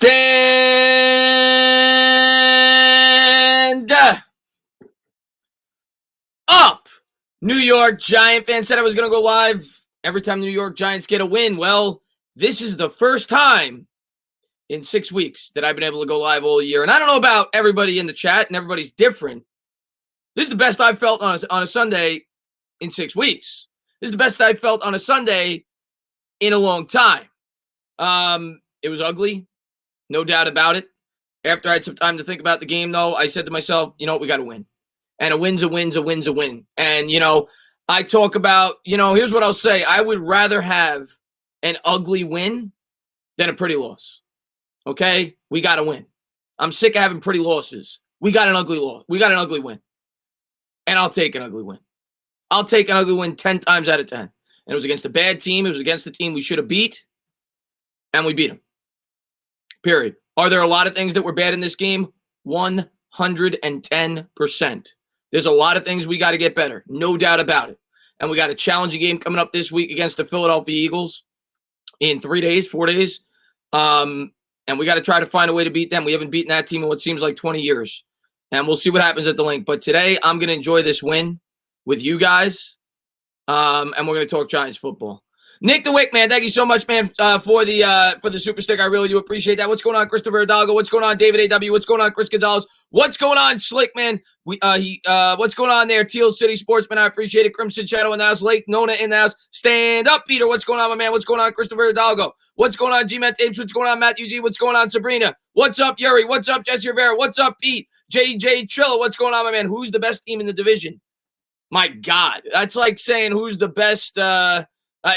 Stand up! New York Giant fan said I was going to go live every time the New York Giants get a win. Well, this is the first time in 6 weeks that I've been able to go live all year. And I don't know about everybody in the chat, and everybody's different. This is the best I've felt on a Sunday in 6 weeks. This is the best I've felt on a Sunday in a long time. It was ugly. No doubt about it. After I had some time to think about the game, though, I said to myself, you know what, we got to win. And a win's a win's a win's a win. And, I talk about, here's what I'll say. I would rather have an ugly win than a pretty loss. Okay? We got to win. I'm sick of having pretty losses. We got an ugly loss. We got an ugly win. And I'll take an ugly win. I'll take an ugly win 10 times out of 10. And it was against a bad team. It was against the team we should have beat. And we beat them. Period. Are there a lot of things that were bad in this game? 110%. There's a lot of things we got to get better. No doubt about it. And we got a challenging game coming up this week against the Philadelphia Eagles in 4 days. And we got to try to find a way to beat them. We haven't beaten that team in what seems like 20 years. And we'll see what happens at the link. But today, I'm going to enjoy this win with you guys. And we're going to talk Giants football. Nick the Wick, man, thank you so much, man, for the super stick. I really do appreciate that. What's going on, Christopher Hidalgo? What's going on, David AW? What's going on, Chris Gonzalez? What's going on, Slick, man? What's going on there, Teal City Sportsman? I appreciate it. Crimson Shadow in the house. Lake Nona in the house. Stand up, Peter. What's going on, my man? What's going on, Christopher Hidalgo? What's going on, G-Matt Tapes? What's going on, Matthew G? What's going on, Sabrina? What's up, Yuri? What's up, Jesse Rivera? What's up, Pete? JJ Trilla? What's going on, my man? Who's the best team in the division? My God, that's like saying who's the best. I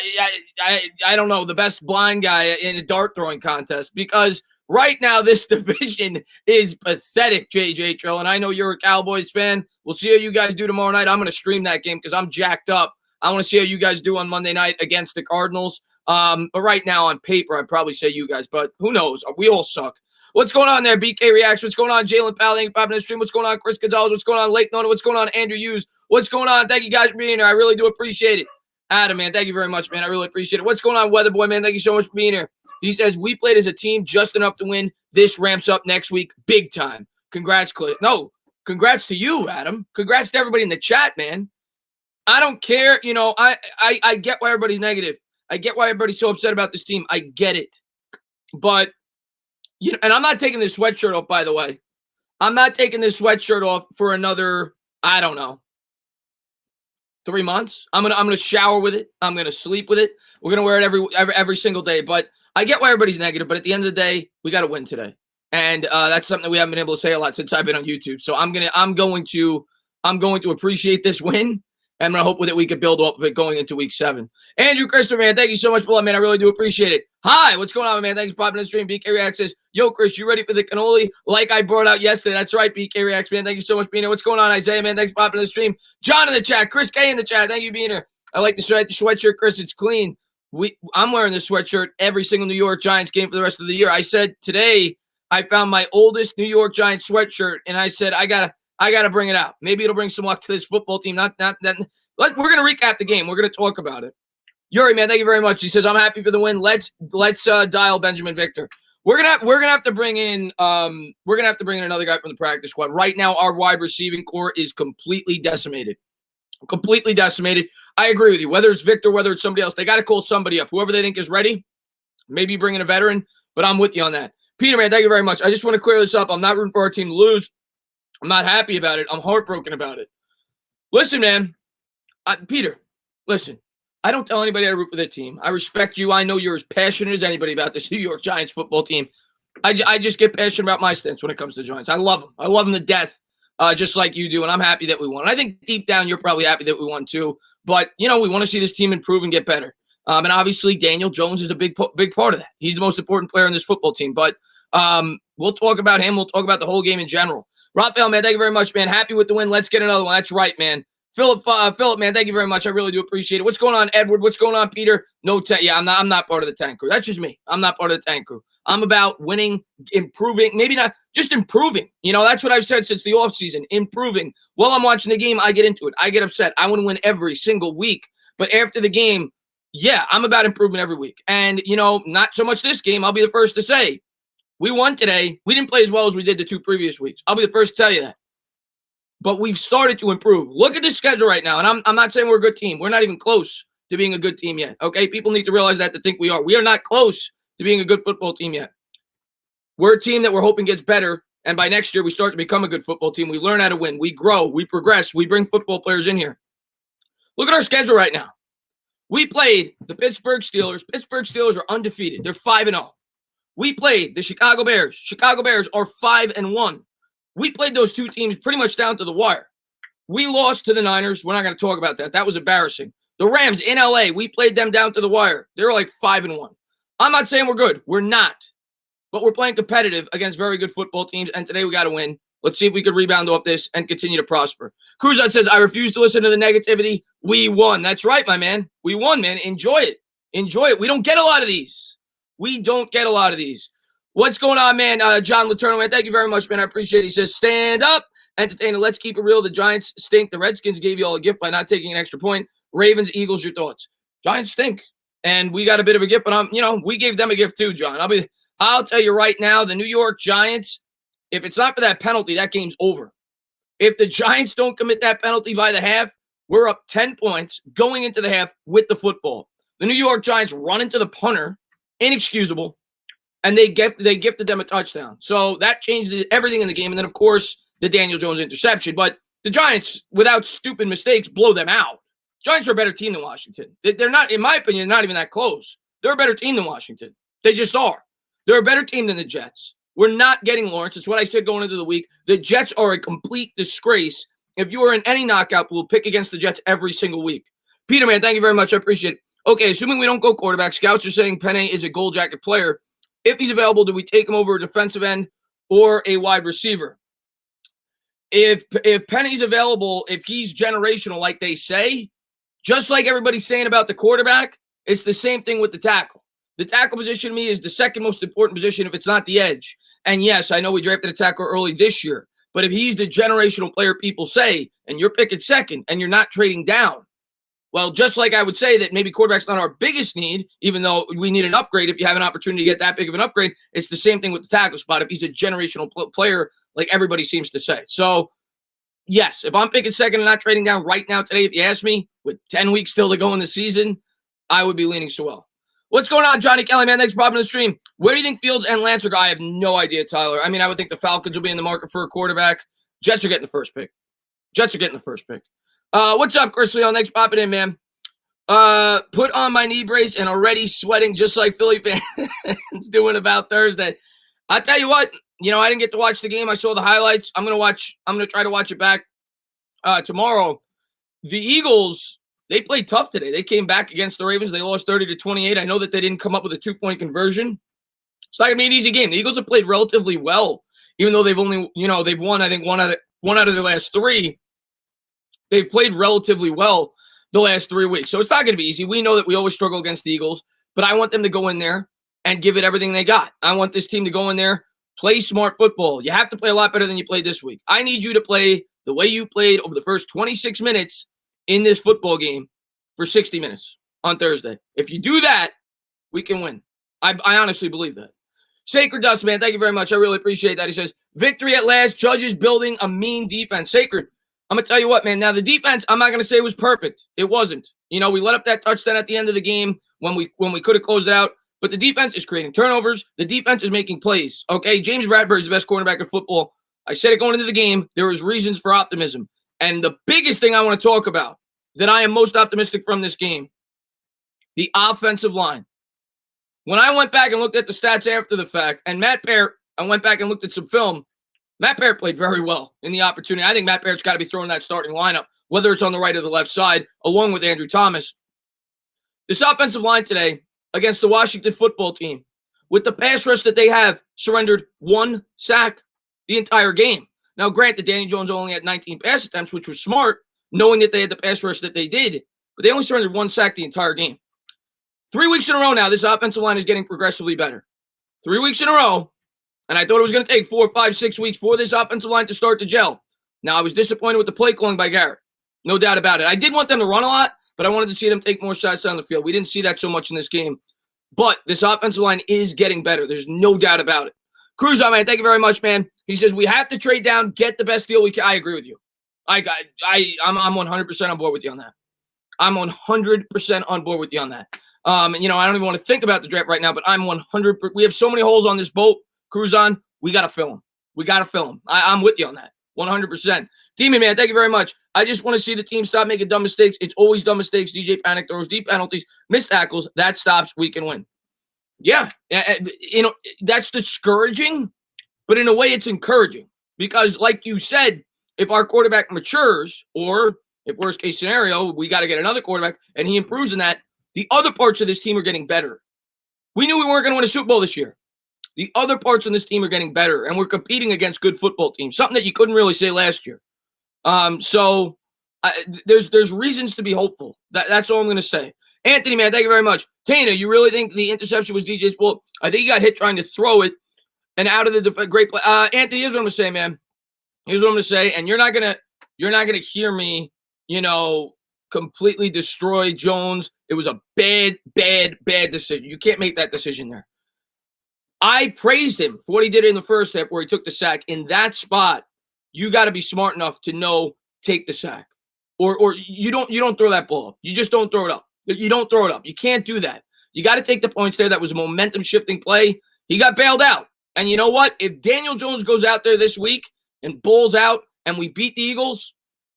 don't know, the best blind guy in a dart throwing contest, because right now this division is pathetic, JJ Trill. And I know you're a Cowboys fan. We'll see how you guys do tomorrow night. I'm going to stream that game because I'm jacked up. I want to see how you guys do on Monday night against the Cardinals. But right now on paper, I'd probably say you guys, but who knows? We all suck. What's going on there, BK Reaction? What's going on, Jalen Powell? Thank you for popping in the stream. What's going on, Chris Gonzalez? What's going on, Lake Nona? What's going on, Andrew Hughes? What's going on? Thank you guys for being here. I really do appreciate it. Adam, man, thank you very much, man. I really appreciate it. What's going on, Weatherboy, man? Thank you so much for being here. He says, we played as a team just enough to win. This ramps up next week big time. Congrats, Clay. No, congrats to you, Adam. Congrats to everybody in the chat, man. I don't care. I get why everybody's negative. I get why everybody's so upset about this team. I get it. But, and I'm not taking this sweatshirt off, by the way. I'm not taking this sweatshirt off for another, I don't know, 3 months. I'm gonna shower with it. I'm gonna sleep with it. We're gonna wear it every single day. But I get why everybody's negative. But at the end of the day, we got to win today, and that's something that we haven't been able to say a lot since I've been on YouTube. So I'm going to appreciate this win, and I'm gonna hope that we could build off of it going into week 7. Andrew Christopher, man, thank you so much for that, man. I really do appreciate it. Hi, what's going on, man? Thanks for popping in the stream. BK React says, yo, Chris, you ready for the cannoli? Like I brought out yesterday. That's right, BK Reacts, man. Thank you so much for being here. What's going on, Isaiah, man? Thanks for popping in the stream. John in the chat. Chris K in the chat. Thank you for being here. I like the sweatshirt, Chris. It's clean. I'm wearing this sweatshirt every single New York Giants game for the rest of the year. I said today I found my oldest New York Giants sweatshirt, and I said I gotta bring it out. Maybe it'll bring some luck to this football team. We're gonna recap the game. We're gonna talk about it. Yuri, man, thank you very much. He says, I'm happy for the win. Let's dial Benjamin Victor. We're gonna have to bring in another guy from the practice squad. Right now, our wide receiving core is completely decimated. Completely decimated. I agree with you. Whether it's Victor, whether it's somebody else, they got to call somebody up. Whoever they think is ready, maybe bring in a veteran, but I'm with you on that. Peter, man, thank you very much. I just want to clear this up. I'm not rooting for our team to lose. I'm not happy about it. I'm heartbroken about it. Listen, man. Peter, listen. I don't tell anybody I root for their team. I respect you. I know you're as passionate as anybody about this New York Giants football team. I just get passionate about my stance when it comes to Giants. I love them. I love them to death, just like you do, and I'm happy that we won. And I think deep down you're probably happy that we won too. But, we want to see this team improve and get better. And obviously Daniel Jones is a big part of that. He's the most important player in this football team. But we'll talk about him. We'll talk about the whole game in general. Raphael, man, thank you very much, man. Happy with the win. Let's get another one. That's right, man. Philip, man, thank you very much. I really do appreciate it. What's going on, Edward? What's going on, Peter? I'm not part of the tank crew. That's just me. I'm not part of the tank crew. I'm about winning, improving, maybe not just improving. That's what I've said since the offseason, improving. While I'm watching the game, I get into it. I get upset. I want to win every single week. But after the game, I'm about improvement every week. And, not so much this game. I'll be the first to say We won today. We didn't play as well as we did the 2 previous weeks. I'll be the first to tell you that. But we've started to improve. Look at the schedule right now, and I'm not saying we're a good team. We're not even close to being a good team yet, okay? People need to realize that to think we are. We are not close to being a good football team yet. We're a team that we're hoping gets better, and by next year we start to become a good football team. We learn how to win. We grow. We progress. We bring football players in here. Look at our schedule right now. We played the Pittsburgh Steelers. Pittsburgh Steelers are undefeated. They're 5-0. We played the Chicago Bears. Chicago Bears are 5-1. We played those 2 teams pretty much down to the wire. We lost to the Niners. We're not going to talk about that. That was embarrassing. The Rams in LA, we played them down to the wire. They were like 5-1. I'm not saying we're good. We're not. But we're playing competitive against very good football teams, and today we got to win. Let's see if we could rebound off this and continue to prosper. Cruzat says, I refuse to listen to the negativity. We won. That's right, my man. We won, man. Enjoy it. Enjoy it. We don't get a lot of these. We don't get a lot of these. What's going on, man? John Letourneau, man, thank you very much, man. I appreciate it. He says, stand up, entertainer. Let's keep it real. The Giants stink. The Redskins gave you all a gift by not taking an extra point. Ravens, Eagles, your thoughts? Giants stink, and we got a bit of a gift, but we gave them a gift too, John. I'll tell you right now, the New York Giants, if it's not for that penalty, that game's over. If the Giants don't commit that penalty by the half, we're up 10 points going into the half with the football. The New York Giants run into the punter, inexcusable, and they gifted them a touchdown. So that changed everything in the game. And then, of course, the Daniel Jones interception. But the Giants, without stupid mistakes, blow them out. Giants are a better team than Washington. They're not, in my opinion, not even that close. They're a better team than Washington. They just are. They're a better team than the Jets. We're not getting Lawrence. It's what I said going into the week. The Jets are a complete disgrace. If you are in any knockout, we'll pick against the Jets every single week. Peter, man, thank you very much. I appreciate it. Okay, assuming we don't go quarterback, scouts are saying Penny is a gold jacket player. If he's available, do we take him over a defensive end or a wide receiver? If Penny's available, if he's generational like they say, just like everybody's saying about the quarterback, it's the same thing with the tackle. The tackle position to me is the second most important position if it's not the edge. And yes, I know we drafted a tackle early this year, but if he's the generational player people say, and you're picking second and you're not trading down, well, just like I would say that maybe quarterback's not our biggest need, even though we need an upgrade. If you have an opportunity to get that big of an upgrade, it's the same thing with the tackle spot if he's a generational player like everybody seems to say. So, yes, if I'm picking second and not trading down right now today, if you ask me, with 10 weeks still to go in the season, I would be leaning Sewell. What's going on, Johnny Kelly, man? Thanks for popping in the stream. Where do you think Fields and Lance are going? I have no idea, Tyler. I mean, I would think the Falcons will be in the market for a quarterback. Jets are getting the first pick. What's up, Chris Leon? Thanks for popping in, man. Put on my knee brace and already sweating just like Philly fans doing about Thursday. I tell you what, I didn't get to watch the game. I saw the highlights. I'm going to try to watch it back tomorrow. The Eagles, they played tough today. They came back against the Ravens. They lost 30-28. I know that they didn't come up with a 2-point conversion. It's not going to be an easy game. The Eagles have played relatively well, even though they've only, they've won, I think, one out of their last 3. They've played relatively well the last 3 weeks. So it's not going to be easy. We know that we always struggle against the Eagles, but I want them to go in there and give it everything they got. I want this team to go in there, play smart football. You have to play a lot better than you played this week. I need you to play the way you played over the first 26 minutes in this football game for 60 minutes on Thursday. If you do that, we can win. I honestly believe that. Sacred Dust, man, thank you very much. I really appreciate that. He says, victory at last. Judges building a mean defense. Sacred, I'm going to tell you what, man. Now, the defense, I'm not going to say was perfect. It wasn't. We let up that touchdown at the end of the game when we could have closed it out. But the defense is creating turnovers. The defense is making plays. Okay, James Bradbury is the best cornerback in football. I said it going into the game. There was reasons for optimism. And the biggest thing I want to talk about that I am most optimistic from this game, the offensive line. When I went back and looked at the stats after the fact, and Matt Peart, I went back and looked at some film, Matt Peart played very well in the opportunity. I think Matt Peart's got to be thrown in that starting lineup, whether it's on the right or the left side, along with Andrew Thomas. This offensive line today against the Washington football team, with the pass rush that they have, surrendered 1 sack the entire game. Now, granted, Danny Jones only had 19 pass attempts, which was smart, knowing that they had the pass rush that they did, but they only surrendered 1 sack the entire game. 3 weeks in a row now, this offensive line is getting progressively better. 3 weeks in a row, and I thought it was going to take 4, 5, 6 weeks for this offensive line to start to gel. Now, I was disappointed with the play calling by Garrett. No doubt about it. I did want them to run a lot, but I wanted to see them take more shots down the field. We didn't see that so much in this game. But this offensive line is getting better. There's no doubt about it. Cruz on, man. Thank you very much, man. He says we have to trade down, get the best deal we can. I agree with you. I'm 100% on board with you on that. I'm 100% on board with you on that. I don't even want to think about the draft right now, but I'm 100. We have so many holes on this boat, Cruz on. We got to fill them. We got to fill them. I'm with you on that. 100%. Demon, man, thank you very much. I just want to see the team stop making dumb mistakes. It's always dumb mistakes. DJ Panic throws deep penalties, missed tackles. That stops. We can win. Yeah, that's discouraging, but in a way it's encouraging because, like you said, if our quarterback matures, or if worst case scenario, we got to get another quarterback and he improves in that, the other parts of this team are getting better. We knew we weren't going to win a Super Bowl this year. The other parts of this team are getting better, and we're competing against good football teams, something that you couldn't really say last year. So there's reasons to be hopeful. That's all I'm going to say. Anthony, man, thank you very much. Tana, you really think the interception was DJ's fault? I think he got hit trying to throw it and out of the great play. Anthony, here's what I'm going to say, man. Here's what I'm going to say, and you're not going to hear me, completely destroy Jones. It was a bad decision. You can't make that decision there. I praised him for what he did in the first half where he took the sack. In that spot, you got to be smart enough to know, take the sack. Or you don't throw that ball up. You just don't throw it up. You don't throw it up. You can't do that. You got to take the points there. That was a momentum-shifting play. He got bailed out. And you know what? If Daniel Jones goes out there this week and bowls out and we beat the Eagles,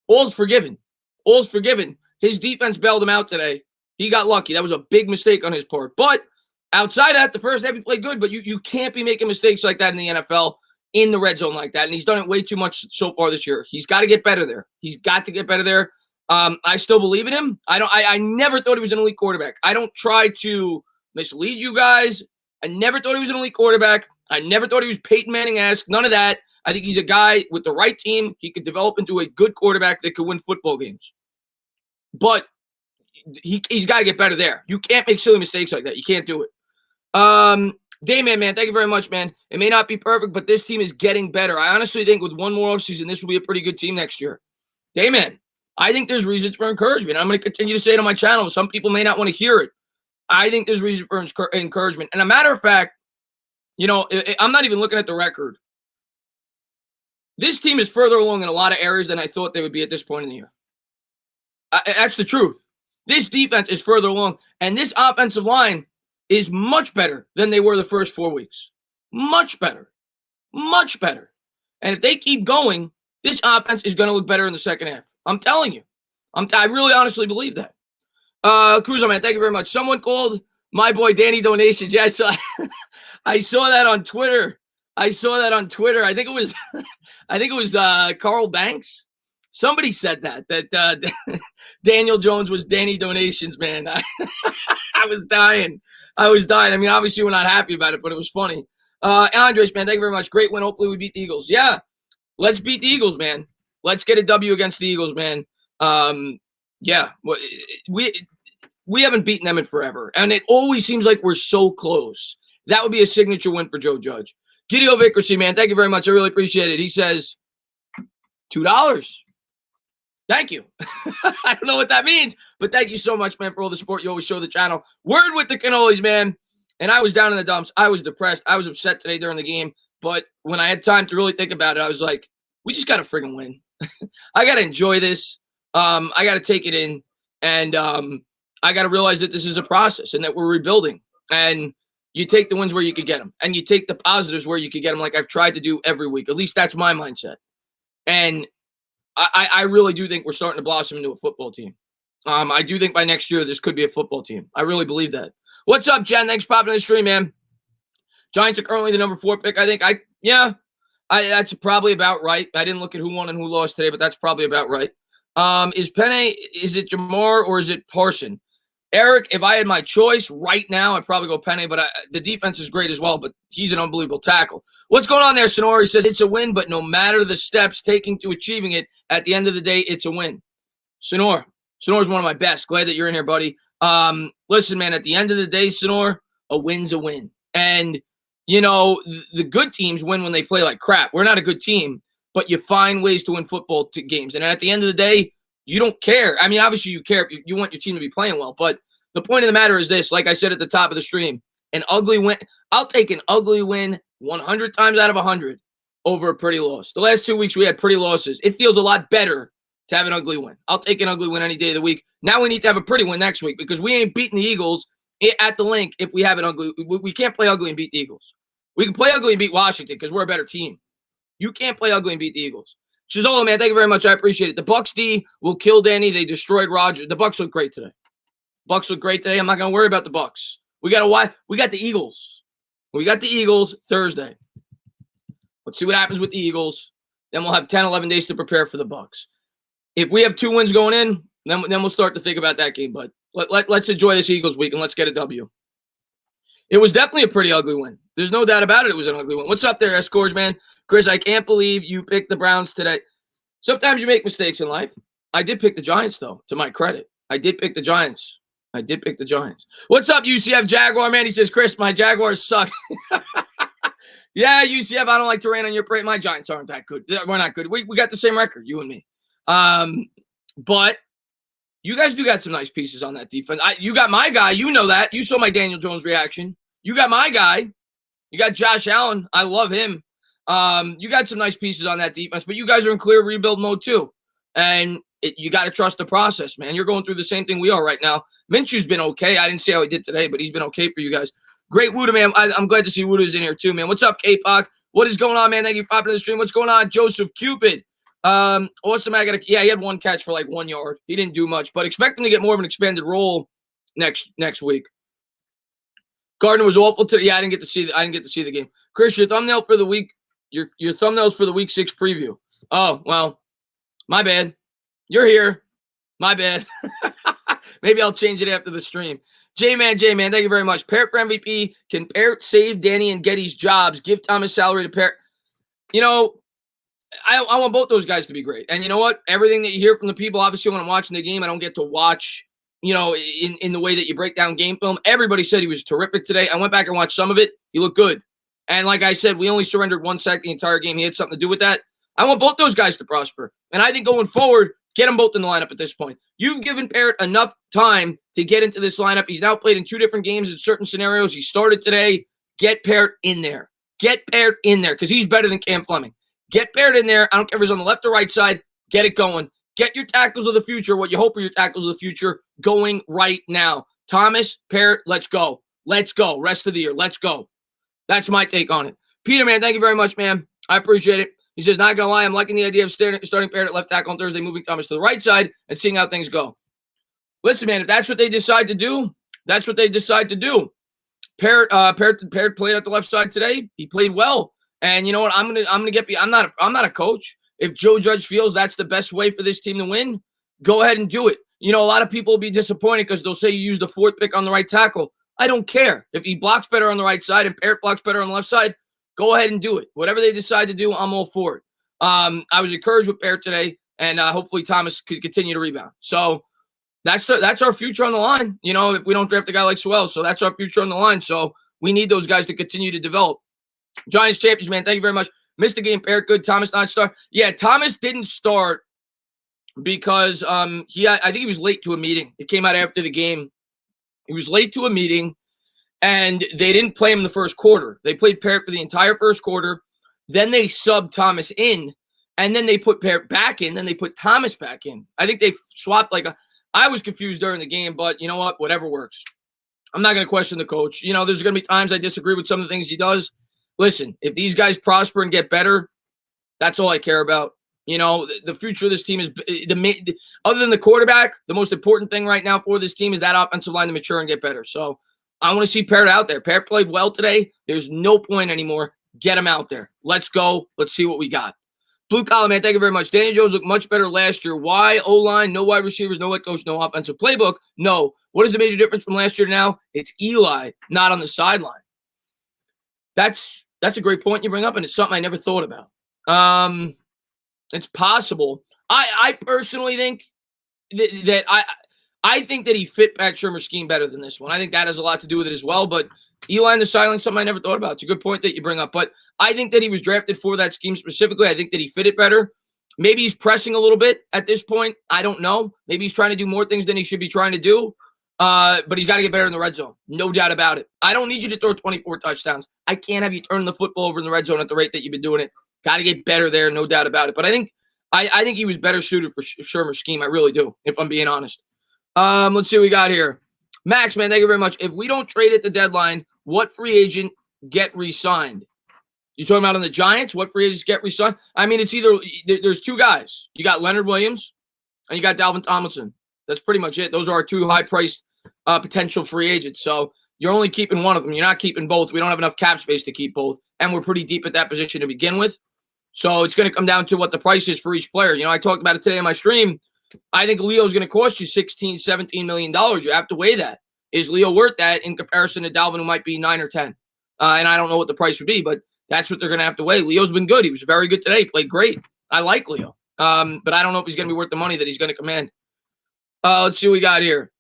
all's forgiven. All's forgiven. His defense bailed him out today. He got lucky. That was a big mistake on his part. But outside that, the first half he played good. But you can't be making mistakes like that in the NFL in the red zone like that. And he's done it way too much so far this year. He's got to get better there. He's got to get better there. I still believe in him. I never thought he was an elite quarterback. I don't try to mislead you guys. I never thought he was an elite quarterback. I never thought he was Peyton Manning-esque. None of that. I think he's a guy with the right team. He could develop into a good quarterback that could win football games. But he's got to get better there. You can't make silly mistakes like that. You can't do it. Dayman, man, thank you very much, man. It may not be perfect, but this team is getting better. I honestly think with one more offseason, this will be a pretty good team next year. Dayman, I think there's reasons for encouragement. I'm going to continue to say it on my channel. Some people may not want to hear it. I think there's reason for encouragement. And a matter of fact, I'm not even looking at the record. This team is further along in a lot of areas than I thought they would be at this point in the year. That's the truth. This defense is further along, and this offensive line is much better than they were the first 4 weeks. Much better. Much better. And if they keep going, this offense is going to look better in the second half. I'm telling you. I really honestly believe that. Cruiser, man, thank you very much. Someone called my boy Danny Donations. Yeah, I saw that on Twitter. I think it was Carl Banks. Somebody said that Daniel Jones was Danny Donations, man. I was dying. I mean, obviously we're not happy about it, but it was funny. Andres, man, thank you very much. Great win. Hopefully we beat the Eagles. Yeah, let's beat the Eagles, man. Let's get a W against the Eagles, man. Yeah, we haven't beaten them in forever, and it always seems like we're so close. That would be a signature win for Joe Judge. Gideon Vickersy, man, thank you very much. I really appreciate it. He says $2. Thank you. I don't know what that means, but thank you so much, man, for all the support you always show the channel. Word with the cannolis, man. And I was down in the dumps. I was depressed. I was upset today during the game. But when I had time to really think about it, I was like, we just got to friggin' win. I got to enjoy this. I got to take it in. And I got to realize that this is a process and that we're rebuilding. And you take the wins where you could get them. And you take the positives where you could get them, like I've tried to do every week. At least that's my mindset. And I really do think we're starting to blossom into a football team. I do think by next year this could be a football team. I really believe that. What's up, Jen? Thanks for popping in the stream, man. Giants are currently the number 4 pick, I think. That's probably about right. I didn't look at who won and who lost today, but that's probably about right. Is it Jamar or is it Parson? Eric, if I had my choice right now, I'd probably go Penny, but the defense is great as well, but he's an unbelievable tackle. What's going on there, Sonora? He says it's a win, but no matter the steps taken to achieving it, at the end of the day, it's a win. Sonora's one of my best. Glad that you're in here, buddy. Listen, man, at the end of the day, Sonora, a win's a win. And, the good teams win when they play like crap. We're not a good team, but you find ways to win football games. And at the end of the day, you don't care. I mean, obviously you care. You want your team to be playing well. But the point of the matter is this, like I said at the top of the stream, an ugly win. I'll take an ugly win 100 times out of 100 over a pretty loss. The last 2 weeks we had pretty losses. It feels a lot better to have an ugly win. I'll take an ugly win any day of the week. Now we need to have a pretty win next week because we ain't beating the Eagles at the link if we have an ugly. We can't play ugly and beat the Eagles. We can play ugly and beat Washington because we're a better team. You can't play ugly and beat the Eagles. Chizola, man, thank you very much. I appreciate it. The Bucs D will kill Danny. They destroyed Rodgers. The Bucs look great today. Bucs look great today. I'm not going to worry about the Bucs. We got the Eagles. We got the Eagles Thursday. Let's see what happens with the Eagles. Then we'll have 10, 11 days to prepare for the Bucs. If we have 2 wins going in, then we'll start to think about that game. But let's enjoy this Eagles week and let's get a W. It was definitely a pretty ugly win. There's no doubt about it. It was an ugly win. What's up there, Escorts, man? Chris, I can't believe you picked the Browns today. Sometimes you make mistakes in life. I did pick the Giants, though, to my credit. I did pick the Giants. What's up, UCF Jaguar, man? He says, Chris, my Jaguars suck. Yeah, UCF, I don't like to rain on your parade. My Giants aren't that good. We're not good. We got the same record, you and me. But you guys do got some nice pieces on that defense. You got my guy. You know that. You saw my Daniel Jones reaction. You got my guy. You got Josh Allen. I love him. You got some nice pieces on that defense, but you guys are in clear rebuild mode too. And you got to trust the process, man. You're going through the same thing we are right now. Minshew's been okay. I didn't see how he did today, but he's been okay for you guys. Great Wooda, man. I'm glad to see Wooda's in here too, man. What's up, K-Pac? What is going on, man? Thank you for popping in the stream. What's going on, Joseph Cupid? Austin Mack, he had 1 catch for like 1 yard. He didn't do much, but expect him to get more of an expanded role next week. Gardner was awful today. Yeah, I didn't get to see the game. Chris, your thumbnail for the week. Your thumbnails for the week 6 preview. Oh, well, my bad. You're here. My bad. Maybe I'll change it after the stream. J-Man, thank you very much. Parrott for MVP. Can Parrott save Danny and Getty's jobs? Give Thomas salary to Parrott. You know, I want both those guys to be great. And you know what? Everything that you hear from the people, obviously when I'm watching the game, I don't get to watch, you know, in the way that you break down game film. Everybody said he was terrific today. I went back and watched some of it. He looked good. And like I said, we only surrendered 1 sack the entire game. He had something to do with that. I want both those guys to prosper. And I think going forward, get them both in the lineup at this point. You've given Parrott enough time to get into this lineup. He's now played in 2 different games in certain scenarios. He started today. Get Parrott in there. Because he's better than Cam Fleming. Get Parrott in there. I don't care if he's on the left or right side. Get it going. Get your tackles of the future, what you hope are your tackles of the future, going right now. Thomas, Parrott, let's go. Let's go. Rest of the year, let's go. That's my take on it. Peter, man, thank you very much, man. I appreciate it. He says, not going to lie, I'm liking the idea of starting Parrott at left tackle on Thursday, moving Thomas to the right side, and seeing how things go. Listen, man, if that's what they decide to do, that's what they decide to do. Parrott played at the left side today. He played well. And you know what? I'm gonna get. I'm not a coach. If Joe Judge feels that's the best way for this team to win, go ahead and do it. You know, a lot of people will be disappointed because they'll say you used the 4th pick on the right tackle. I don't care. If he blocks better on the right side and Parrott blocks better on the left side, go ahead and do it. Whatever they decide to do, I'm all for it. I was encouraged with Parrott today, and hopefully Thomas could continue to rebound. So that's our future on the line. You know, if we don't draft a guy like Swell, so that's our future on the line. So we need those guys to continue to develop. Giants champions, man. Thank you very much. Missed the game, Parrott. Good. Thomas not start. Yeah, Thomas didn't start because I think he was late to a meeting. It came out after the game. He was late to a meeting, and they didn't play him in the first quarter. They played Parrott for the entire first quarter. Then they subbed Thomas in, and then they put Parrott back in. Then they put Thomas back in. I think they swapped I was confused during the game, but you know what? Whatever works. I'm not going to question the coach. You know, there's going to be times I disagree with some of the things he does. Listen, if these guys prosper and get better, that's all I care about. You know, the future of this team is other than the quarterback, the most important thing right now for this team is that offensive line to mature and get better. So I want to see Parrott out there. Parrott played well today. There's no point anymore. Get him out there. Let's go. Let's see what we got. Blue collar, man, thank you very much. Daniel Jones looked much better last year. Why? O-line, no wide receivers, no head coach, no offensive playbook. No. What is the major difference from last year to now? It's Eli, not on the sideline. That's a great point you bring up, and it's something I never thought about. It's possible. I personally think that I think that he fit Pat Shermer's scheme better than this one. I think that has a lot to do with it as well, but Eli on the sideline, something I never thought about. It's a good point that you bring up, but I think that he was drafted for that scheme specifically. I think that he fit it better. Maybe he's pressing a little bit at this point. I don't know. Maybe he's trying to do more things than he should be trying to do. But he's got to get better in the red zone. No doubt about it. I don't need you to throw 24 touchdowns. I can't have you turn the football over in the red zone at the rate that you've been doing it. Got to get better there, no doubt about it. But I think he was better suited for Shermer's scheme. I really do, if I'm being honest. Let's see what we got here. Max, man, thank you very much. If we don't trade at the deadline, what free agent get re-signed? You talking about on the Giants? What free agents get re-signed? I mean, it's either there's two guys. You got Leonard Williams and you got Dalvin Tomlinson. That's pretty much it. Those are our two high-priced potential free agents. So you're only keeping one of them. You're not keeping both. We don't have enough cap space to keep both, and we're pretty deep at that position to begin with. So it's going to come down to what the price is for each player. You know, I talked about it today on my stream. I think Leo's going to cost you $16, $17 million. You have to weigh that. Is Leo worth that in comparison to Dalvin, who might be 9 or 10? And I don't know what the price would be, but that's what they're going to have to weigh. Leo's been good. He was very good today. Played great. I like Leo. But I don't know if he's going to be worth the money that he's going to command. Let's see what we got here.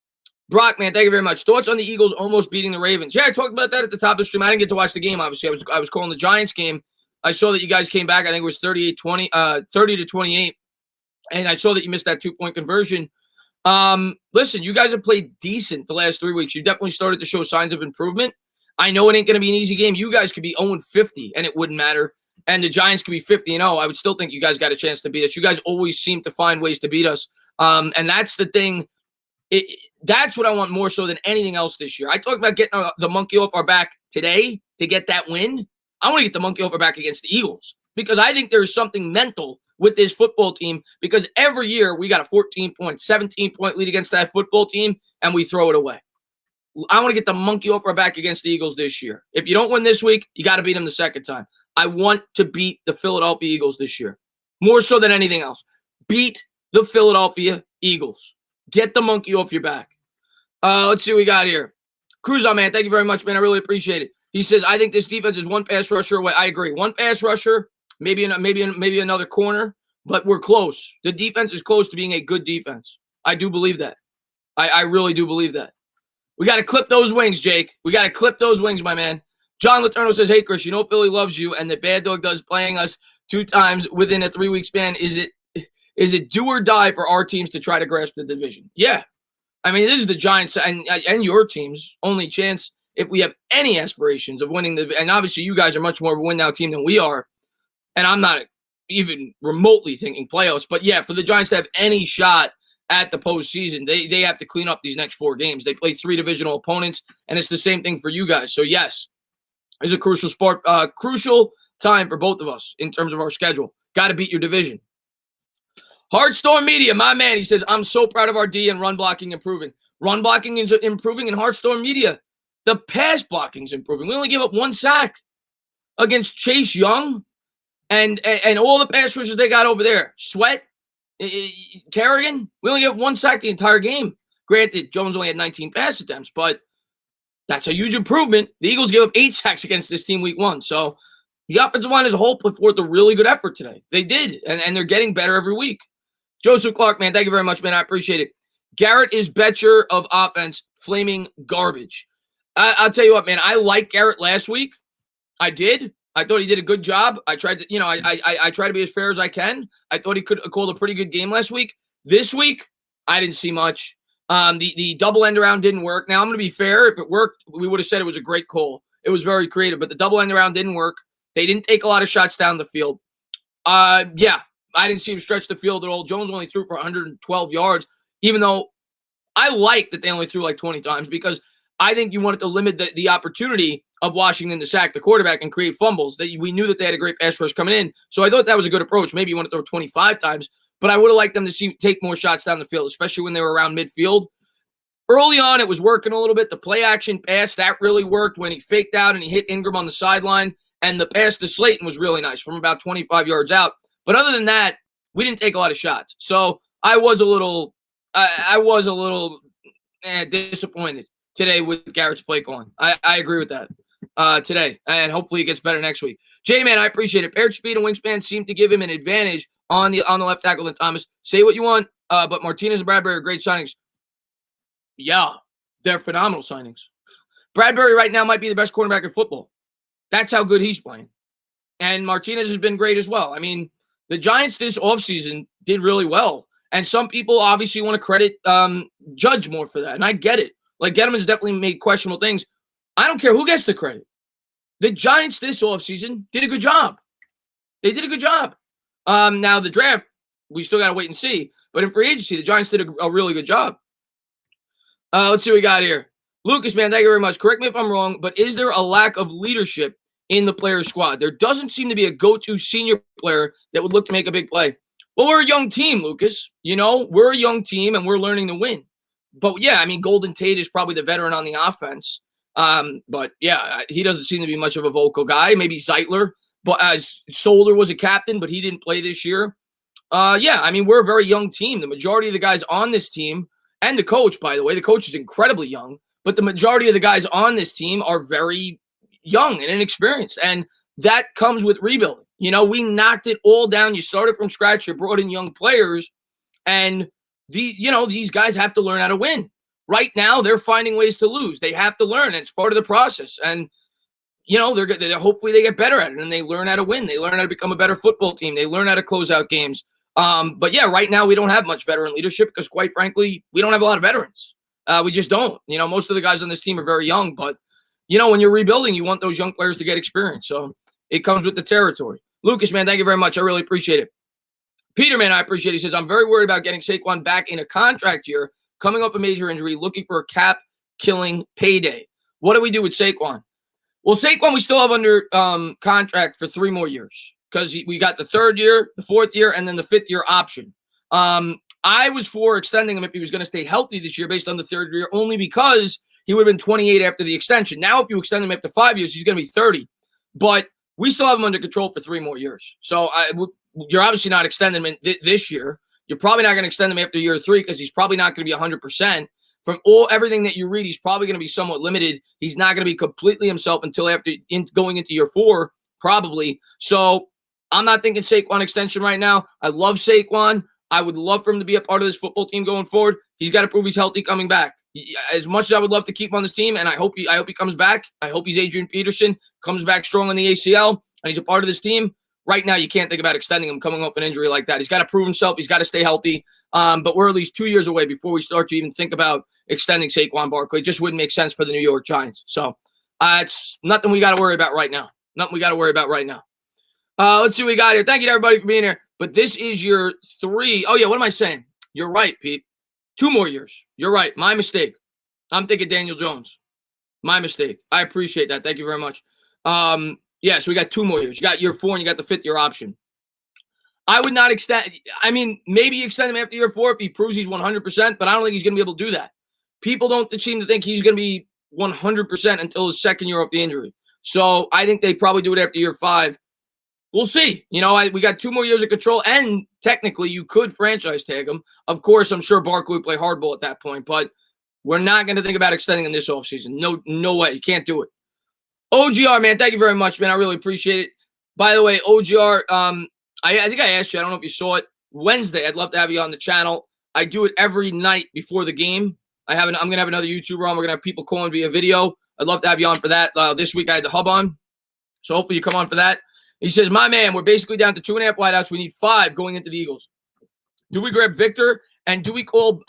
Brock, man, thank you very much. Thoughts on the Eagles almost beating the Ravens? Yeah, I talked about that at the top of the stream. I didn't get to watch the game, obviously. I was calling the Giants game. I saw that you guys came back. I think it was 30-28. And I saw that you missed that 2-point conversion. Listen, you guys have played decent the last 3 weeks. You definitely started to show signs of improvement. I know it ain't going to be an easy game. You guys could be 0-50, and it wouldn't matter. And the Giants could be 50-0. I would still think you guys got a chance to beat us. You guys always seem to find ways to beat us. And that's the thing. That's what I want more so than anything else this year. I talked about getting the monkey off our back today to get that win. I want to get the monkey off our back against the Eagles because I think there's something mental with this football team because every year we got a 14-point, 17-point lead against that football team, and we throw it away. I want to get the monkey off our back against the Eagles this year. If you don't win this week, you got to beat them the second time. I want to beat the Philadelphia Eagles this year, more so than anything else. Beat the Philadelphia Eagles. Get the monkey off your back. Let's see what we got here. Cruz, man, thank you very much, man. I really appreciate it. He says, I think this defense is one pass rusher away. I agree. One pass rusher, maybe another corner, but we're close. The defense is close to being a good defense. I do believe that. I really do believe that. We got to clip those wings, Jake. We got to clip those wings, my man. John Letourneau says, hey, Chris, you know Philly loves you, and the bad dog does playing us 2 times within a 3-week span. Is it do or die for our teams to try to grasp the division? Yeah. I mean, this is the Giants and your team's only chance if we have any aspirations of winning and obviously you guys are much more of a win-now team than we are, and I'm not even remotely thinking playoffs, but yeah, for the Giants to have any shot at the postseason, they have to clean up these next 4 games. They play 3 divisional opponents, and it's the same thing for you guys. So yes, it's a crucial time for both of us in terms of our schedule. Got to beat your division. Heartstorm Media, my man, he says, I'm so proud of our D and run blocking improving. Run blocking is improving in Heartstorm Media. The pass blocking is improving. We only gave up 1 sack against Chase Young and all the pass rushers they got over there. Sweat, Kerrigan, we only gave up 1 sack the entire game. Granted, Jones only had 19 pass attempts, but that's a huge improvement. The Eagles gave up 8 sacks against this team week 1. So the offensive line as a whole put forth a really good effort today. They did, and they're getting better every week. Joseph Clark, man, thank you very much, man. I appreciate it. Garrett is Betcher of offense, flaming garbage. I'll tell you what, man. I liked Garrett last week. I did. I thought he did a good job. I tried to, I try to be as fair as I can. I thought he could have called a pretty good game last week. This week, I didn't see much. The double end around didn't work. Now, I'm going to be fair. If it worked, we would have said it was a great call. It was very creative, but the double end around didn't work. They didn't take a lot of shots down the field. Yeah. I didn't see him stretch the field at all. Jones only threw for 112 yards, even though I like that they only threw like 20 times because I think you wanted to limit the opportunity of Washington to sack the quarterback and create fumbles. That we knew that they had a great pass rush coming in, so I thought that was a good approach. Maybe you want to throw 25 times, but I would have liked them to take more shots down the field, especially when they were around midfield. Early on, it was working a little bit. The play action pass, that really worked when he faked out and he hit Ingram on the sideline, and the pass to Slayton was really nice from about 25 yards out. But other than that, we didn't take a lot of shots. So I was a little disappointed today with Garrett's play calling. I agree with that today, and hopefully it gets better next week. J-Man, I appreciate it. Paired speed and wingspan seem to give him an advantage on the left tackle than Thomas. Say what you want, but Martinez and Bradbury are great signings. Yeah, they're phenomenal signings. Bradbury right now might be the best cornerback in football. That's how good he's playing. And Martinez has been great as well. I mean, the Giants this offseason did really well. And some people obviously want to credit Judge more for that. And I get it. Like, Gettleman's definitely made questionable things. I don't care who gets the credit. The Giants this offseason did a good job. They did a good job. Now, the draft, we still got to wait and see. But in free agency, the Giants did a really good job. Let's see what we got here. Lucas, man, thank you very much. Correct me if I'm wrong, but is there a lack of leadership in the player squad? There doesn't seem to be a go-to senior player that would look to make a big play. Well, we're a young team, Lucas. We're a young team, and we're learning to win. But, yeah, I mean, Golden Tate is probably the veteran on the offense. But, yeah, he doesn't seem to be much of a vocal guy. Maybe Zeitler. But as Soler was a captain, but he didn't play this year. Yeah, I mean, we're a very young team. The majority of the guys on this team, and the coach, by the way, the coach is incredibly young, but the majority of the guys on this team are very young and inexperienced. And that comes with rebuilding. We knocked it all down. You started from scratch. You brought in young players. And, these guys have to learn how to win. Right now, they're finding ways to lose. They have to learn. And it's part of the process. And, they're hopefully they get better at it and they learn how to win. They learn how to become a better football team. They learn how to close out games. But yeah, right now we don't have much veteran leadership because, quite frankly, we don't have a lot of veterans. We just don't. Most of the guys on this team are very young, but when you're rebuilding, you want those young players to get experience. So it comes with the territory. Lucas, man, thank you very much. I really appreciate it. Peter, man, I appreciate it. He says, I'm very worried about getting Saquon back in a contract year, coming off a major injury, looking for a cap-killing payday. What do we do with Saquon? Well, Saquon, we still have under contract for 3 more years because we got the 3rd year, the 4th year, and then the 5th year option. I was for extending him if he was going to stay healthy this year based on the 3rd year, only because he would have been 28 after the extension. Now, if you extend him after 5 years, he's going to be 30. But we still have him under control for 3 more years. So you're obviously not extending him this year. You're probably not going to extend him after year 3 because he's probably not going to be 100%. From everything that you read, he's probably going to be somewhat limited. He's not going to be completely himself until after going into year 4, probably. So I'm not thinking Saquon extension right now. I love Saquon. I would love for him to be a part of this football team going forward. He's got to prove he's healthy coming back. As much as I would love to keep him on this team, and I hope he comes back. I hope he's Adrian Peterson, comes back strong on the ACL, and he's a part of this team. Right now, you can't think about extending him coming off an injury like that. He's got to prove himself. He's got to stay healthy. But we're at least 2 years away before we start to even think about extending Saquon Barkley. It just wouldn't make sense for the New York Giants. So it's nothing we got to worry about right now. Let's see what we got here. Thank you to everybody for being here. But this is your 3. Oh, yeah, what am I saying? You're right, Pete. 2 more years. You're right. My mistake. I'm thinking Daniel Jones. My mistake. I appreciate that. Thank you very much. Yeah, so we got 2 more years. You got year 4 and you got the 5th year option. I would not extend. I mean, maybe extend him after year 4 if he proves he's 100%, but I don't think he's going to be able to do that. People don't seem to think he's going to be 100% until his 2nd year of the injury. So I think they probably do it after year 5. We'll see. We got 2 more years of control, and technically you could franchise tag him. Of course, I'm sure Barkley would play hardball at that point, but we're not going to think about extending him this offseason. No way. You can't do it. OGR, man, thank you very much, man. I really appreciate it. By the way, OGR, I think I asked you, I don't know if you saw it, Wednesday, I'd love to have you on the channel. I do it every night before the game. I'm going to have another YouTuber on. We're going to have people calling via video. I'd love to have you on for that. This week I had the hub on, so hopefully you come on for that. He says, my man, we're basically down to 2.5 wideouts. We need 5 going into the Eagles. Do we grab Victor, and do we call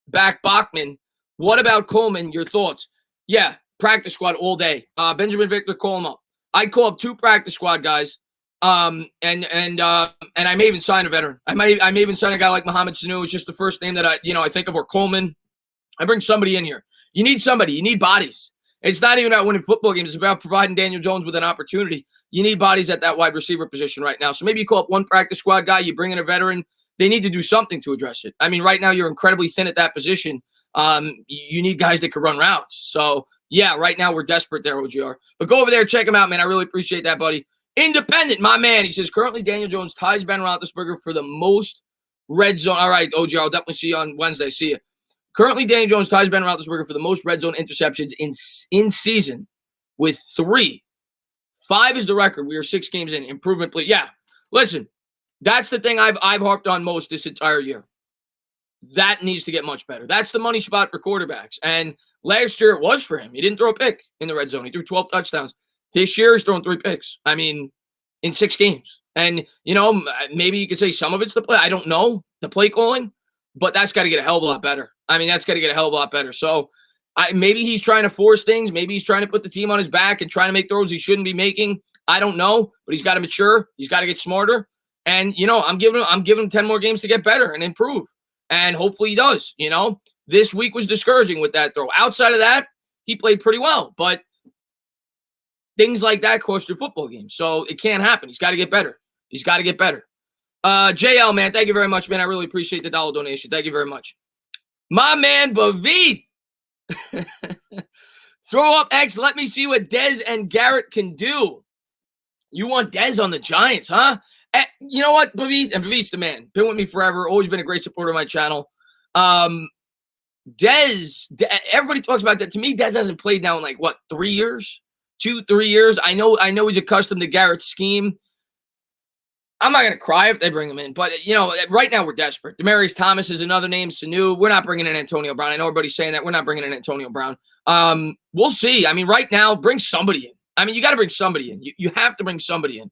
back Bachman? What about Coleman? Your thoughts? Yeah, practice squad all day. Benjamin Victor, call him up. I'd call up 2 practice squad guys. And I may even sign a veteran. I may even sign a guy like Mohamed Sanu. It's just the first name that I think of, or Coleman. I bring somebody in here. You need somebody. You need bodies. It's not even about winning football games. It's about providing Daniel Jones with an opportunity. You need bodies at that wide receiver position right now. So maybe you call up 1 practice squad guy. You bring in a veteran. They need to do something to address it. I mean, right now you're incredibly thin at that position. You need guys that can run routes. So yeah, right now we're desperate there, OGR. But go over there, check him out, man. I really appreciate that, buddy. Independent, my man. He says, currently Daniel Jones ties Ben Roethlisberger for the most red zone. All right, OG, I'll definitely see you on Wednesday. See you. Currently, Daniel Jones ties Ben Roethlisberger for the most red zone interceptions in season with 3. 5 is the record. We are 6 games in. Improvement, please. Yeah, listen, that's the thing I've harped on most this entire year. That needs to get much better. That's the money spot for quarterbacks. And last year it was for him. He didn't throw a pick in the red zone. He threw 12 touchdowns. This year he's thrown 3 picks. I mean, in 6 games. And, maybe you could say some of it's the play. I don't know, the play calling. But that's got to get a hell of a lot better. I mean, that's got to get a hell of a lot better. So, Maybe he's trying to force things. Maybe he's trying to put the team on his back and trying to make throws he shouldn't be making. I don't know, but he's got to mature. He's got to get smarter. And, I'm giving him 10 more games to get better and improve. And hopefully he does, This week was discouraging with that throw. Outside of that, he played pretty well. But things like that cost your football game. So it can't happen. He's got to get better. JL, man, thank you very much, man. I really appreciate the dollar donation. Thank you very much. My man, Bavith. Throw up X. Let me see what Dez and Garrett can do. You want Dez on the Giants, huh? You know what, Bavith? And Bavith's the man. Been with me forever. Always been a great supporter of my channel. Dez, everybody talks about that. To me, Dez hasn't played now in 3 years? 2-3 years. I know he's accustomed to Garrett's scheme. I'm not going to cry if they bring him in. But, right now we're desperate. Demaryius Thomas is another name. Sanu. We're not bringing in Antonio Brown. I know everybody's saying that. We're not bringing in Antonio Brown. We'll see. I mean, right now, bring somebody in. I mean, you got to bring somebody in. You have to bring somebody in.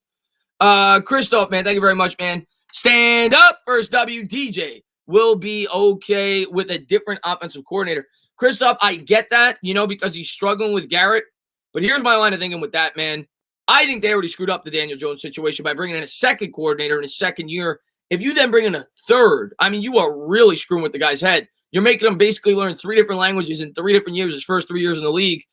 Christoph, man, thank you very much, man. Stand up, first WDJ. Will be okay with a different offensive coordinator. Christoph, I get that, because he's struggling with Garrett. But here's my line of thinking with that, man. I think they already screwed up the Daniel Jones situation by bringing in a second coordinator in his second year. If you then bring in a third, I mean, you are really screwing with the guy's head. You're making him basically learn 3 different languages in 3 different years, his first 3 years in the league.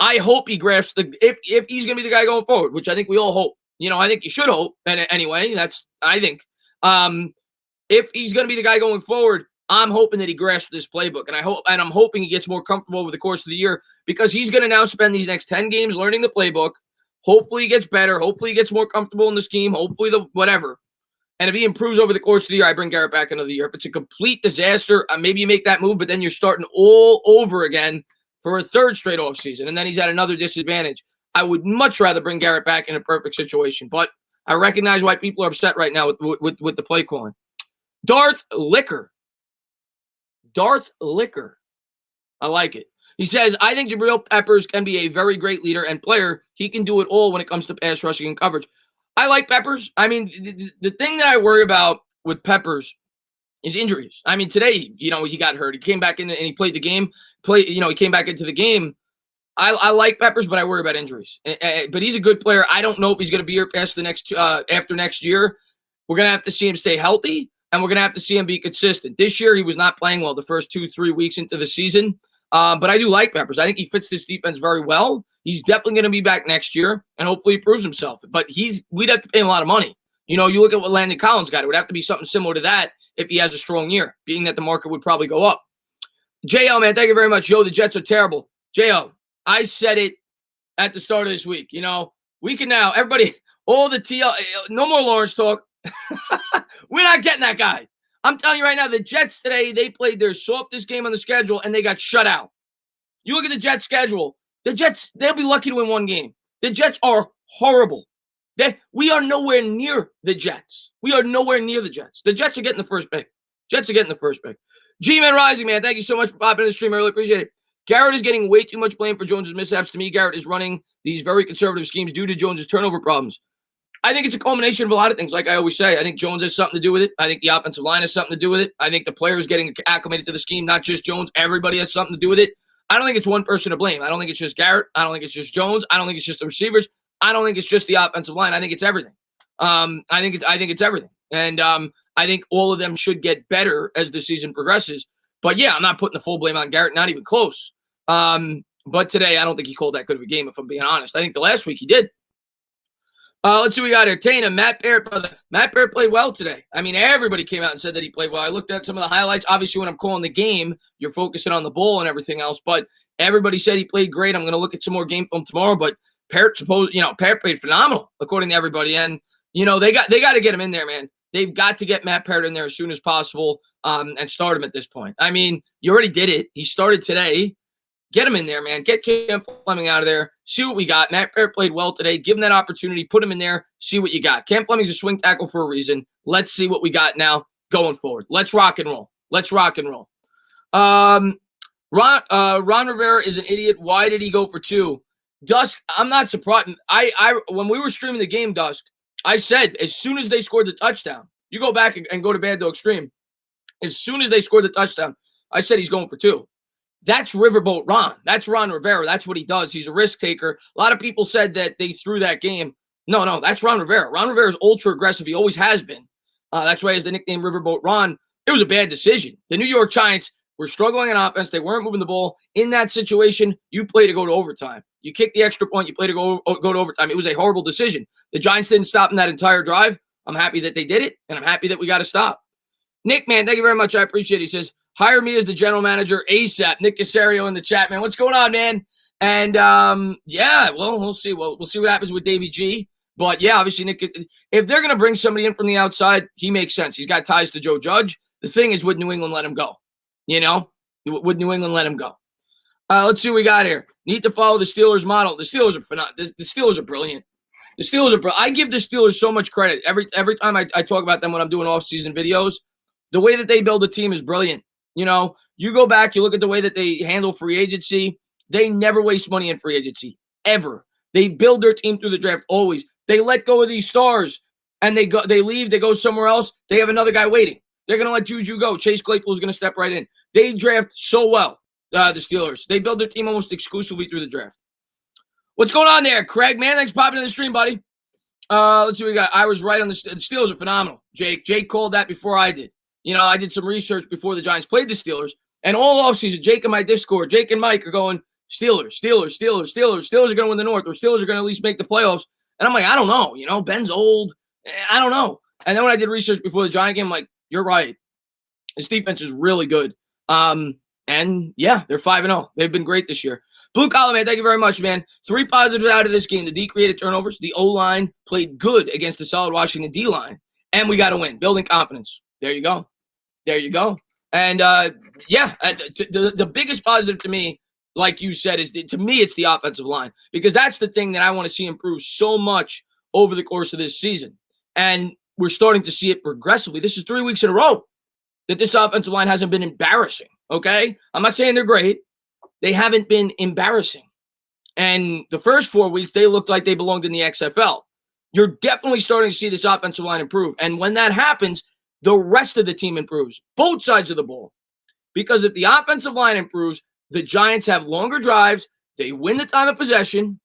I hope he grasps if he's going to be the guy going forward, which I think we all hope. I think you should hope. Anyway, I think. If he's going to be the guy going forward, I'm hoping that he grasps this playbook. And I'm hoping he gets more comfortable over the course of the year because he's going to now spend these next 10 games learning the playbook. Hopefully he gets better. Hopefully he gets more comfortable in the scheme. Hopefully whatever. And if he improves over the course of the year, I bring Garrett back another year. If it's a complete disaster, maybe you make that move, but then you're starting all over again for a third straight offseason. And then he's at another disadvantage. I would much rather bring Garrett back in a perfect situation. But I recognize why people are upset right now with the play calling. Darth Liquor. I like it. He says, I think Jabril Peppers can be a very great leader and player. He can do it all when it comes to pass rushing and coverage. I like Peppers. I mean, the thing that I worry about with Peppers is injuries. I mean, today, he got hurt. He came back in and he played the game. He came back into the game. I like Peppers, but I worry about injuries. But he's a good player. I don't know if he's going to be here past after next year. We're going to have to see him stay healthy, and we're going to have to see him be consistent. This year, he was not playing well the first 2-3 weeks into the season. But I do like Peppers. I think he fits this defense very well. He's definitely going to be back next year, and hopefully he proves himself. But we'd have to pay him a lot of money. You look at what Landon Collins got. It would have to be something similar to that if he has a strong year, being that the market would probably go up. JL, man, thank you very much. Yo, the Jets are terrible. JL, I said it at the start of this week. We can now, everybody, all the TL, no more Lawrence talk. We're not getting that guy. I'm telling you right now, the Jets today, they played their softest game on the schedule, and they got shut out. You look at the Jets' schedule. The Jets, they'll be lucky to win one game. The Jets are horrible. We are nowhere near the Jets. The Jets are getting the first pick. G-Man Rising, man, thank you so much for popping in the stream. I really appreciate it. Garrett is getting way too much blame for Jones' mishaps. To me, Garrett is running these very conservative schemes due to Jones' turnover problems. I think it's a culmination of a lot of things, like I always say. I think Jones has something to do with it. I think the offensive line has something to do with it. I think the players getting acclimated to the scheme, not just Jones. Everybody has something to do with it. I don't think it's one person to blame. I don't think it's just Garrett. I don't think it's just Jones. I don't think it's just the receivers. I don't think it's just the offensive line. I think it's everything. I think it's everything. And I think all of them should get better as the season progresses. But, yeah, I'm not putting the full blame on Garrett, not even close. But today, I don't think he called that good of a game, if I'm being honest. I think the last week he did. Let's see what we got here. Tana, Matt Barrett, brother. Matt Barrett played well today. I mean, everybody came out and said that he played well. I looked at some of the highlights. Obviously, when I'm calling the game, you're focusing on the ball and everything else. But everybody said he played great. I'm going to look at some more game film tomorrow. But Barrett played phenomenal, according to everybody. And, they got to get him in there, man. They've got to get Matt Barrett in there as soon as possible and start him at this point. I mean, you already did it. He started today. Get him in there, man. Get Cam Fleming out of there. See what we got. Matt Barrett played well today. Give him that opportunity. Put him in there. See what you got. Cam Fleming's a swing tackle for a reason. Let's see what we got now going forward. Let's rock and roll. Ron Rivera is an idiot. Why did he go for 2? Dusk, I'm not surprised. I when we were streaming the game, Dusk, I said as soon as they scored the touchdown, you go back and go to Bad Dog Stream. As soon as they scored the touchdown, I said he's going for 2. That's Riverboat Ron. That's Ron Rivera. That's what he does. He's a risk taker. A lot of people said that they threw that game. No, that's Ron Rivera. Ron Rivera is ultra aggressive. He always has been. That's why he has the nickname Riverboat Ron. It was a bad decision. The New York Giants were struggling in offense. They weren't moving the ball. In that situation, you play to go to overtime. You kick the extra point. You play to go to overtime. It was a horrible decision. The Giants didn't stop in that entire drive. I'm happy that they did it, and I'm happy that we got to stop. Nick, man, thank you very much. I appreciate it. He says, hire me as the general manager ASAP. Nick Casario in the chat, man. What's going on, man? And, yeah, well, we'll see. We'll see what happens with Davey G. But, yeah, obviously, Nick, if they're going to bring somebody in from the outside, he makes sense. He's got ties to Joe Judge. The thing is, would New England let him go? You know? Would New England let him go? Let's see what we got here. Need to follow the Steelers model. The Steelers are phenomenal. The Steelers are brilliant. The Steelers are brilliant. I give the Steelers so much credit. Every time I talk about them when I'm doing off-season videos, the way that they build a team is brilliant. You know, you go back, you look at the way that they handle free agency. They never waste money in free agency, ever. They build their team through the draft, always. They let go of these stars, and they leave, they go somewhere else. They have another guy waiting. They're going to let Juju go. Chase Claypool is going to step right in. They draft so well, the Steelers. They build their team almost exclusively through the draft. What's going on there, Craig? Man, thanks for popping in the stream, buddy. Let's see what we got. I was right on the Steelers are phenomenal. Jake called that before I did. You know, I did some research before the Giants played the Steelers, and all offseason, Jake and my Discord, Jake and Mike are going, Steelers are going to win the North, or Steelers are going to at least make the playoffs. And I'm like, I don't know. You know, Ben's old. I don't know. And then when I did research before the Giant game, I'm like, you're right. His defense is really good. And, yeah, they're 5-0. They've been great this year. Blue Collar, man, thank you very much, man. 3 positives out of this game. The D created turnovers. The O-line played good against the solid Washington D-line. And we got to win. Building confidence. There you go. And, yeah, the biggest positive to me, like you said, is to me it's the offensive line. Because that's the thing that I want to see improve so much over the course of this season. And we're starting to see it progressively. This is 3 weeks in a row that this offensive line hasn't been embarrassing, okay? I'm not saying they're great. They haven't been embarrassing. And the first 4 weeks, they looked like they belonged in the XFL. You're definitely starting to see this offensive line improve. And when that happens, the rest of the team improves, both sides of the ball. Because if the offensive line improves, the Giants have longer drives, they win the time of possession,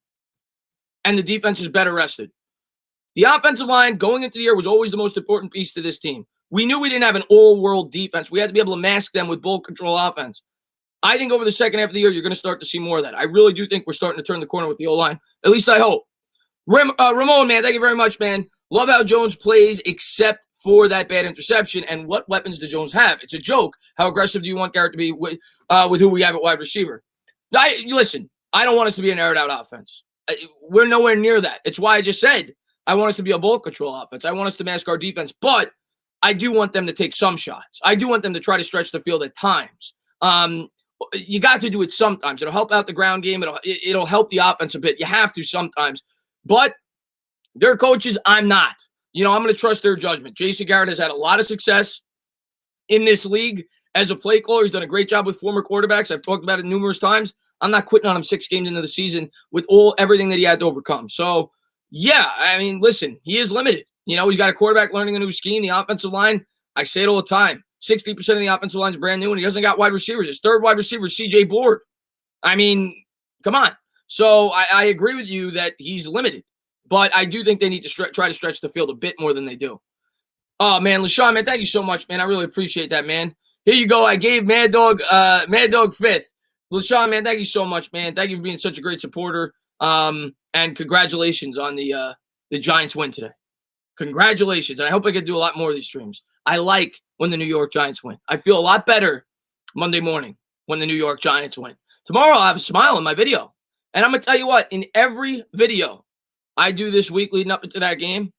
and the defense is better rested. The offensive line going into the year was always the most important piece to this team. We knew we didn't have an all-world defense. We had to be able to mask them with ball control offense. I think over the second half of the year, you're going to start to see more of that. I really do think we're starting to turn the corner with the O-line. At least I hope. Ramon, man, thank you very much, man. Love how Jones plays, except for that bad interception. And what weapons does Jones have? It's a joke. How aggressive do you want Garrett to be with who we have at wide receiver? Listen, I don't want us to be an aired-out offense. We're nowhere near that. It's why I just said I want us to be a ball control offense. I want us to mask our defense. But I do want them to take some shots. I do want them to try to stretch the field at times. You got to do it sometimes. It'll help out the ground game. It'll help the offense a bit. You have to sometimes. But their coaches, I'm not. You know, I'm going to trust their judgment. Jason Garrett has had a lot of success in this league as a play caller. He's done a great job with former quarterbacks. I've talked about it numerous times. I'm not quitting on him 6 games into the season with everything that he had to overcome. So, yeah, I mean, listen, he is limited. You know, he's got a quarterback learning a new scheme. The offensive line, I say it all the time, 60% of the offensive line is brand new, and he doesn't got wide receivers. His third wide receiver is C.J. Board. I mean, come on. So I agree with you that he's limited. But I do think they need to try to stretch the field a bit more than they do. Oh, man, LaShawn, man, thank you so much, man. I really appreciate that, man. Here you go. I gave Mad Dog 5th. LaShawn, man, thank you so much, man. Thank you for being such a great supporter. And congratulations on the Giants win today. Congratulations. I hope I can do a lot more of these streams. I like when the New York Giants win. I feel a lot better Monday morning when the New York Giants win. Tomorrow I'll have a smile in my video. And I'm going to tell you what, in every video I do this week leading up into that game,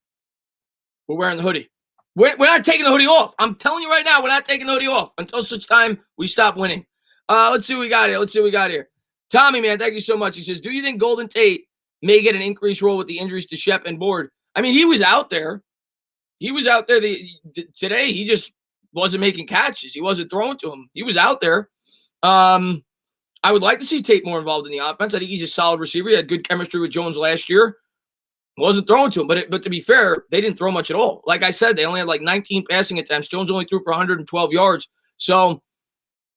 we're wearing the hoodie. We're not taking the hoodie off. I'm telling you right now, we're not taking the hoodie off until such time we stop winning. Let's see what we got here. Tommy, man, thank you so much. He says, do you think Golden Tate may get an increased role with the injuries to Shep and Board? I mean, he was out there. Today. He just wasn't making catches. He wasn't throwing to him. He was out there. I would like to see Tate more involved in the offense. I think he's a solid receiver. He had good chemistry with Jones last year. Wasn't throwing to him, but to be fair, they didn't throw much at all. Like I said, they only had like 19 passing attempts. Jones only threw for 112 yards. So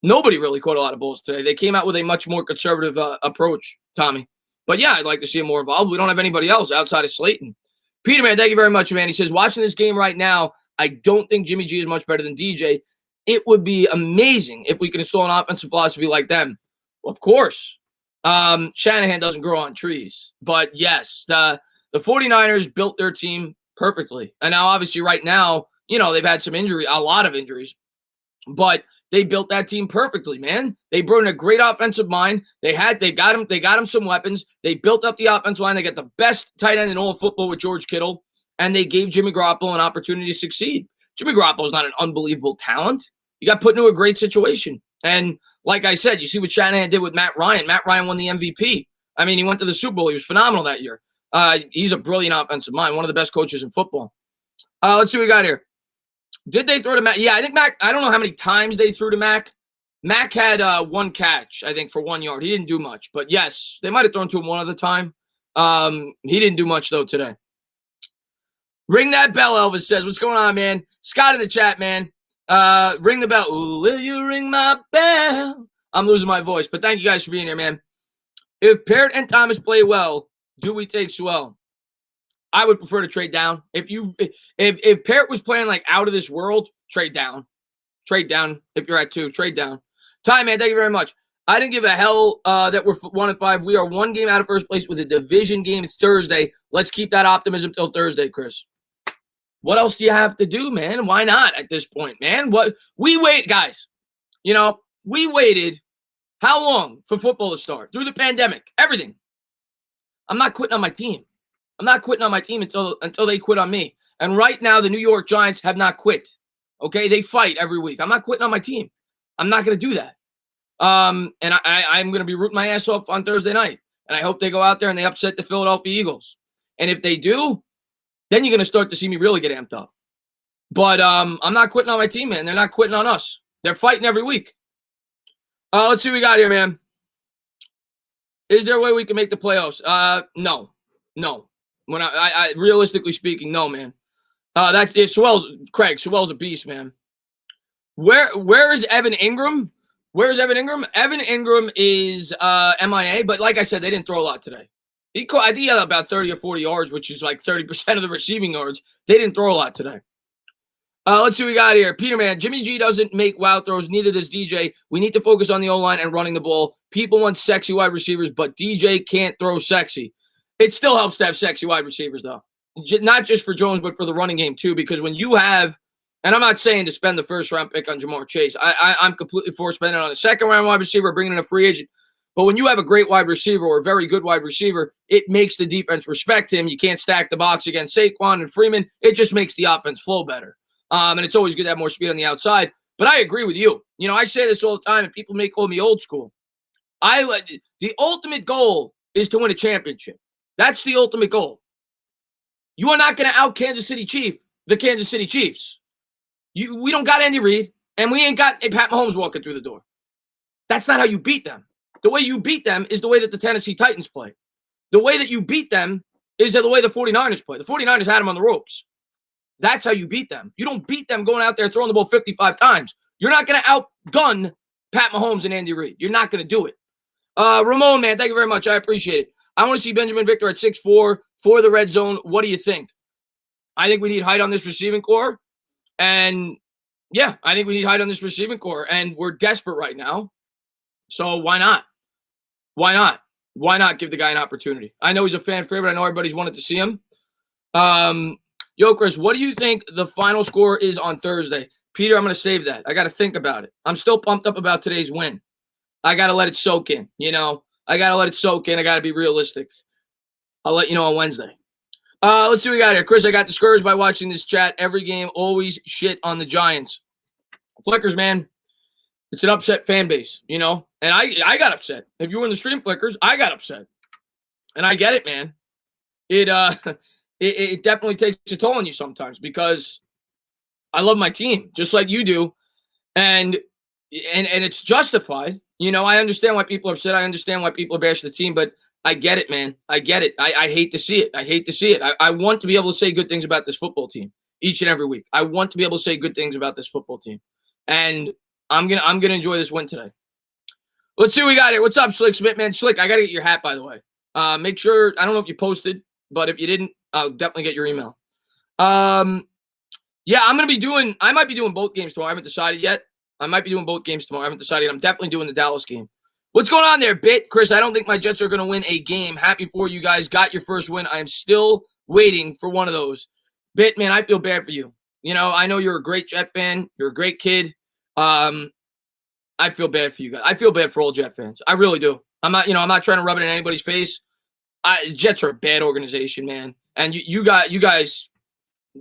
Nobody really caught a lot of balls today. They came out with a much more conservative approach, Tommy. But yeah, I'd like to see him more involved. We don't have anybody else outside of Slayton. Peter, man, thank you very much, man. He says, watching this game right now, I don't think Jimmy G is much better than DJ. It would be amazing if we could install an offensive philosophy like them. Well, of course. Shanahan doesn't grow on trees. But yes, the 49ers built their team perfectly. And now, obviously, right now, they've had some injury, a lot of injuries. But they built that team perfectly, man. They brought in a great offensive mind. They got him some weapons. They built up the offensive line. They got the best tight end in all of football with George Kittle, and they gave Jimmy Garoppolo an opportunity to succeed. Jimmy Garoppolo is not an unbelievable talent. He got put into a great situation, and like I said, you see what Shanahan did with Matt Ryan. Matt Ryan won the MVP. I mean, he went to the Super Bowl. He was phenomenal that year. He's a brilliant offensive mind, one of the best coaches in football. Let's see what we got here. Did they throw to Mac? Yeah, I think Mac, I don't know how many times they threw to Mac. Mac had one catch, I think, for 1 yard. He didn't do much. But, yes, they might have thrown to him one other time. He didn't do much, though, today. Ring that bell, Elvis says. What's going on, man? Scott in the chat, man. Ring the bell. Ooh, will you ring my bell? I'm losing my voice, but thank you guys for being here, man. If Parrott and Thomas play well, do we take Swell? I would prefer to trade down. If Parrott was playing like out of this world, trade down. Trade down if you're at 2. Trade down. Ty, man, thank you very much. I didn't give a hell that we're 1-5. We are 1 game out of first place with a division game Thursday. Let's keep that optimism till Thursday, Chris. What else do you have to do, man? Why not at this point, man? We wait, guys. We waited how long for football to start? Through the pandemic, everything. I'm not quitting on my team. I'm not quitting on my team until they quit on me. And right now, the New York Giants have not quit. Okay, they fight every week. I'm not quitting on my team. I'm not going to do that. And I'm going to be rooting my ass off on Thursday night. And I hope they go out there and they upset the Philadelphia Eagles. And if they do, then you're going to start to see me really get amped up. But I'm not quitting on my team, man. They're not quitting on us. They're fighting every week. Let's see what we got here, man. Is there a way we can make the playoffs? No. When I realistically speaking, no, man. That is Craig. Sewell's a beast, man. Where is Evan Ingram? Where is Evan Ingram? Evan Ingram is MIA, but like I said, they didn't throw a lot today. I think he had about 30 or 40 yards, which is like 30% of the receiving yards. They didn't throw a lot today. Let's see what we got here. Peter, man, Jimmy G doesn't make wild throws. Neither does DJ. We need to focus on the O-line and running the ball. People want sexy wide receivers, but DJ can't throw sexy. It still helps to have sexy wide receivers, though. Not just for Jones, but for the running game, too, because when you have – and I'm not saying to spend the first-round pick on Jamar Chase. I'm completely for spending on a second-round wide receiver, bringing in a free agent. But when you have a great wide receiver or a very good wide receiver, it makes the defense respect him. You can't stack the box against Saquon and Freeman. It just makes the offense flow better. And it's always good to have more speed on the outside. But I agree with you. I say this all the time, and people may call me old school. The ultimate goal is to win a championship. That's the ultimate goal. You are not going to out Kansas City the Kansas City Chiefs. We don't got Andy Reid, and we ain't got Pat Mahomes walking through the door. That's not how you beat them. The way you beat them is the way that the Tennessee Titans play. The way that you beat them is the way the 49ers play. The 49ers had them on the ropes. That's how you beat them. You don't beat them going out there throwing the ball 55 times. You're not going to outgun Pat Mahomes and Andy Reid. You're not going to do it. Ramon, man, thank you very much. I appreciate it. I want to see Benjamin Victor at 6'4" for the red zone. What do you think? I think we need height on this receiving core. And, yeah, I think we need height on this receiving core. And we're desperate right now. So why not? Why not? Why not give the guy an opportunity? I know he's a fan favorite. I know everybody's wanted to see him. Yo, Chris, what do you think the final score is on Thursday? Peter, I'm going to save that. I got to think about it. I'm still pumped up about today's win. I got to let it soak in, I got to let it soak in. I got to be realistic. I'll let you know on Wednesday. Let's see what we got here. Chris, I got discouraged by watching this chat. Every game, always shit on the Giants. Flickers, man. It's an upset fan base, And I got upset. If you were in the stream, Flickers, I got upset. And I get it, man. It definitely takes a toll on you sometimes because I love my team just like you do. And it's justified. I understand why people are upset. I understand why people are bashing the team, but I get it, man. I get it. I hate to see it. I hate to see it. I want to be able to say good things about this football team each and every week. I want to be able to say good things about this football team. And I'm gonna enjoy this win today. Let's see what we got here. What's up, Slick Smith, man? Slick, I gotta get your hat, by the way. Make sure, I don't know if you posted, but if you didn't, I'll definitely get your email. Yeah, I might be doing both games tomorrow. I haven't decided yet. I might be doing both games tomorrow. I haven't decided. I'm definitely doing the Dallas game. What's going on there, Bit? Chris, I don't think my Jets are going to win a game. Happy for you guys. Got your first win. I am still waiting for one of those. Bit, man, I feel bad for you. You know, I know you're a great Jet fan. You're a great kid. I feel bad for you guys. I feel bad for all Jet fans. I really do. I'm not trying to rub it in anybody's face. Jets are a bad organization, man. And you guys,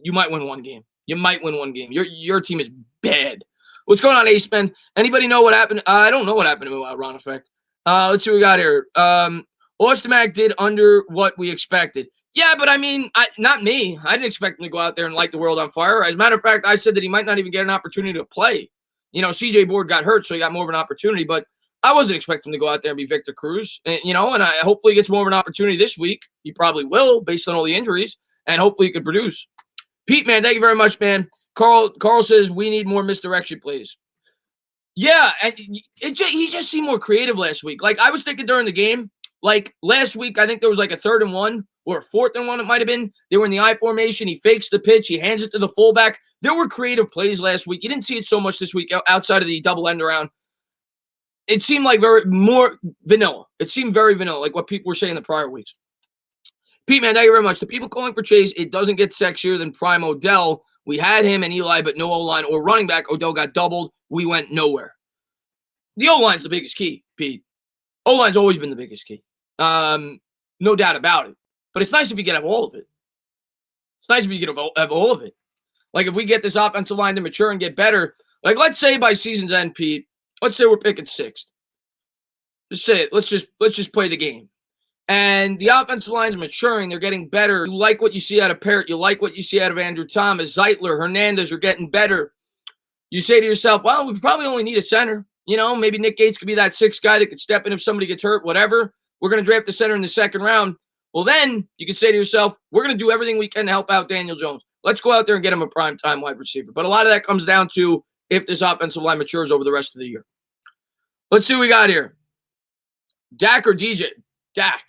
you might win one game. You might win one game. Your team is bad. What's going on, Ace Man? Anybody know what happened? I don't know what happened to Ron Effect. Let's see what we got here. Ostermack did under what we expected. Yeah, but I mean, not me. I didn't expect him to go out there and light the world on fire. As a matter of fact, I said that he might not even get an opportunity to play. You know, CJ Board got hurt, so he got more of an opportunity. But I wasn't expecting him to go out there and be Victor Cruz. And, and I hopefully he gets more of an opportunity this week. He probably will, based on all the injuries, and hopefully he can produce. Pete, man, thank you very much, man. Carl says we need more misdirection plays. Yeah, and he just seemed more creative last week. Like, I was thinking during the game, like last week, I think there was like a 3rd and 1 or a 4th and 1 it might have been. They were in the I formation. He fakes the pitch. He hands it to the fullback. There were creative plays last week. You didn't see it so much this week outside of the double end around. It seemed like more vanilla. It seemed very vanilla, like what people were saying the prior weeks. Pete, man, thank you very much. The people calling for Chase, it doesn't get sexier than Prime Odell. We had him and Eli, but no O-line or running back. Odell got doubled. We went nowhere. The O-line's the biggest key, Pete. O-line's always been the biggest key. No doubt about it. But it's nice if you get all of it. It's nice if you get have all of it. Like, if we get this offensive line to mature and get better, like, let's say by season's end, Pete, let's say we're picking 6th. Just say it. Let's just play the game. And the offensive line is maturing. They're getting better. You like what you see out of Parrott. You like what you see out of Andrew Thomas. Zeitler, Hernandez are getting better. You say to yourself, well, we probably only need a center. You know, maybe Nick Gates could be that 6th guy that could step in if somebody gets hurt, whatever. We're going to draft the center in the 2nd round. Well, then you can say to yourself, we're going to do everything we can to help out Daniel Jones. Let's go out there and get him a prime-time wide receiver. But a lot of that comes down to if this offensive line matures over the rest of the year. Let's see what we got here. Dak or DJ? Dak.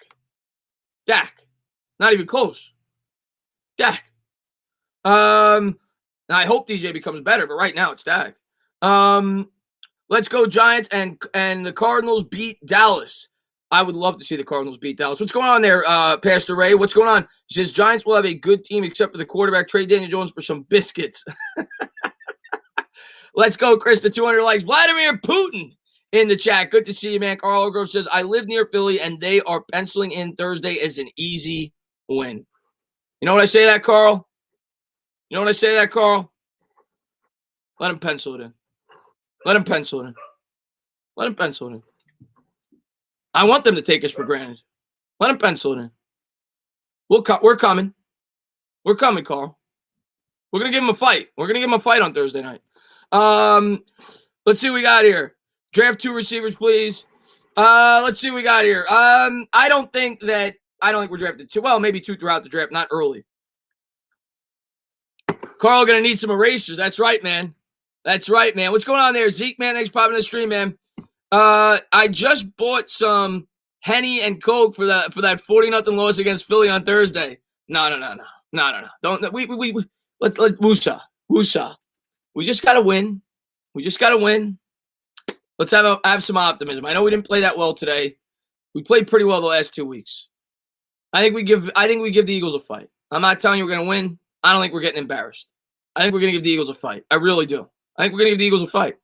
Not even close. Dak. Now I hope DJ becomes better, but right now it's Dak. Let's go Giants and the Cardinals beat Dallas. I would love to see the Cardinals beat Dallas. What's going on there, Pastor Ray? What's going on? He says Giants will have a good team except for the quarterback. Trade Daniel Jones for some biscuits. Let's go, Chris. The 200 likes. Vladimir Putin in the chat. Good to see you, man. Carl Grove says, I live near Philly, and they are penciling in Thursday as an easy win. You know what I say that, Carl? Let him pencil it in. Let him pencil it in. I want them to take us for granted. Let him pencil it in. We're coming. We're coming, Carl. We're going to give him a fight. We're going to give him a fight on Thursday night. Let's see what we got here. Draft 2 receivers, please. Let's see what we got here. I don't think we're drafted 2. Well, maybe 2 throughout the draft, not early. Carl going to need some erasers. That's right, man. What's going on there? Zeke, man, thanks for popping in the stream, man. I just bought some Henny and Coke for that 40-0 loss against Philly on Thursday. No. Don't let Wusa. We just gotta win. Let's have some optimism. I know we didn't play that well today. We played pretty well the last 2 weeks. I think we give the Eagles a fight. I'm not telling you we're gonna win. I don't think we're getting embarrassed. I think we're gonna give the Eagles a fight. I really do. I think we're gonna give the Eagles a fight.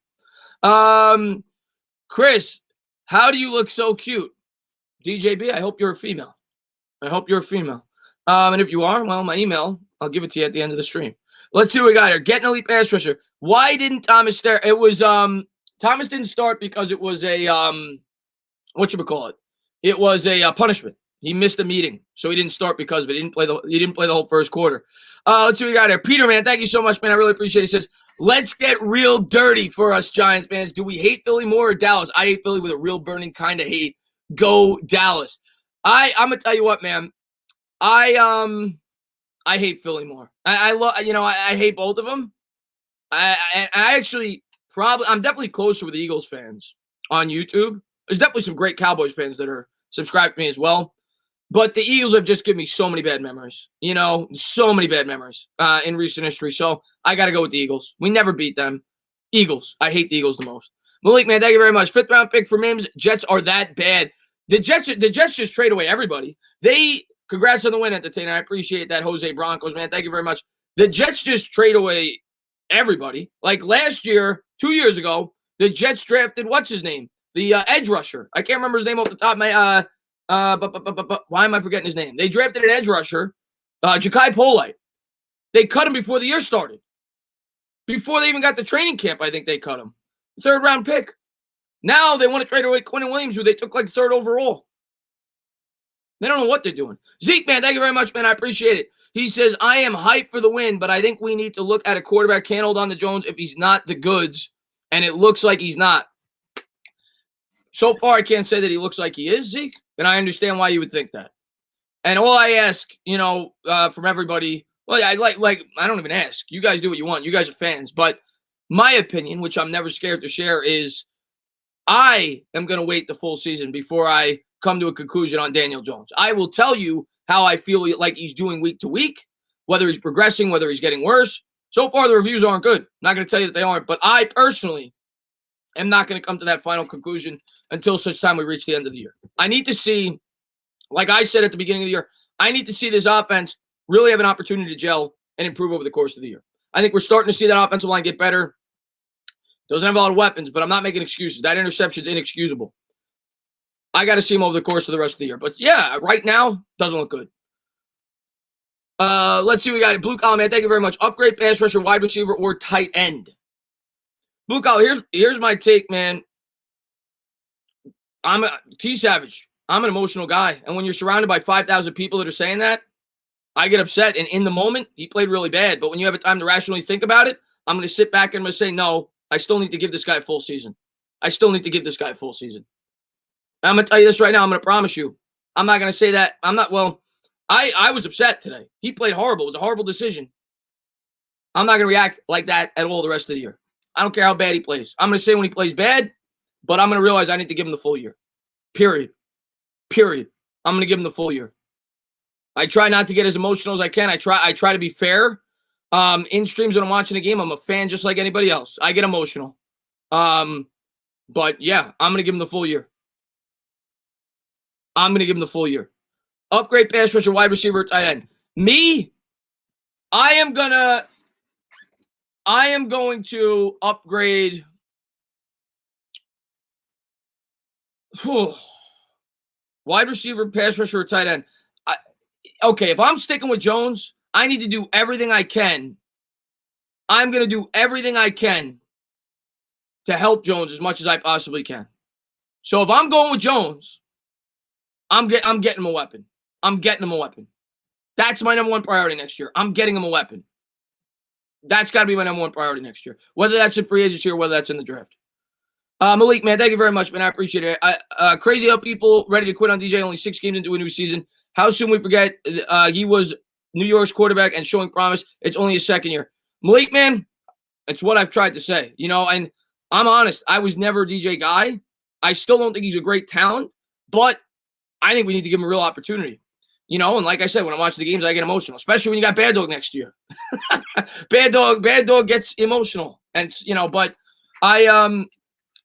Chris, how do you look so cute? DJB, I hope you're a female. And if you are, well, my email, I'll give it to you at the end of the stream. Let's see what we got here. Get an elite pass rusher. Why didn't Thomas start? It was Thomas didn't start because it was a whatchamacallit? It was a punishment. He missed a meeting, so he didn't start because of it. He didn't play the whole first quarter. Let's see what we got here. Peter, man, thank you so much, man. I really appreciate it. He says, let's get real dirty for us Giants fans. Do we hate Philly more or Dallas? I hate Philly with a real burning kind of hate. Go Dallas. I'm gonna tell you what, man. I hate Philly more. I hate both of them. I actually I'm definitely closer with the Eagles fans on YouTube. There's definitely some great Cowboys fans that are subscribed to me as well. But the Eagles have just given me so many bad memories, so many bad memories in recent history. So I got to go with the Eagles. We never beat them. Eagles. I hate the Eagles the most. Malik, man, thank you very much. 5th round pick for Mims. Jets are that bad. The Jets just trade away everybody. Congrats on the win, Entertainer. I appreciate that, Jose Broncos, man. Thank you very much. The Jets just trade away everybody. Like last year, 2 years ago, the Jets drafted, what's his name? The edge rusher. I can't remember his name off the top of my why am I forgetting his name? They drafted an edge rusher, Ja'Kai Polite. They cut him before the year started. Before they even got the training camp, I think they cut him. 3rd round pick. Now they want to trade away Quenton Williams, who they took like 3rd overall. They don't know what they're doing. Zeke, man, thank you very much, man. I appreciate it. He says, I am hyped for the win, but I think we need to look at a quarterback can't hold on to Jones if he's not the goods, and it looks like he's not. So far, I can't say that he looks like he is, Zeke, and I understand why you would think that. And all I ask, from everybody, well, I don't even ask. You guys do what you want. You guys are fans. But my opinion, which I'm never scared to share, is I am going to wait the full season before I come to a conclusion on Daniel Jones. I will tell you how I feel like he's doing week to week, whether he's progressing, whether he's getting worse. So far, the reviews aren't good. I'm not going to tell you that they aren't. But I personally am not going to come to that final conclusion until such time we reach the end of the year. I need to see, like I said at the beginning of the year, I need to see this offense really have an opportunity to gel and improve over the course of the year. I think we're starting to see that offensive line get better. Doesn't have a lot of weapons, but I'm not making excuses. That interception's inexcusable. I got to see him over the course of the rest of the year. But yeah, right now, doesn't look good. Let's see what we got. Blue Collar, man, thank you very much. Upgrade pass rusher, wide receiver, or tight end. Blue Collar, here's my take, man. I'm T Savage. I'm an emotional guy. And when you're surrounded by 5,000 people that are saying that, I get upset. And in the moment, he played really bad. But when you have a time to rationally think about it, I'm going to sit back and I'm going to say, no, I still need to give this guy a full season. I still need to give this guy a full season. And I'm going to tell you this right now. I'm going to promise you. I'm not going to say that. I was upset today. He played horrible. It was a horrible decision. I'm not going to react like that at all the rest of the year. I don't care how bad he plays. I'm going to say when he plays bad, but I'm going to realize I need to give him the full year. Period. I'm going to give him the full year. I try not to get as emotional as I can. I try to be fair. In streams when I'm watching a game, I'm a fan just like anybody else. I get emotional. But yeah, I'm going to give him the full year. Upgrade pass rusher, wide receiver, tight end. Me, I am going to upgrade. Wide receiver, pass rusher, or tight end. Okay, if I'm sticking with Jones, I need to do everything I can. I'm going to do everything I can to help Jones as much as I possibly can. So if I'm going with Jones, I'm getting him a weapon. That's my number one priority next year. I'm getting him a weapon. That's got to be my number one priority next year, whether that's in free agency or whether that's in the draft. Malik, man, thank you very much, man. I appreciate it. Crazy how people ready to quit on DJ only 6 games into a new season. How soon we forget he was New York's quarterback and showing promise. It's only his second year. Malik, man, it's what I've tried to say. And I'm honest. I was never a DJ guy. I still don't think he's a great talent, but I think we need to give him a real opportunity. And like I said, when I'm watching the games, I get emotional, especially when you got Bad Dog next year. Bad Dog gets emotional. And, but I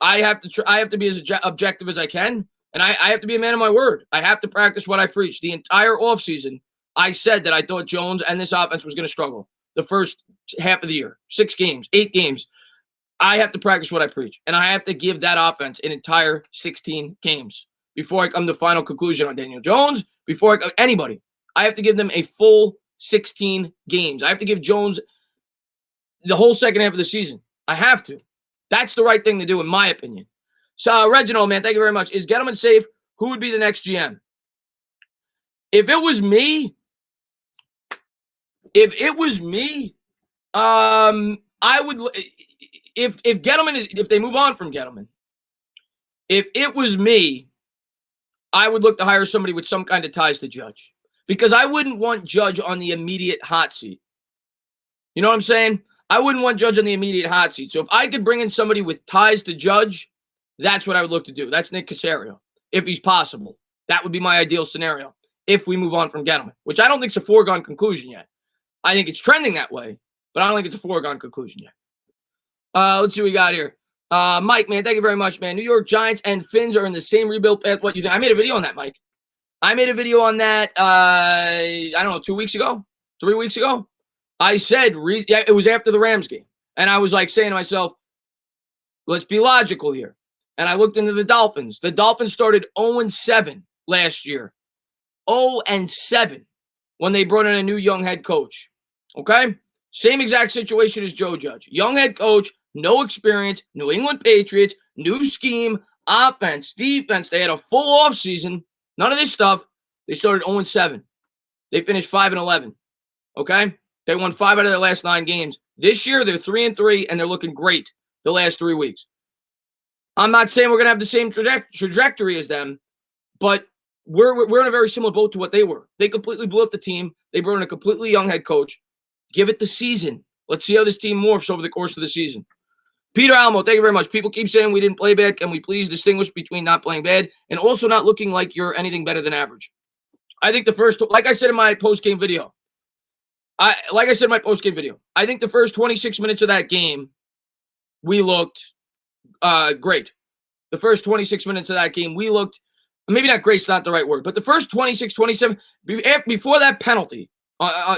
have to be as objective as I can. And I have to be a man of my word. I have to practice what I preach. The entire offseason, I said that I thought Jones and this offense was going to struggle the first half of the year, 6 games, 8 games. I have to practice what I preach. And I have to give that offense an entire 16 games before I come to final conclusion on Daniel Jones, before anybody. I have to give them a full 16 games. I have to give Jones the whole second half of the season. I have to. That's the right thing to do, in my opinion. So, Reginald, man, thank you very much. Is Gettleman safe? Who would be the next GM? If it was me, I would. If Gettleman, if they move on from Gettleman, if it was me, I would look to hire somebody with some kind of ties to Judge, because I wouldn't want Judge on the immediate hot seat. You know what I'm saying? I wouldn't want Judge on the immediate hot seat. So if I could bring in somebody with ties to Judge, that's what I would look to do. That's Nick Caserio, if he's possible. That would be my ideal scenario if we move on from Gettleman, which I don't think is a foregone conclusion yet. I think it's trending that way, but I don't think it's a foregone conclusion yet. Let's see what we got here. Mike, man, thank you very much, man. New York Giants and Finns are in the same rebuild path. What you think? I made a video on that, Mike. I made a video on that, I don't know, 2 weeks ago, 3 weeks ago. I said, yeah, it was after the Rams game. And I was like saying to myself, let's be logical here. And I looked into the Dolphins. The Dolphins started 0-7 last year. 0-7 when they brought in a new young head coach. Okay? Same exact situation as Joe Judge. Young head coach, no experience, New England Patriots, new scheme, offense, defense. They had a full offseason. None of this stuff. They started 0-7. They finished 5-11. Okay? They won 5 out of their last 9 games. This year, they're 3-3, and they're looking great the last 3 weeks. I'm not saying we're going to have the same trajectory as them, but we're in a very similar boat to what they were. They completely blew up the team. They brought in a completely young head coach. Give it the season. Let's see how this team morphs over the course of the season. Peter Alamo, thank you very much. People keep saying we didn't play bad. Can we please distinguish between not playing bad and also not looking like you're anything better than average? I think the first, like I said in my post-game video, I think the first 26 minutes of that game, we looked great. The first 26 minutes of that game, we looked, maybe not great's not the right word, but the first 26, 27, before that penalty,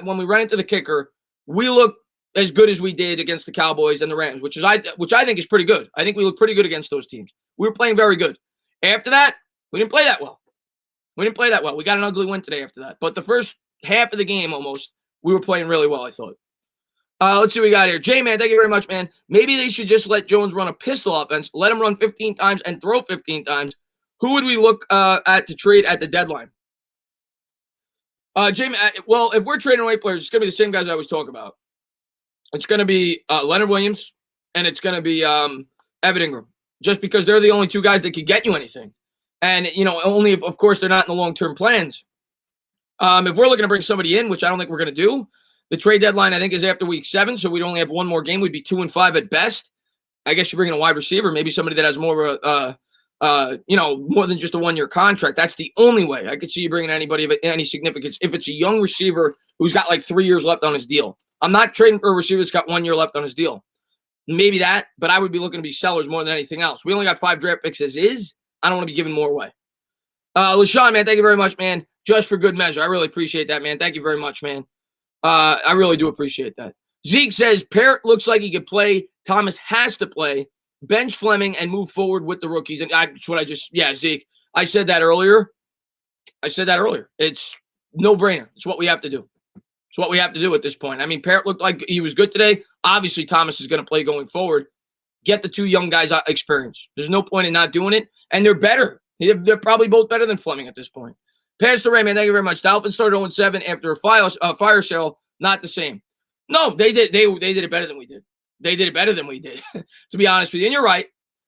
when we ran into the kicker, we looked as good as we did against the Cowboys and the Rams, which I think is pretty good. I think we looked pretty good against those teams. We were playing very good. After that, we didn't play that well. We got an ugly win today after that. But the first half of the game almost, we were playing really well, I thought. Let's see what we got here. J-Man, thank you very much, man. Maybe they should just let Jones run a pistol offense, let him run 15 times and throw 15 times. Who would we look at to trade at the deadline? J-Man, well, if we're trading away players, it's going to be the same guys I was talking about. It's going to be Leonard Williams, and it's going to be Evan Ingram, just because they're the only 2 guys that could get you anything. And, only if, of course, they're not in the long-term plans. If we're looking to bring somebody in, which I don't think we're going to do, the trade deadline, I think, is after week 7, so we'd only have 1 more game. We'd be 2-5 at best. I guess you bring in a wide receiver, maybe somebody that has more of more than just a 1-year contract. That's the only way I could see you bringing anybody of any significance. If it's a young receiver who's got like 3 years left on his deal. I'm not trading for a receiver that's got 1 year left on his deal. Maybe that, but I would be looking to be sellers more than anything else. We only got 5 draft picks as is. I don't want to be giving more away. LaShawn, man, thank you very much, man. Just for good measure. I really appreciate that, man. Thank you very much, man. I really do appreciate that. Zeke says, Parrott looks like he could play. Thomas has to play. Bench Fleming and move forward with the rookies. And that's what Zeke. I said that earlier. It's no-brainer. It's what we have to do. It's what we have to do at this point. I mean, Parrott looked like he was good today. Obviously, Thomas is going to play going forward. Get the 2 young guys experience. There's no point in not doing it. And they're better. They're probably both better than Fleming at this point. Pastor Raymond, thank you very much. Dolphins started 0-7 after a fire sale. Not the same. No, they did. They did it better than we did. To be honest with you. And you're right.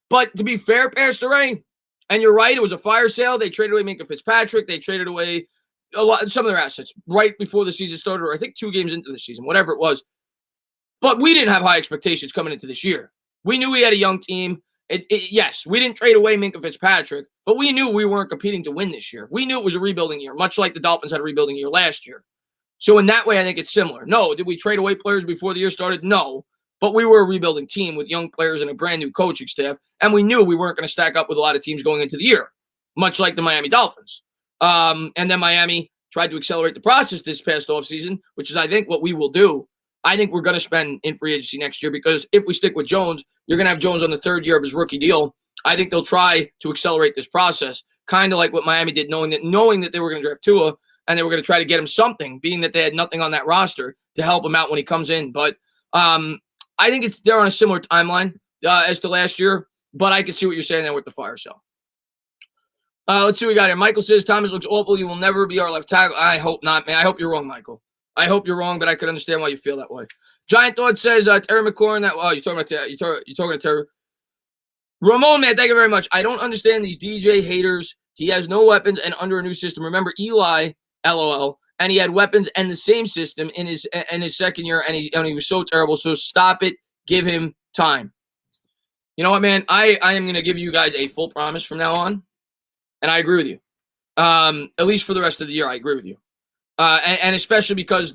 But to be fair, Pastor Ray, and you're right, it was a fire sale. They traded away Minka Fitzpatrick. They traded away some of their assets right before the season started, or I think 2 games into the season, whatever it was. But we didn't have high expectations coming into this year. We knew we had a young team. Yes, we didn't trade away Minka Fitzpatrick, but we knew we weren't competing to win this year. We knew it was a rebuilding year, much like the Dolphins had a rebuilding year last year. So in that way, I think it's similar. No, did we trade away players before the year started? No, but we were a rebuilding team with young players and a brand new coaching staff, and we knew we weren't going to stack up with a lot of teams going into the year, much like the Miami Dolphins. And then Miami tried to accelerate the process this past offseason, which is, I think, what we will do. I think we're going to spend in free agency next year because if we stick with Jones, you're going to have Jones on the 3rd year of his rookie deal. I think they'll try to accelerate this process, kind of like what Miami did, knowing that they were going to draft Tua and they were going to try to get him something, being that they had nothing on that roster to help him out when he comes in. But I think they're on a similar timeline as to last year, but I can see what you're saying there with the fire sale. Let's see what we got here. Michael says, Thomas looks awful. You will never be our left tackle. I hope not, man. I hope you're wrong, Michael. I hope you're wrong, but I could understand why you feel that way. Giant Thought says, Terry McLaurin, you're talking to Terry. Ramon, man, thank you very much. I don't understand these DJ haters. He has no weapons and under a new system. Remember Eli, LOL, and he had weapons and the same system in his second year, and he was so terrible. So stop it. Give him time. You know what, man? I am going to give you guys a full promise from now on, and I agree with you. At least for the rest of the year, I agree with you. And especially because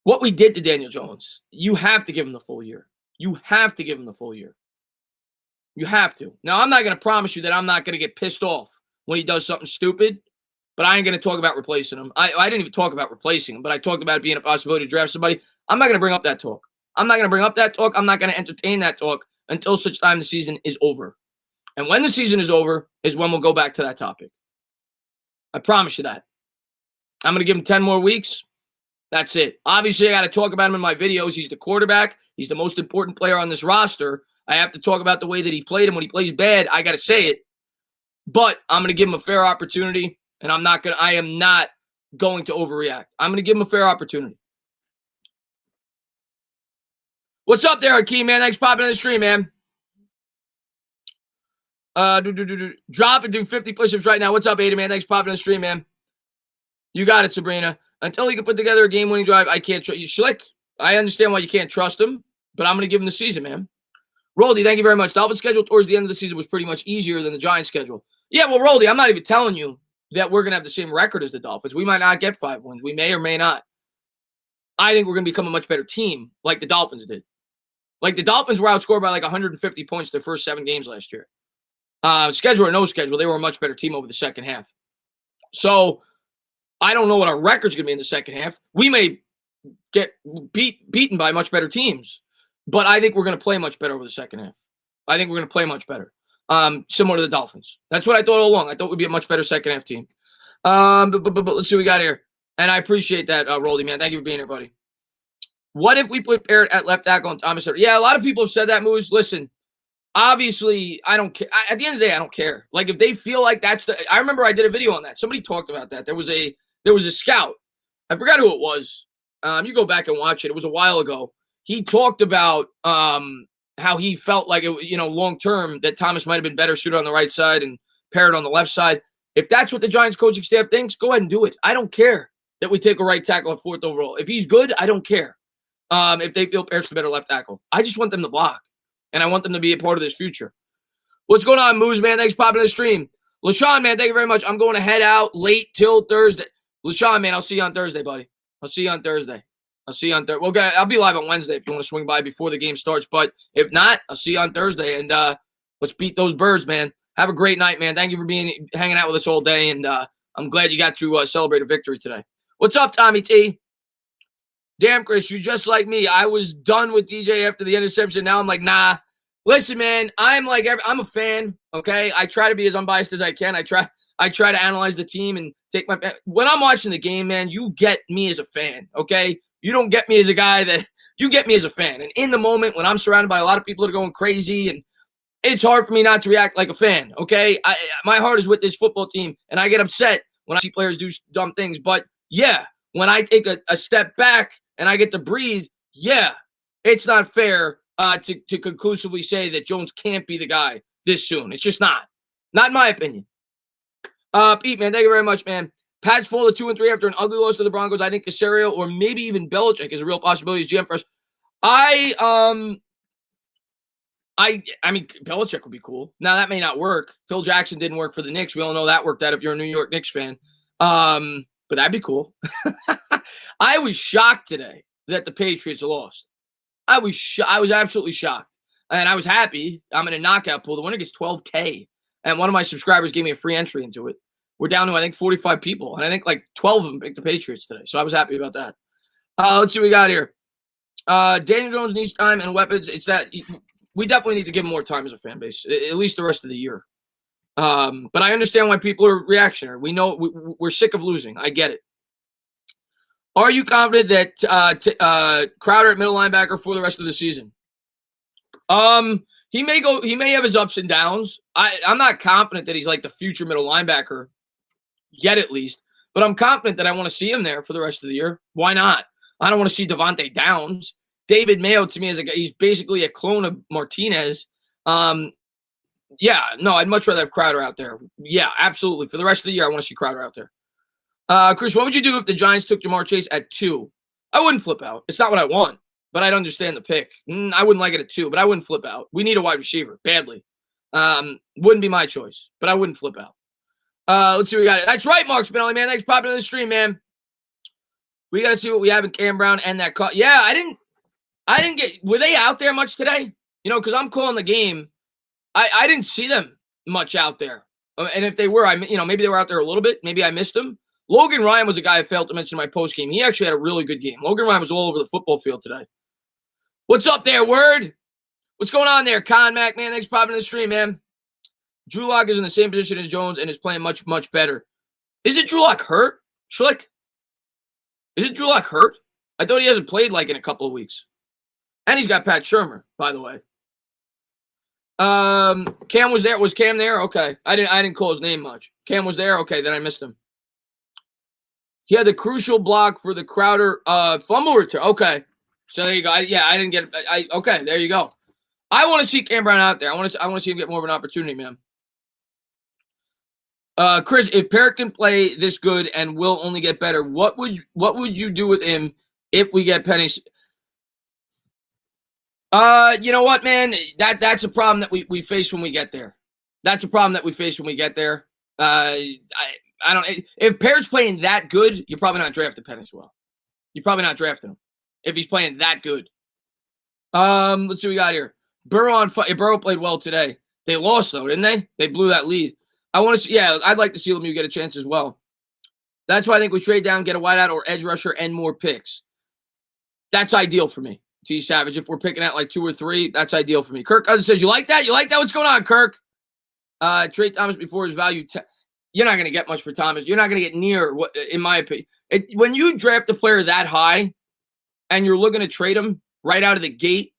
what we did to Daniel Jones, you have to give him the full year. You have to give him the full year. You have to. Now, I'm not going to promise you that I'm not going to get pissed off when he does something stupid, but I ain't going to talk about replacing him. I didn't even talk about replacing him, but I talked about it being a possibility to draft somebody. I'm not going to bring up that talk. I'm not going to bring up that talk. I'm not going to entertain that talk until such time the season is over. And when the season is over is when we'll go back to that topic. I promise you that. I'm going to give him 10 more weeks. That's it. Obviously, I got to talk about him in my videos. He's the quarterback. He's the most important player on this roster. I have to talk about the way that he played, and when he plays bad, I got to say it. But I'm going to give him a fair opportunity, and I am not going to overreact. I'm going to give him a fair opportunity. What's up there, Akeem, man? Thanks for popping in the stream, man. Drop and do 50 push-ups right now. What's up, Ada, man? Thanks for popping in the stream, man. You got it, Sabrina. Until he can put together a game-winning drive, I can't trust you. Schlick, I understand why you can't trust him, but I'm going to give him the season, man. Roldy, thank you very much. Dolphins' schedule towards the end of the season was pretty much easier than the Giants' schedule. Yeah, well, Roldy, I'm not even telling you that we're going to have the same record as the Dolphins. We might not get 5 wins. We may or may not. I think we're going to become a much better team like the Dolphins did. Like the Dolphins were outscored by like 150 points their first 7 games last year. Schedule or no schedule, they were a much better team over the second half. So I don't know what our record's going to be in the second half. We may get beaten by much better teams, but I think we're going to play much better over the second half. I think we're going to play much better, similar to the Dolphins. That's what I thought all along. I thought we'd be a much better second half team. But let's see what we got here. And I appreciate that, Roldy, man. Thank you for being here, buddy. What if we put Parrott at left tackle and Thomas? Yeah, a lot of people have said that, Moose. Listen, obviously, I don't care. At the end of the day, I don't care. Like, if they feel like that's the – I remember I did a video on that. Somebody talked about that. There was a scout. I forgot who it was. You go back and watch it. It was a while ago. He talked about how he felt like, long term, that Thomas might have been better suited on the right side and Parrott on the left side. If that's what the Giants coaching staff thinks, go ahead and do it. I don't care that we take a right tackle at 4th overall. If he's good, I don't care. If they feel Parrott's the better left tackle. I just want them to block, and I want them to be a part of this future. What's going on, Moose, man? Thanks for popping in the stream. LaShawn, man, thank you very much. I'm going to head out late till Thursday. LaShawn, man, I'll see you on Thursday, buddy. I'll see you on Thursday. Well, I'll be live on Wednesday if you want to swing by before the game starts. But if not, I'll see you on Thursday. And let's beat those birds, man. Have a great night, man. Thank you for hanging out with us all day. And I'm glad you got to celebrate a victory today. What's up, Tommy T? Damn, Chris, you just like me. I was done with DJ after the interception. Now I'm like, nah. Listen, man, I'm a fan, okay? I try to be as unbiased as I can. I try to analyze the team and take my – when I'm watching the game, man, you get me as a fan, okay? You don't get me as a guy that – you get me as a fan. And in the moment when I'm surrounded by a lot of people that are going crazy, and it's hard for me not to react like a fan, okay? My heart is with this football team, and I get upset when I see players do dumb things. But, yeah, when I take a step back and I get to breathe, yeah, it's not fair to conclusively say that Jones can't be the guy this soon. It's just not. Not in my opinion. Pete, man, thank you very much, man. Pats fall to 2-3 after an ugly loss to the Broncos. I think Caserio or maybe even Belichick is a real possibility as GM for us. I mean, Belichick would be cool. Now, that may not work. Phil Jackson didn't work for the Knicks. We all know that worked out if you're a New York Knicks fan. But that'd be cool. I was shocked today that the Patriots lost. I was absolutely shocked. And I was happy. I'm in a knockout pool. The winner gets $12K. And one of my subscribers gave me a free entry into it. We're down to, I think, 45 people. And I think like 12 of them picked the Patriots today. So I was happy about that. Let's see what we got here. Daniel Jones needs time and weapons. It's that we definitely need to give him more time as a fan base, at least the rest of the year. But I understand why people are reactionary. We know we're sick of losing. I get it. Are you confident that Crowder at middle linebacker for the rest of the season? He may have his ups and downs. I'm not confident that he's like the future middle linebacker yet, at least. But I'm confident that I want to see him there for the rest of the year. Why not? I don't want to see Devontae Downs. David Mayo, to me, is he's basically a clone of Martinez. Yeah, no, I'd much rather have Crowder out there. Yeah, absolutely. For the rest of the year, I want to see Crowder out there. Chris, what would you do if the Giants took Jamar Chase at 2? I wouldn't flip out. It's not what I want, but I'd understand the pick. I wouldn't like it at 2, but I wouldn't flip out. We need a wide receiver badly. Wouldn't be my choice, but I wouldn't flip out. Let's see what we got. That's right, Mark Spinelli, man. Thanks for popping in the stream, man. We got to see what we have in Cam Brown and that cut. Yeah, I didn't get – were they out there much today? You know, because I'm calling the game. I didn't see them much out there. And if they were, maybe they were out there a little bit. Maybe I missed them. Logan Ryan was a guy I failed to mention in my post game. He actually had a really good game. Logan Ryan was all over the football field today. What's up there, Word? What's going on there, Con Mac, man? Thanks for popping in the stream, man. Drew Lock is in the same position as Jones and is playing much, much better. Is it Drew Lock hurt, Schlick? Is it Drew Lock hurt? I thought he hasn't played like in a couple of weeks. And he's got Pat Shurmur, by the way. Cam was there. Was Cam there? Okay. I didn't call his name much. Cam was there? Okay, then I missed him. He had the crucial block for the Crowder fumble return. Okay. So there you go. I didn't get it. Okay, there you go. I want to see Cam Brown out there. I want to see him get more of an opportunity, man. Chris, if Parrott can play this good and will only get better, what would you do with him if we get Penny? You know what, man? That's a problem that we face when we get there. That's a problem that we face when we get there. I don't. If Parrott's playing that good, you're probably not drafting Penny as well. You're probably not drafting him if he's playing that good. Let's see what we got here. Burrow played well today. They lost though, didn't they? They blew that lead. I want to see. Yeah, I'd like to see Lemieux get a chance as well. That's why I think we trade down, get a wideout or edge rusher, and more picks. That's ideal for me. T Savage. If we're picking at like 2 or 3, that's ideal for me. Kirk Cousins says, "You like that? You like that? What's going on, Kirk?" Trade Thomas before his value. You're not going to get much for Thomas. You're not going to get near what, in my opinion. When you draft a player that high, and you're looking to trade him right out of the gate,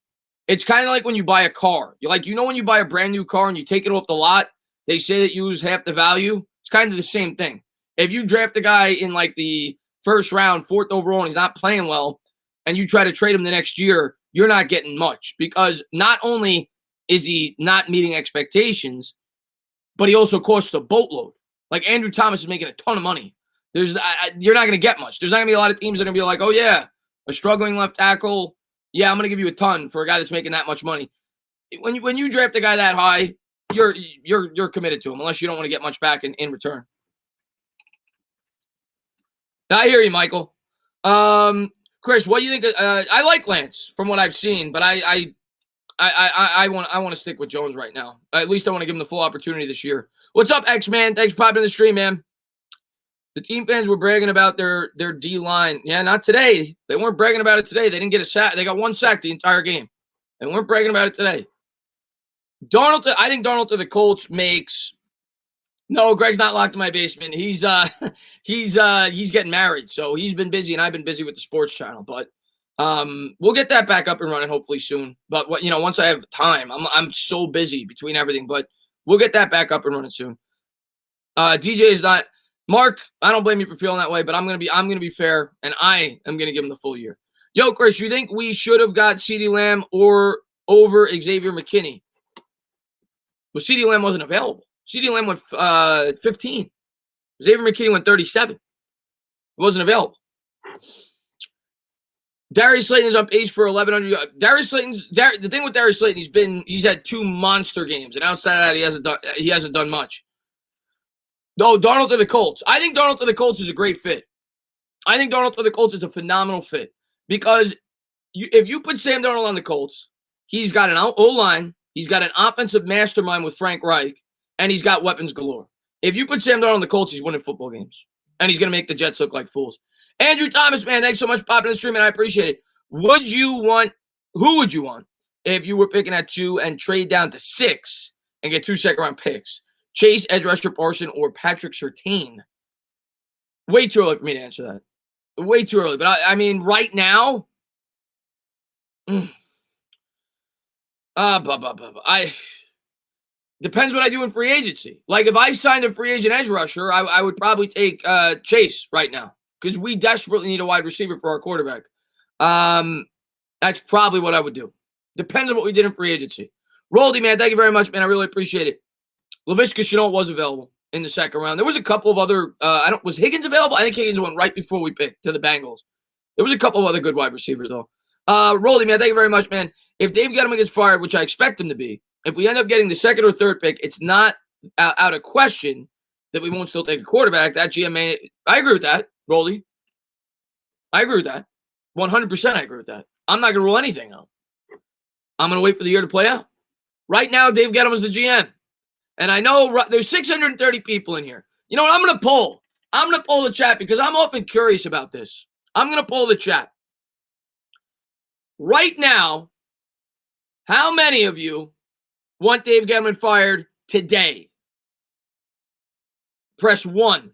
it's kind of like when you buy a car. When you buy a brand new car and you take it off the lot, they say that you lose half the value. It's kind of the same thing. If you draft a guy in like the first round, 4th overall, and he's not playing well, and you try to trade him the next year, you're not getting much because not only is he not meeting expectations, but he also costs a boatload. Like Andrew Thomas is making a ton of money. You're not going to get much. There's not going to be a lot of teams that are going to be like, oh yeah, a struggling left tackle. Yeah, I'm going to give you a ton for a guy that's making that much money. When you draft a guy that high, you're committed to him unless you don't want to get much back in return. I hear you, Michael. Chris, what do you think? I like Lance from what I've seen, but I want to stick with Jones right now. At least I want to give him the full opportunity this year. What's up, X-Man? Thanks for popping in the stream, man. The team fans were bragging about their D-line. Yeah, not today. They weren't bragging about it today. They didn't get a sack. They got 1 sack the entire game. They weren't bragging about it today. I think Darnold to the Colts makes – no, Greg's not locked in my basement. He's getting married, so he's been busy, and I've been busy with the sports channel. But we'll get that back up and running hopefully soon. But once I have time, I'm so busy between everything. But we'll get that back up and running soon. DJ is not Mark. I don't blame you for feeling that way, but I'm gonna be fair, and I am gonna give him the full year. Yo, Chris, you think we should have got CeeDee Lamb or over Xavier McKinney? Well, CeeDee Lamb wasn't available. CeeDee Lamb went 15. Xavier McKinney went 37. It wasn't available. Darius Slayton is on pace for 1,100. The thing with Darius Slayton, he's had 2 monster games, and outside of that, he hasn't done much. No, Darnold to the Colts. I think Darnold to the Colts is a great fit. I think Darnold to the Colts is a phenomenal fit because if you put Sam Darnold on the Colts, he's got an O-line, he's got an offensive mastermind with Frank Reich, and he's got weapons galore. If you put Sam Darnold on the Colts, he's winning football games, and he's going to make the Jets look like fools. Andrew Thomas, man, thanks so much for popping in the stream, and I appreciate it. Who would you want if you were picking at 2 and trade down to 6 and get 2 second-round picks? Chase, edge rusher Parson, or Patrick Surtain? Way too early for me to answer that. Way too early. But I mean, right now, depends what I do in free agency. Like if I signed a free agent edge rusher, I would probably take Chase right now because we desperately need a wide receiver for our quarterback. That's probably what I would do. Depends on what we did in free agency. Roldy, man, thank you very much, man. I really appreciate it. Laviska Shenault was available. in the second round. There was a couple of other. Was Higgins available? I think Higgins went right before we picked to the Bengals. There was a couple of other good wide receivers though. Rolly, man, thank you very much, man. If Dave Gettleman gets fired, which I expect him to be, if we end up getting the second or third pick, it's not out of question that we won't still take a quarterback. That GM, I agree with that, Rolly. I agree with that. 100% I agree with that. I'm not going to rule anything out. I'm going to wait for the year to play out. Right now, Dave Gettleman's the GM. And I know there's 630 people in here. You know what? I'm going to poll. I'm going to poll the chat because I'm often curious about this. I'm going to poll the chat. Right now, how many of you want Dave Gettleman fired today? Press 1.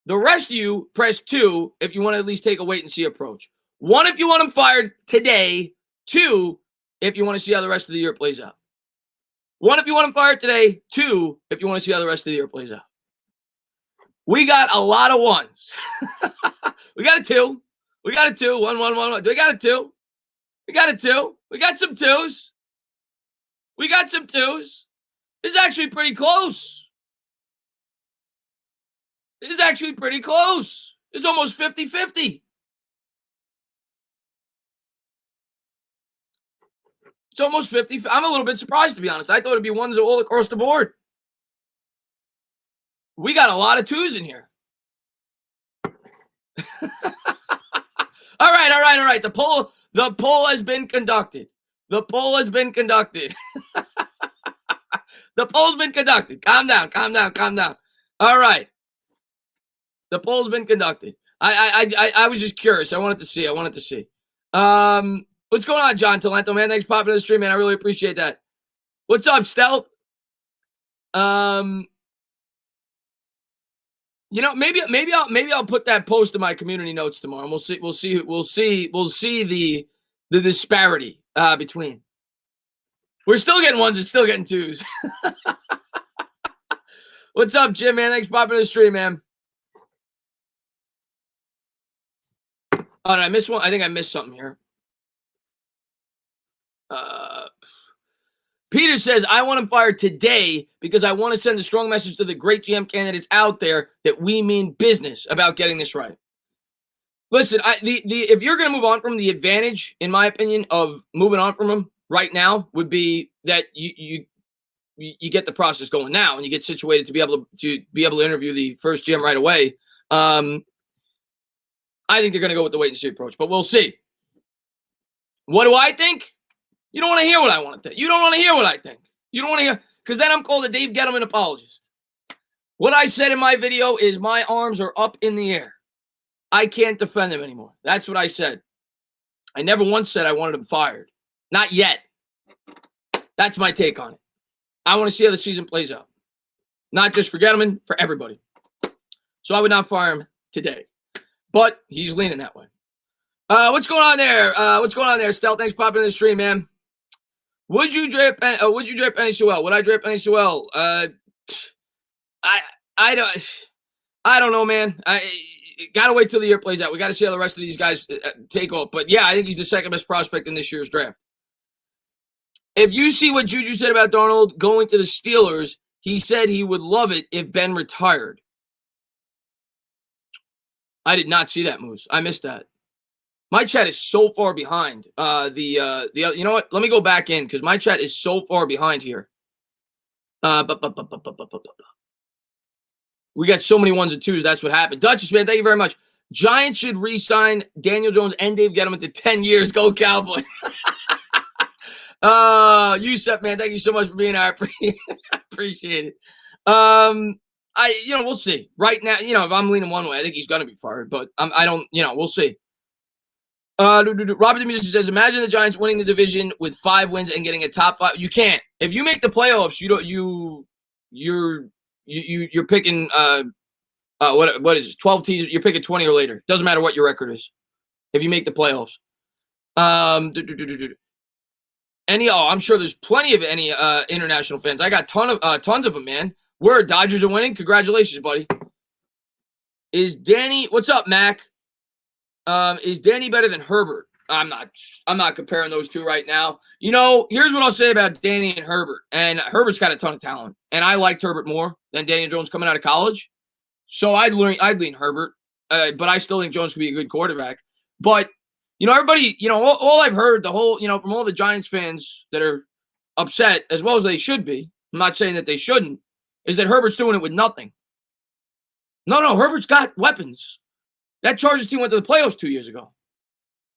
The rest of you, press 2 if you want to at least take a wait-and-see approach. 1 if you want him fired today. 2 if you want to see how the rest of the year plays out. 1 if you want him fired today. 2 if you want to see how the rest of the year plays out. We got a lot of 1s. We got a 2. We got a 2. 1, 1, 1, 1. We got a 2. We got a 2. We got some 2s. We got some 2s. This is actually pretty close. This is actually pretty close. It's almost 50-50. It's almost 50. I'm a little bit surprised, to be honest. I thought it'd be 1s all across the board. We got a lot of 2s in here. All right. The poll has been conducted. The poll's been conducted. Calm down. All right. The poll's been conducted. I was just curious. I wanted to see. What's going on, John Talento, man? Thanks for popping in the stream, man. I really appreciate that. What's up, Stealth? You know, maybe I'll put that post in my community notes tomorrow. And we'll see the disparity between. We're still getting 1s and still getting 2s. What's up, Jim, man? Thanks for popping in the stream, man. Oh, did I miss one? I think I missed something here. Peter says, I want him fired today because I want to send a strong message to the great GM candidates out there that we mean business about getting this right. Listen, if you're going to move on from the advantage, in my opinion, of moving on from him right now would be that you get the process going now and you get situated to be able to interview the first GM right away. I think they're going to go with the wait-and-see approach, but we'll see. What do I think? You don't want to hear what I want to think. You don't want to hear what I think. You don't want to hear, because then I'm called a Dave Gettleman apologist. What I said in my video is my arms are up in the air. I can't defend him anymore. That's what I said. I never once said I wanted him fired. Not yet. That's my take on it. I want to see how the season plays out. Not just for Gettleman, for everybody. So I would not fire him today. But he's leaning that way. What's going on there? Stealth, thanks for popping in the stream, man. Would you draft Penny Sewell? Would I draft Penny Sewell? I don't know, man. I gotta wait till the year plays out. We gotta see how the rest of these guys take off. But yeah, I think he's the second best prospect in this year's draft. If you see what Juju said about Darnold going to the Steelers, he said he would love it if Ben retired. I did not see that, Moose. I missed that. My chat is so far behind. You know what? Let me go back in because my chat is so far behind here. We got so many 1s and 2s. That's what happened. Duchess, man, thank you very much. Giants should re-sign Daniel Jones and Dave Gettleman to 10 years. Go Cowboys. Yusef, man, thank you so much for being here. I appreciate it. We'll see. Right now, if I'm leaning one way, I think he's going to be fired. But we'll see. Robert the Musician says, imagine the Giants winning the division with 5 wins and getting a top 5. You can't. If you make the playoffs, you're picking what is it? 12 teams. You're picking 20 or later. Doesn't matter what your record is. If you make the playoffs. I'm sure there's plenty of any international fans. I got tons of them, man. Word, Dodgers are winning. Congratulations, buddy. What's up, Mac? Is Danny better than Herbert? I'm not comparing those two right now. You know, here's what I'll say about Danny and Herbert. And Herbert's got a ton of talent. And I liked Herbert more than Daniel Jones coming out of college. So I'd lean Herbert. But I still think Jones could be a good quarterback. But, you know, everybody, you know, all I've heard, the whole, you know, from all the Giants fans that are upset, as well as they should be, I'm not saying that they shouldn't, is that Herbert's doing it with nothing. No, Herbert's got weapons. That Chargers team went to the playoffs 2 years ago.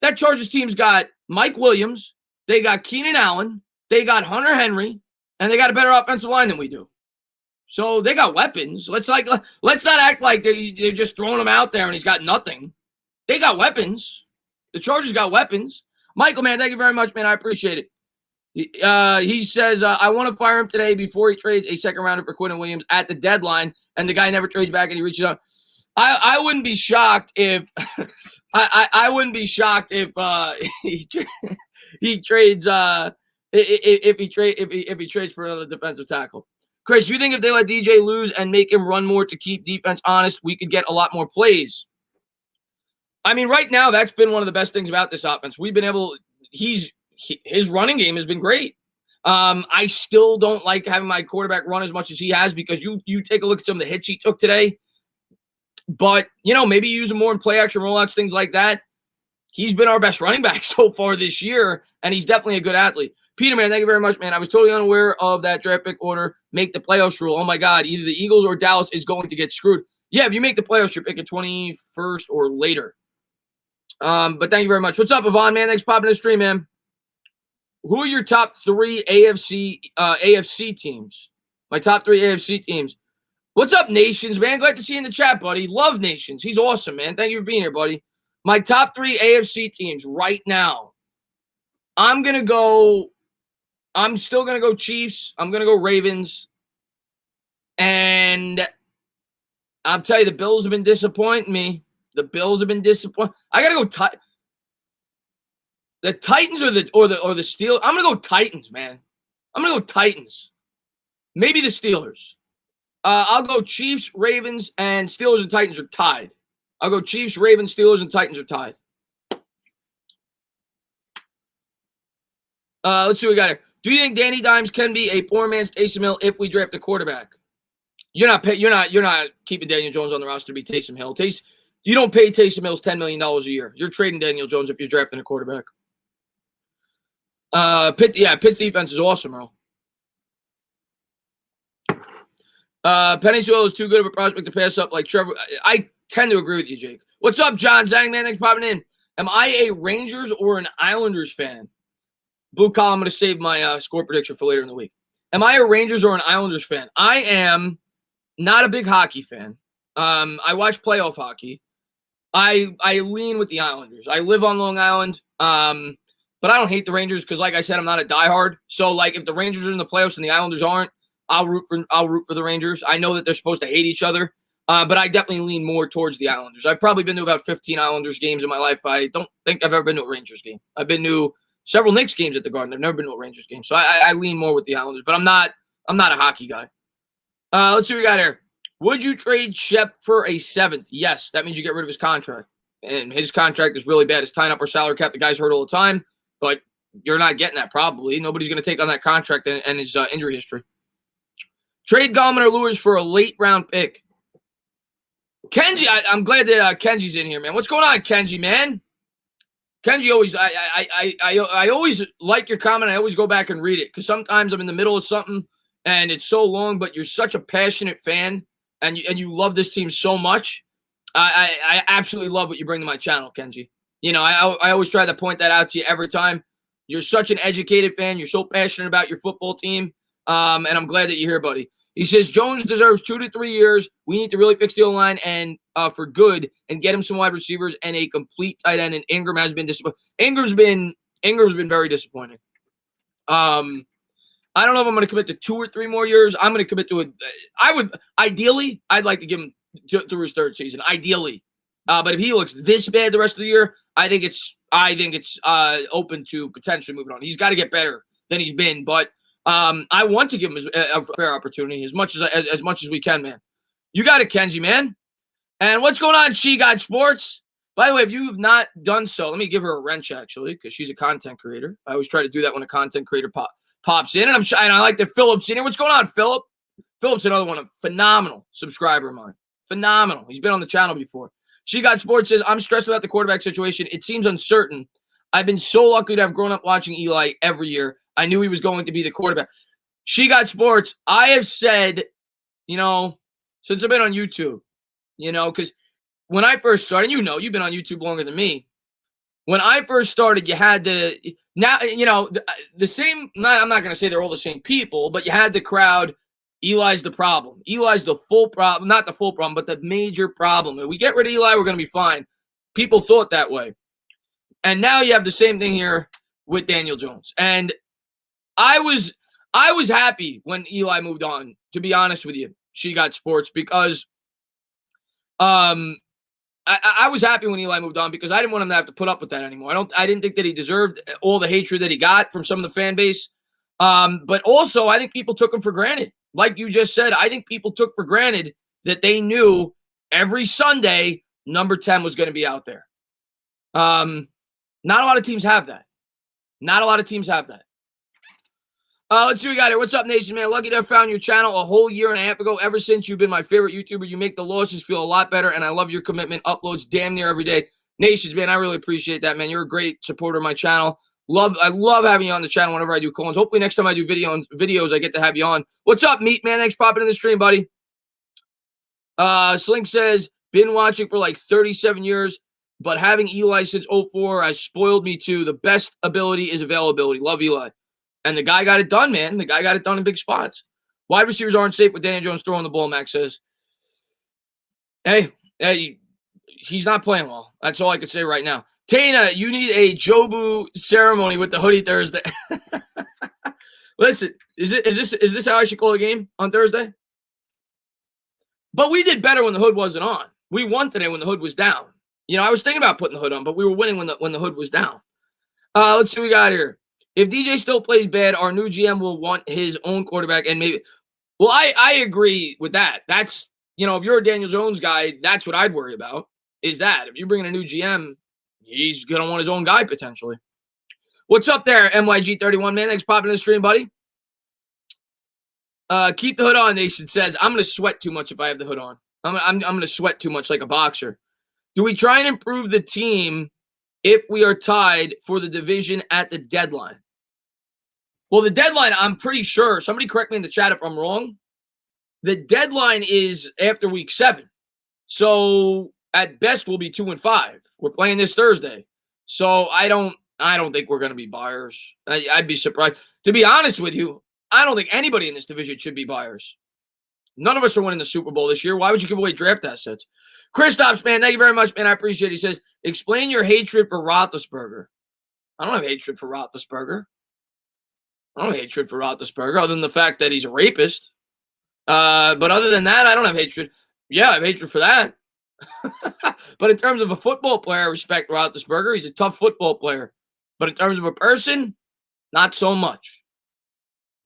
That Chargers team's got Mike Williams, they got Keenan Allen, they got Hunter Henry, and they got a better offensive line than we do. So they got weapons. Let's not act like they're just throwing him out there and he's got nothing. They got weapons. The Chargers got weapons. Michael, man, thank you very much, man. I appreciate it. He says, I want to fire him today before he trades a second rounder for Quenton Williams at the deadline, and the guy never trades back and he reaches out. I wouldn't be shocked if I wouldn't be shocked if he trades if he trades for another defensive tackle. Chris, you think if they let DJ lose and make him run more to keep defense honest, we could get a lot more plays? I mean, right now that's been one of the best things about this offense. We've been able. His running game has been great. I still don't like having my quarterback run as much as he has because you take a look at some of the hits he took today. But, you know, maybe use him more in play action rollouts, things like that. He's been our best running back so far this year, and he's definitely a good athlete. Peter, man, thank you very much, man. I was totally unaware of that draft pick order. Make the playoffs rule. Oh, my God. Either the Eagles or Dallas is going to get screwed. Yeah, if you make the playoffs, you're picking 21st or later. But thank you very much. What's up, Yvonne, man? Thanks for popping in the stream, man. Who are your top three AFC teams? My top three AFC teams. What's up, Nations, man? Glad to see you in the chat, buddy. Love Nations. He's awesome, man. Thank you for being here, buddy. My top three AFC teams right now. I'm still going to go Chiefs. I'm going to go Ravens. And I'll tell you, the Bills have been disappointing me. The Bills have been disappointing. I got to go the Titans or the Steelers. I'm going to go Titans, man. I'm going to go Titans. Maybe the Steelers. I'll go Chiefs, Ravens, and Steelers and Titans are tied. I'll go Chiefs, Ravens, Steelers, and Titans are tied. Let's see what we got here. Do you think Danny Dimes can be a poor man's Taysom Hill if we draft a quarterback? You're not keeping Daniel Jones on the roster to be Taysom Hill. You don't pay Taysom Hill's $10 million a year. You're trading Daniel Jones if you're drafting a quarterback. Pitt's defense is awesome, bro. Penny Sewell is too good of a prospect to pass up like Trevor. I tend to agree with you, Jake. What's up, John Zhang, man? Thanks for popping in. Am I a Rangers or an Islanders fan? Blue collar, I'm going to save my score prediction for later in the week. Am I a Rangers or an Islanders fan? I am not a big hockey fan. I watch playoff hockey. I lean with the Islanders. I live on Long Island, but I don't hate the Rangers because, like I said, I'm not a diehard. So, like, if the Rangers are in the playoffs and the Islanders aren't, I'll root for the Rangers. I know that they're supposed to hate each other, but I definitely lean more towards the Islanders. I've probably been to about 15 Islanders games in my life. I don't think I've ever been to a Rangers game. I've been to several Knicks games at the Garden. I've never been to a Rangers game, so I lean more with the Islanders. But I'm not a hockey guy. Let's see what we got here. Would you trade Shep for a seventh? Yes, that means you get rid of his contract, and his contract is really bad. It's tying up our salary cap. The guy's hurt all the time, but you're not getting that probably. Nobody's going to take on that contract and his injury history. Trade Gallman or Lewis for a late-round pick. Kenji, I'm glad that Kenji's in here, man. What's going on, Kenji, man? Kenji always, I always like your comment. I always go back and read it because sometimes I'm in the middle of something and it's so long, but you're such a passionate fan and you love this team so much. I absolutely love what you bring to my channel, Kenji. You know, I always try to point that out to you every time. You're such an educated fan. You're so passionate about your football team, and I'm glad that you're here, buddy. He says Jones deserves 2 to 3 years. We need to really fix the O-line and for good and get him some wide receivers and a complete tight end. And Ingram has been disappointing. Ingram's been very disappointing. I don't know if I'm going to commit to 2 or 3 more years. I'm going to commit to I'd like to give him through his third season. Ideally, but if he looks this bad the rest of the year, I think it's open to potentially moving on. He's got to get better than he's been, but. I want to give him a fair opportunity as much as we can, man. You got it, Kenji, man. And what's going on, She God Sports? By the way, if you've not done so, let me give her a wrench, actually, because she's a content creator. I always try to do that when a content creator pops in. And I like that Philip's in here. What's going on, Philip? Philip's another one, a phenomenal subscriber of mine. Phenomenal. He's been on the channel before. She Got Sports says, I'm stressed about the quarterback situation. It seems uncertain. I've been so lucky to have grown up watching Eli every year. I knew he was going to be the quarterback. She Got Sports, I have said, since I've been on YouTube, because when I first started, you've been on YouTube longer than me. When I first started, you had the same, I'm not going to say they're all the same people, but you had the crowd. Eli's the problem. Eli's the full problem, not the full problem, but the major problem. If we get rid of Eli, we're going to be fine. People thought that way. And now you have the same thing here with Daniel Jones. And I was happy when Eli moved on, to be honest with you. She Got Sports, because I was happy when Eli moved on, because I didn't want him to have to put up with that anymore. I didn't think that he deserved all the hatred that he got from some of the fan base. But also, I think people took him for granted. Like you just said, I think people took for granted that they knew every Sunday number 10 was going to be out there. Not a lot of teams have that. Let's see what we got here. What's up, Nation, man? Lucky to have found your channel a whole year and a half ago. Ever since, you've been my favorite YouTuber. You make the losses feel a lot better, and I love your commitment. Uploads damn near every day. Nations, man, I really appreciate that, man. You're a great supporter of my channel. I love having you on the channel whenever I do call-ins. Hopefully next time I do videos, I get to have you on. What's up, Meat Man? Thanks for popping in the stream, buddy. Slink says, been watching for like 37 years, but having Eli since 04 has spoiled me too. The best ability is availability. Love Eli. And the guy got it done, man. The guy got it done in big spots. Wide receivers aren't safe with Daniel Jones throwing the ball, Max says. Hey, he's not playing well. That's all I can say right now. Tana, you need a Jobu ceremony with the hoodie Thursday. Listen, is this how I should call the game on Thursday? But we did better when the hood wasn't on. We won today when the hood was down. I was thinking about putting the hood on, but we were winning when the hood was down. Let's see what we got here. If DJ still plays bad, our new GM will want his own quarterback, and maybe. Well, I agree with that. That's if you're a Daniel Jones guy, that's what I'd worry about. Is that if you're bringing a new GM, he's going to want his own guy, potentially. What's up there, NYG 31, man? Thanks for popping in the stream, buddy. Keep the hood on, Nation says. I'm going to sweat too much if I have the hood on. I'm going to sweat too much like a boxer. Do we try and improve the team if we are tied for the division at the deadline? Well, the deadline, I'm pretty sure. Somebody correct me in the chat if I'm wrong. The deadline is after week 7. So at best, we'll be 2-5. We're playing this Thursday. So I don't think we're going to be buyers. I'd be surprised. To be honest with you, I don't think anybody in this division should be buyers. None of us are winning the Super Bowl this year. Why would you give away draft assets? Kristaps, man, thank you very much, man. I appreciate it. He says, explain your hatred for Roethlisberger. I don't have hatred for Roethlisberger. Other than the fact that he's a rapist. But other than that, I don't have hatred. Yeah, I have hatred for that. But in terms of a football player, I respect Roethlisberger. He's a tough football player. But in terms of a person, not so much.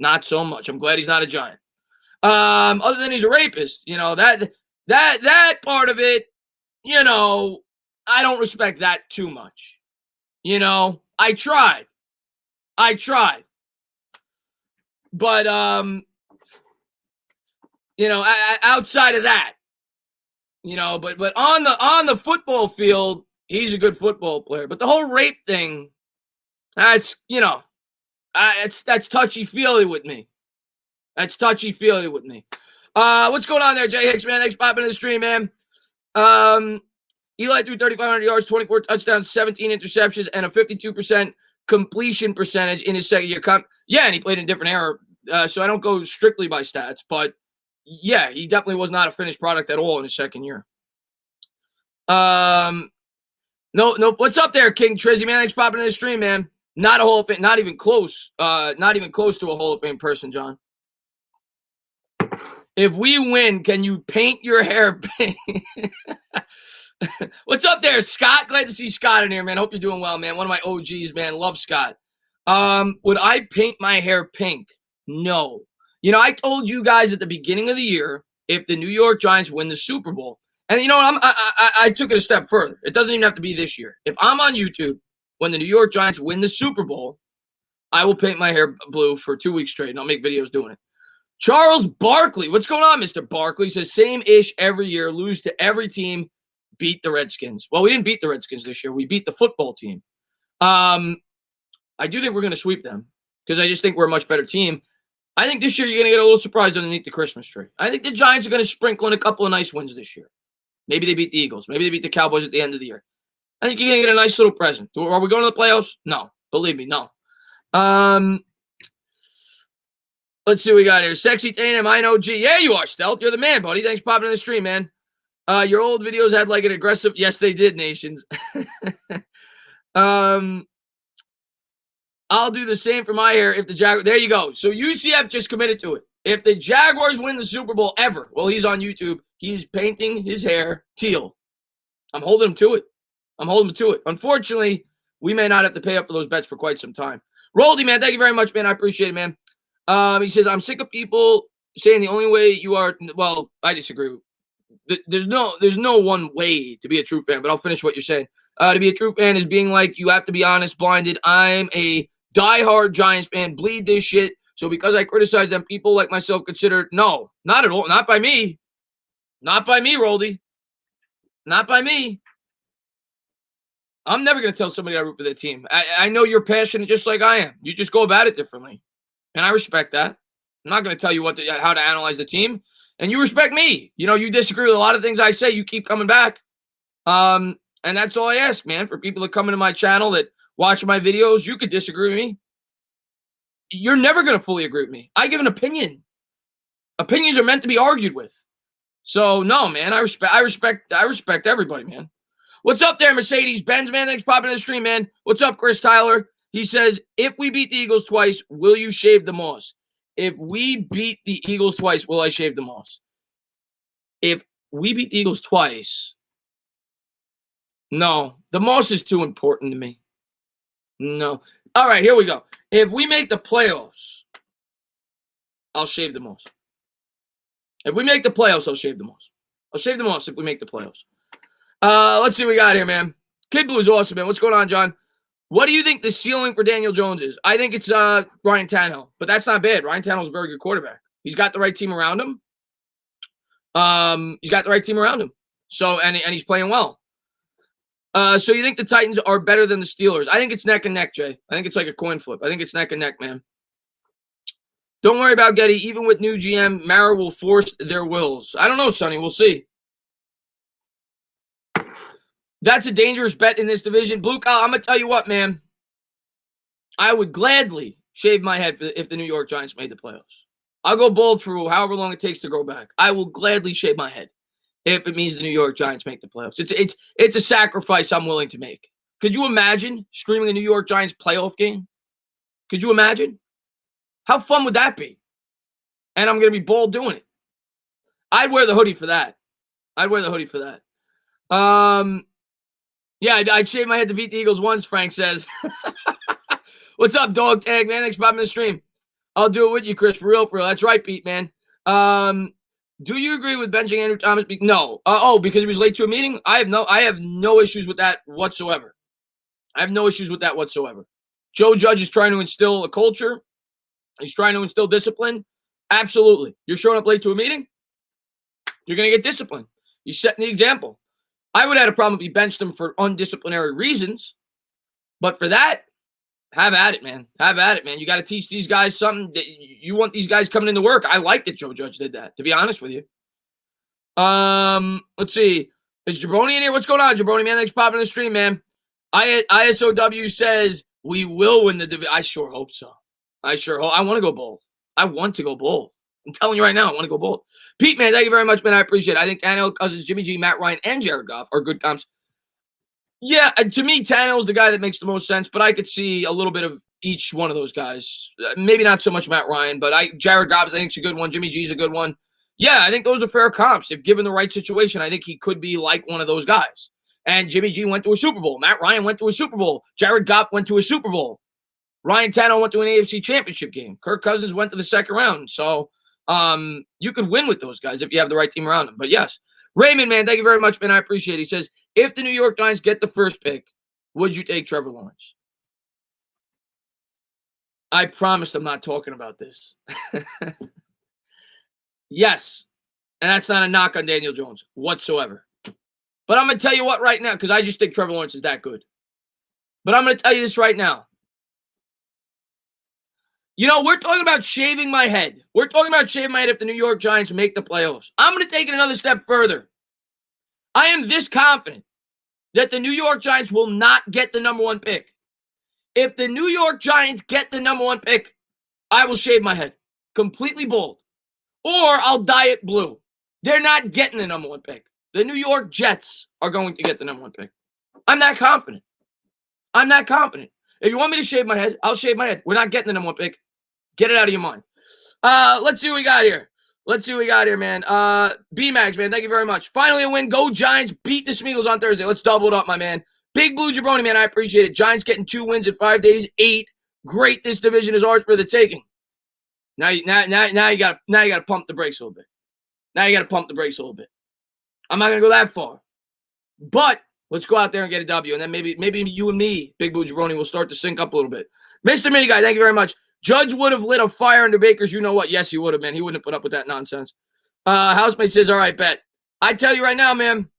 I'm glad he's not a Giant. Other than he's a rapist, that part of it, I don't respect that too much. I tried. But outside of that, but on the football field, he's a good football player. But the whole rape thing, that's that's touchy-feely with me. What's going on there, Jay Hicks, man? Thanks for popping in the stream, man. Eli threw 3,500 yards, 24 touchdowns, 17 interceptions, and a 52% completion percentage in his second year. Yeah, and he played in a different era, so I don't go strictly by stats. But, yeah, he definitely was not a finished product at all in his second year. No. What's up there, King Trizzy, man? Thanks for popping in the stream, man. Not a Hall of Fame, not even close to a Hall of Fame person, John. If we win, can you paint your hair pink? What's up there, Scott? Glad to see Scott in here, man. Hope you're doing well, man. One of my OGs, man. Love Scott. Would I paint my hair pink? No. I told you guys at the beginning of the year, if the New York Giants win the Super Bowl, And you know what? I took it a step further. It doesn't even have to be this year. If I'm on YouTube when the New York Giants win the Super Bowl, I will paint my hair blue for 2 weeks straight, and I'll make videos doing it. Charles Barkley. What's going on, Mr. Barkley? Says same-ish every year, lose to every team, beat the Redskins. Well, we didn't beat the Redskins this year. We beat the football team. I do think we're going to sweep them because I just think we're a much better team. I think this year you're going to get a little surprised underneath the Christmas tree. I think the Giants are going to sprinkle in a couple of nice wins this year. Maybe they beat the Eagles. Maybe they beat the Cowboys at the end of the year. I think you're going to get a nice little present. Are we going to the playoffs? No. Believe me, no. Let's see what we got here. Sexy Tatum, I know G. Yeah, you are, Stealth. You're the man, buddy. Thanks for popping in the stream, man. Your old videos had like an aggressive. Yes, they did, Nations. I'll do the same for my hair if the Jaguars. There you go. So UCF just committed to it. If the Jaguars win the Super Bowl ever, well, he's on YouTube. He's painting his hair teal. I'm holding him to it. Unfortunately, we may not have to pay up for those bets for quite some time. Roldy, man, thank you very much, man. I appreciate it, man. He says, I'm sick of people saying the only way you are. Well, I disagree. There's no one way to be a true fan, but I'll finish what you're saying. To be a true fan is being like, you have to be honest, blinded. I'm a diehard Giants fan, bleed this shit. So because I criticize them, people like myself consider, no, not at all. Not by me. Not by me, Roldy. Not by me. I'm never going to tell somebody I root for their team. I know you're passionate just like I am. You just go about it differently. And I respect that. I'm not going to tell you how to analyze the team. And you respect me. You know, you disagree with a lot of things I say. You keep coming back. And that's all I ask, man. For people that come into my channel that watch my videos, you could disagree with me. You're never going to fully agree with me. I give an opinion. Opinions are meant to be argued with. So, no, man. I respect everybody, man. What's up there, Mercedes-Benz, man? Thanks for popping in the stream, man. What's up, Chris Tyler? He says, if we beat the Eagles twice, will you shave the moss? If we beat the Eagles twice, will I shave the moss? If we beat the Eagles twice, no. The moss is too important to me. No. All right, here we go. If we make the playoffs, I'll shave the moss. If we make the playoffs, I'll shave the moss. I'll shave the moss if we make the playoffs. Let's see what we got here, man. Kid Blue is awesome, man. What's going on, John? What do you think the ceiling for Daniel Jones is? I think it's Ryan Tannehill, but that's not bad. Ryan Tannehill's a very good quarterback. He's got the right team around him. So, and he's playing well. So you think the Titans are better than the Steelers? I think it's neck and neck, Jay. I think it's like a coin flip. I think it's neck and neck, man. Don't worry about Getty. Even with new GM, Mara will force their wills. I don't know, Sonny. We'll see. That's a dangerous bet in this division. Blue Cow, I'm going to tell you what, man. I would gladly shave my head if the New York Giants made the playoffs. I'll go bald for however long it takes to grow back. I will gladly shave my head if it means the New York Giants make the playoffs. It's a sacrifice I'm willing to make. Could you imagine streaming a New York Giants playoff game? Could you imagine? How fun would that be? And I'm going to be bald doing it. I'd wear the hoodie for that. Yeah, I'd shave my head to beat the Eagles once, Frank says. What's up, Dog Tag, man? Thanks for popping in the stream. I'll do it with you, Chris, for real. That's right, Pete, man. Do you agree with benching Andrew Thomas? No. Because he was late to a meeting? I have no issues with that whatsoever. Joe Judge is trying to instill a culture. He's trying to instill discipline. Absolutely. You're showing up late to a meeting? You're going to get disciplined. He's setting the example. I would have had a problem if he benched him for undisciplinary reasons. But for that, have at it, man. You got to teach these guys something. You want these guys coming into work. I like that Joe Judge did that, to be honest with you. Let's see. Is Jabroni in here? What's going on, Jabroni, man? Thanks for popping in the stream, man. ISOW says we will win the division. I sure hope so. I want to go bold. I'm telling you right now, I want to go bold. Pete, man, thank you very much, man. I appreciate it. I think Tannehill, Cousins, Jimmy G, Matt Ryan, and Jared Goff are good comps. Yeah, to me, Tannehill's the guy that makes the most sense, but I could see a little bit of each one of those guys. Maybe not so much Matt Ryan, but Jared Goff, I think, is a good one. Jimmy G's a good one. Yeah, I think those are fair comps. If given the right situation, I think he could be like one of those guys. And Jimmy G went to a Super Bowl. Matt Ryan went to a Super Bowl. Jared Goff went to a Super Bowl. Ryan Tannehill went to an AFC Championship game. Kirk Cousins went to the second round. So you could win with those guys if you have the right team around them. But yes, Raymond, man, thank you very much, man. I appreciate it. He says, if the New York Giants get the first pick, would you take Trevor Lawrence? I promised I'm not talking about this. Yes. And that's not a knock on Daniel Jones whatsoever. But I'm going to tell you what right now, because I just think Trevor Lawrence is that good. But I'm going to tell you this right now. You know, we're talking about shaving my head. We're talking about shaving my head if the New York Giants make the playoffs. I'm going to take it another step further. I am this confident that the New York Giants will not get the number one pick. If the New York Giants get the number one pick, I will shave my head. Completely bald. Or I'll dye it blue. They're not getting the number one pick. The New York Jets are going to get the number one pick. I'm that confident. I'm that confident. If you want me to shave my head, I'll shave my head. We're not getting the number one pick. Get it out of your mind. Let's see what we got here. Man. B-Mags, man, thank you very much. Finally a win. Go Giants. Beat the Smeagol's on Thursday. Let's double it up, my man. Big Blue Jabroni, man, I appreciate it. Giants getting 2 wins in 5 days. 8. Great. This division is ours for the taking. Now you gotta pump the brakes a little bit. I'm not gonna go that far. But let's go out there and get a W. And then maybe you and me, Big Blue Jabroni, will start to sync up a little bit. Mr. Mini Guy, thank you very much. Judge would have lit a fire under Baker's. You know what? Yes, he would have, man. He wouldn't have put up with that nonsense. Housemate says, all right, bet. I tell you right now, man,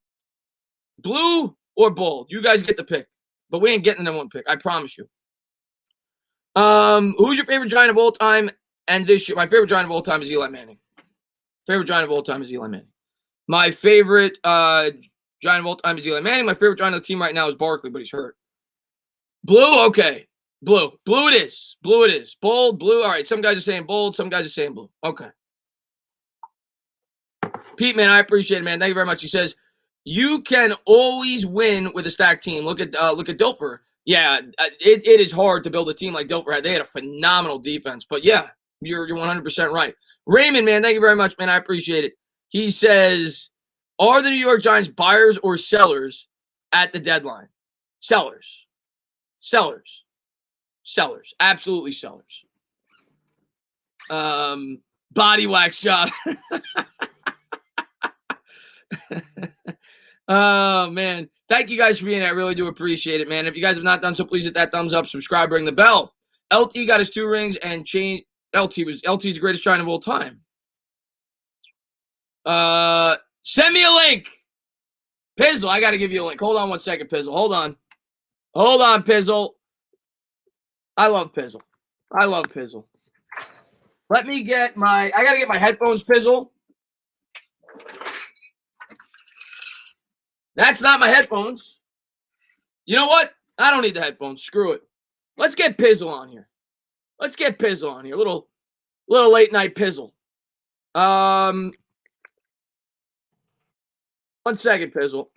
blue or bold, you guys get the pick. But we ain't getting the number one pick. I promise you. Who's your favorite Giant of all time? And this year, my favorite Giant of all time is Eli Manning. My favorite Giant of all time is Eli Manning. My favorite Giant of the team right now is Barkley, but he's hurt. Blue, okay. Blue it is. Bold, blue. All right, some guys are saying bold, some guys are saying blue. Okay. Pete, man, I appreciate it, man. Thank you very much. He says, you can always win with a stacked team. Look at Dilfer. Yeah, it is hard to build a team like Dilfer had. They had a phenomenal defense. But yeah, you're 100% right. Raymond, man, thank you very much, man. I appreciate it. He says, are the New York Giants buyers or sellers at the deadline? Sellers. Absolutely sellers. Body wax job. Oh, man. Thank you guys for being here. I really do appreciate it, man. If you guys have not done so, please hit that thumbs up, subscribe, ring the bell. LT got his 2 rings and changed. LT's the greatest Giant of all time. Send me a link. Pizzle, I got to give you a link. Hold on 1 second, Pizzle. Hold on, Pizzle. I love Pizzle. I got to get my headphones, Pizzle. That's not my headphones. You know what? I don't need the headphones. Screw it. Let's get Pizzle on here. A little late night Pizzle. 1 second, Pizzle.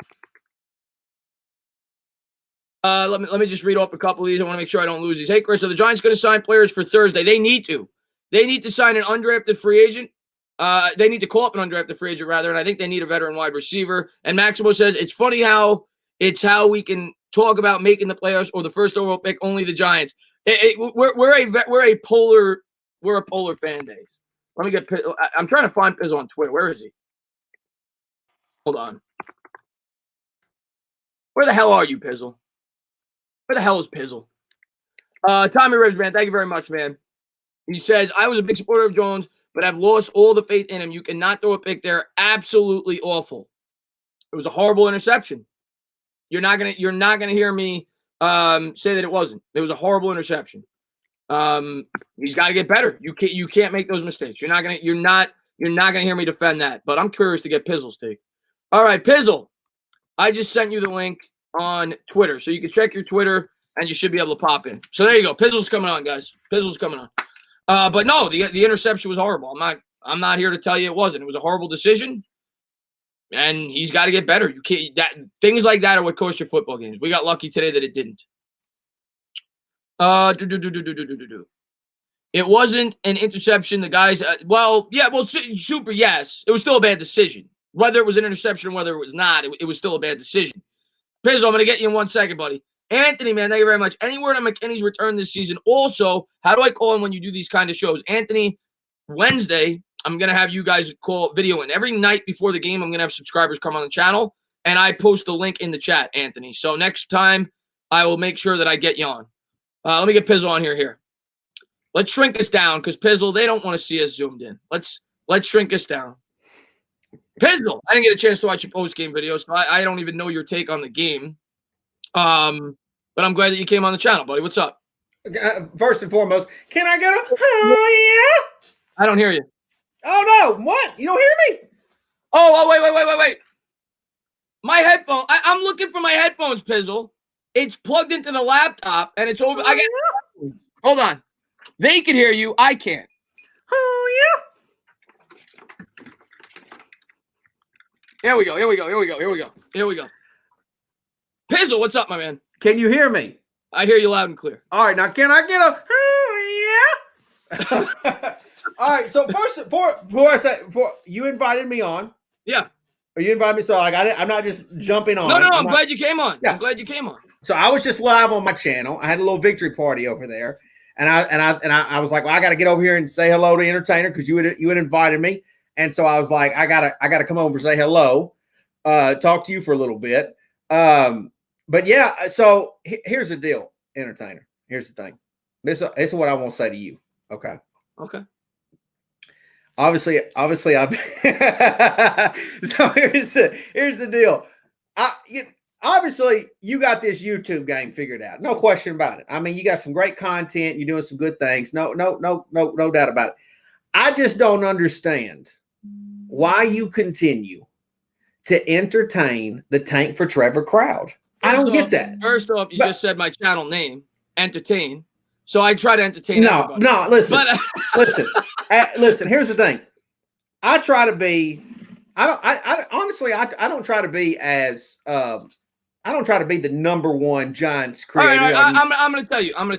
Let me just read off a couple of these. I want to make sure I don't lose these. Hey, Chris, are the Giants going to sign players for Thursday? They need to. They need to sign an undrafted free agent. They need to call up an undrafted free agent, rather, and I think they need a veteran wide receiver. And Maximo says, it's funny how we can talk about making the playoffs or the first overall pick, only the Giants. We're a polar fan base. Let me get Pizzle. I'm trying to find Pizzle on Twitter. Where is he? Hold on. Where the hell are you, Pizzle? Where the hell is Pizzle? Tommy Ribs, man, thank you very much, man. He says, I was a big supporter of Jones, but I've lost all the faith in him. You cannot throw a pick there. Absolutely awful. It was a horrible interception. You're not gonna hear me say that it wasn't. It was a horrible interception. He's got to get better. You can't make those mistakes. You're not gonna hear me defend that. But I'm curious to get Pizzle's take. All right, Pizzle. I just sent you the link on Twitter, so you can check your Twitter and you should be able to pop in. So there you go. Pizzle's coming on, guys. Pizzle's coming on. But no, the interception was horrible. I'm not here to tell you it wasn't. It was a horrible decision, and he's got to get better. You can't. Things like that are what cost your football games. We got lucky today that it didn't. It wasn't an interception. The guys, super. Yes, it was still a bad decision. Whether it was an interception, whether it was not, it was still a bad decision. Pizzle, I'm going to get you in 1 second, buddy. Anthony, man, thank you very much. Any word on McKinney's return this season? Also, how do I call him when you do these kind of shows? Anthony, Wednesday, I'm going to have you guys call video in. Every night before the game, I'm going to have subscribers come on the channel, and I post a link in the chat, Anthony. So next time, I will make sure that I get you on. Let me get Pizzle on here. Let's shrink this down because Pizzle, they don't want to see us zoomed in. Let's shrink this down. Pizzle, I didn't get a chance to watch your post-game video, so I don't even know your take on the game. But I'm glad that you came on the channel, buddy. What's up? First and foremost, can I get a yeah? I don't hear you. Oh, no. What? You don't hear me? Oh, wait. My headphone. I'm looking for my headphones, Pizzle. It's plugged into the laptop, and it's over. Hold on. They can hear you. I can't. Oh, yeah. Here we go. Pizzle, what's up, my man? Can you hear me? I hear you loud and clear. All right, now can I get a yeah? All right, so first, before you invited me on. Yeah. Or you invited me, so I'm not just jumping on. No, I'm glad you came on. Yeah. I'm glad you came on. So I was just live on my channel. I had a little victory party over there, and I was like, well, I got to get over here and say hello to Entertainer because you had invited me, and so I was like, I gotta come over and say hello, talk to you for a little bit. But yeah, so here's the deal, Entertainer. Here's the thing. This is what I want to say to you. Okay. Obviously, I. So here's the deal. Obviously, you got this YouTube game figured out. No question about it. I mean, you got some great content. You're doing some good things. No doubt about it. I just don't understand why you continue to entertain the Tank for Trevor crowd. I don't get that. First off, you just said my channel name, entertain. So I try to entertain everybody. No, listen. Listen, here's the thing. I try to be honestly, I don't try to be as I don't try to be the number one Giants creator. All right, I'm going to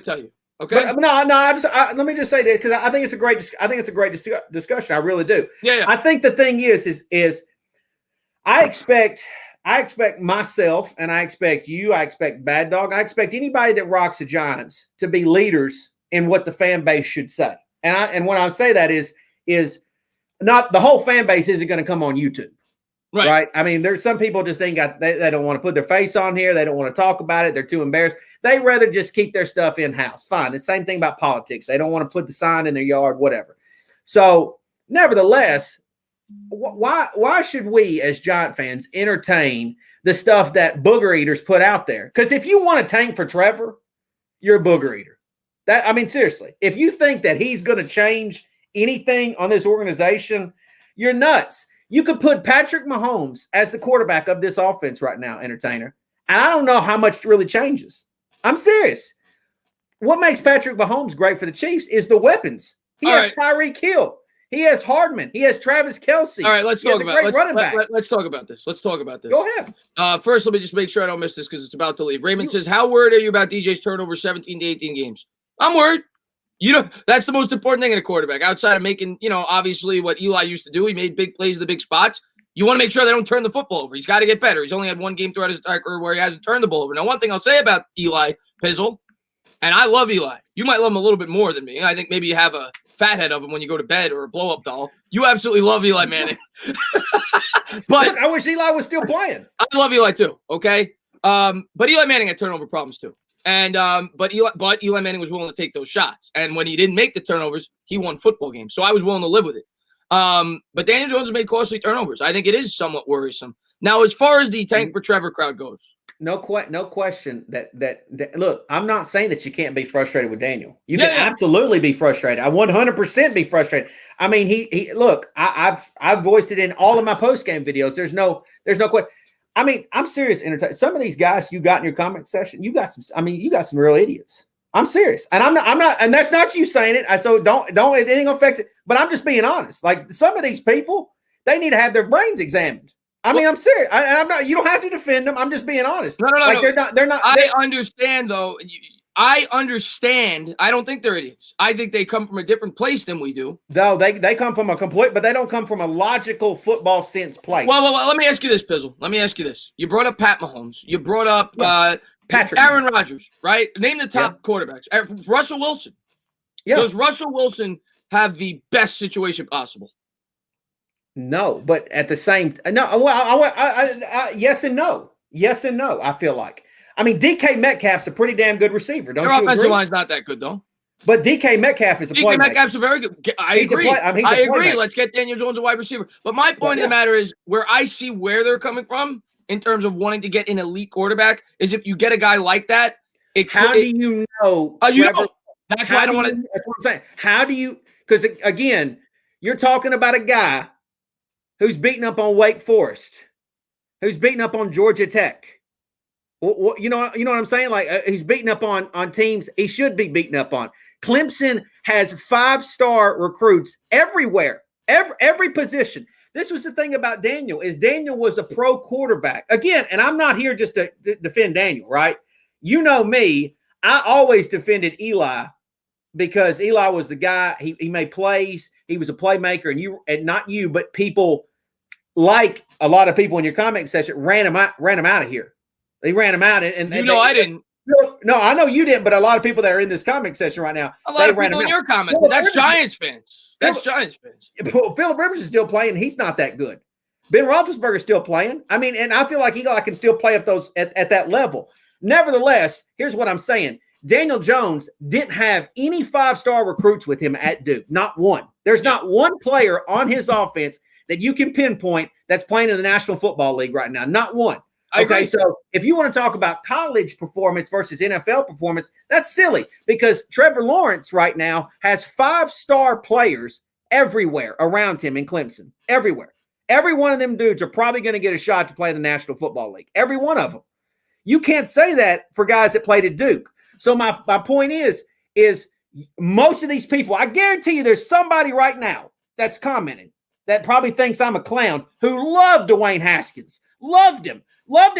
tell you. Okay. But, no. Let me just say that because I think it's a great discussion. I really do. Yeah. I think the thing is I expect myself, and I expect you, I expect Bad Dog, I expect anybody that rocks the Giants to be leaders in what the fan base should say. And when I say that is not the whole fan base isn't going to come on YouTube. Right. I mean, there's some people just think they don't want to put their face on here. They don't want to talk about it. They're too embarrassed. They rather just keep their stuff in-house. Fine. The same thing about politics. They don't want to put the sign in their yard, whatever. So nevertheless, why should we as Giant fans entertain the stuff that booger eaters put out there? Because if you want a Tank for Trevor, you're a booger eater. Seriously, if you think that he's going to change anything on this organization, you're nuts. You could put Patrick Mahomes as the quarterback of this offense right now, Entertainer, and I don't know how much really changes. I'm serious. What makes Patrick Mahomes great for the Chiefs is the weapons. He has Tyreek Hill. He has Hardman. He has Travis Kelce. All right, let's talk about this. Let's talk about this. Go ahead. First, let me just make sure I don't miss this because it's about to leave. Raymond says, how worried are you about DJ's turnover 17 to 18 games? I'm worried. That's the most important thing in a quarterback. Outside of making, obviously what Eli used to do, he made big plays in the big spots. You want to make sure they don't turn the football over. He's got to get better. He's only had one game throughout his entire career where he hasn't turned the ball over. Now, one thing I'll say about Eli, Pizzle, and I love Eli. You might love him a little bit more than me. I think maybe you have a fat head of him when you go to bed or a blow-up doll. You absolutely love Eli Manning. But look, I wish Eli was still playing. I love Eli too, okay? But Eli Manning had turnover problems too. And but Eli Manning was willing to take those shots. And when he didn't make the turnovers, he won football games. So I was willing to live with it. But Daniel Jones made costly turnovers. I think it is somewhat worrisome. Now, as far as the Tank for Trevor crowd goes. No question that look, I'm not saying that you can't be frustrated with Daniel. You can absolutely be frustrated. I 100% be frustrated. I mean, he look, I've voiced it in all of my post-game videos. There's no question. I mean, I'm serious. Some of these guys you got in your comment section, you got some real idiots. I'm serious. And I'm not, and that's not you saying it. So don't, it ain't gonna affect it. But I'm just being honest. Like some of these people, they need to have their brains examined. I mean, I'm serious. I'm not, you don't have to defend them. I'm just being honest. No. Like they're not. I understand though. I understand. I don't think they're idiots. I think they come from a different place than we do. No, they come from but they don't come from a logical football sense place. Well, let me ask you this, Pizzle. Let me ask you this. You brought up Pat Mahomes. You brought up Patrick Aaron Rodgers, right? Name the top quarterbacks. Russell Wilson. Yeah. Does Russell Wilson have the best situation possible? No, but at the same yes and no. Yes and no, I feel like. I mean, DK Metcalf's a pretty damn good receiver, don't Their you offensive agree? line's not that good, though. But DK Metcalf is a playmaker. DK Metcalf's a very good. I agree. I agree. Let's get Daniel Jones a wide receiver. But my point of the matter is, where I see where they're coming from in terms of wanting to get an elite quarterback is if you get a guy like that. How do you know? You know. That's why I don't want to. That's what I'm saying. How do you? Because again, you're talking about a guy who's beaten up on Wake Forest, who's beaten up on Georgia Tech. You know what I'm saying? Like he's beaten up on teams he should be beaten up on. Clemson has 5-star recruits everywhere, every position. This was the thing about Daniel is Daniel was a pro quarterback. Again, and I'm not here just to defend Daniel, right? You know me, I always defended Eli because Eli was the guy. He made plays. He was a playmaker, and not you, but people like a lot of people in your comment section ran him out of here. They ran him out, and I didn't. No, I know you didn't, but a lot of people that are in this comment section right now, a lot of people in your comment. That's Giants fans. That's Giants fans. Phillip Rivers is still playing. He's not that good. Ben Roethlisberger's still playing. I mean, and I feel like Eli can still play at that level. Nevertheless, here's what I'm saying. Daniel Jones didn't have any 5-star recruits with him at Duke. Not one. There's not one player on his offense that you can pinpoint that's playing in the National Football League right now. Not one. Okay, so if you want to talk about college performance versus NFL performance, that's silly because Trevor Lawrence right now has 5-star players everywhere around him in Clemson. Everywhere. Every one of them dudes are probably going to get a shot to play in the National Football League. Every one of them. You can't say that for guys that played at Duke. So my point is most of these people, I guarantee you there's somebody right now that's commenting that probably thinks I'm a clown who loved Dwayne Haskins. Loved him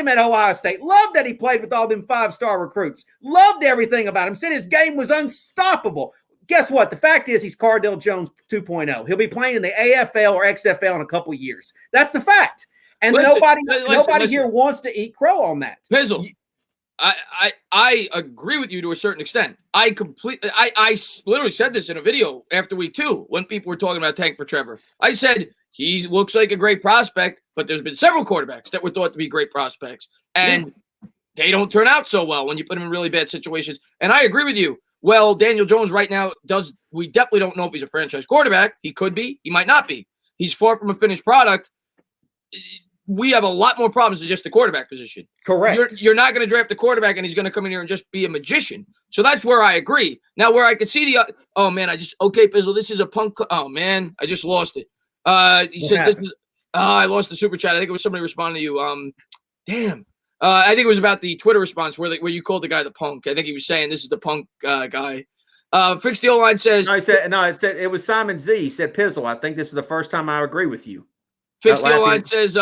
at Ohio State. Loved that he played with all them 5-star recruits. Loved everything about him. Said his game was unstoppable. Guess what? The fact is he's Cardale Jones 2.0. He'll be playing in the AFL or XFL in a couple of years. That's the fact. And nobody here wants to eat crow on that. Pizzle, I agree with you to a certain extent. I literally said this in a video after week 2 when people were talking about Tank for Trevor. I said he looks like a great prospect, but there's been several quarterbacks that were thought to be great prospects, and they don't turn out so well when you put them in really bad situations. And I agree with you. Well, Daniel Jones right now we definitely don't know if he's a franchise quarterback. He could be. He might not be. He's far from a finished product. We have a lot more problems than just the quarterback position. Correct. You're not going to draft a quarterback and he's going to come in here and just be a magician. So that's where I agree. Now, where I could see Pizzle, this is a punk. Oh, man, I just lost it. He says, I lost the super chat. I think it was somebody responding to you. Damn. I think it was about the Twitter response where you called the guy the punk. I think he was saying this is the punk guy. Fix the O-line says. It was Simon Z. He said, Pizzle, I think this is the first time I agree with you. Fix the O-line says,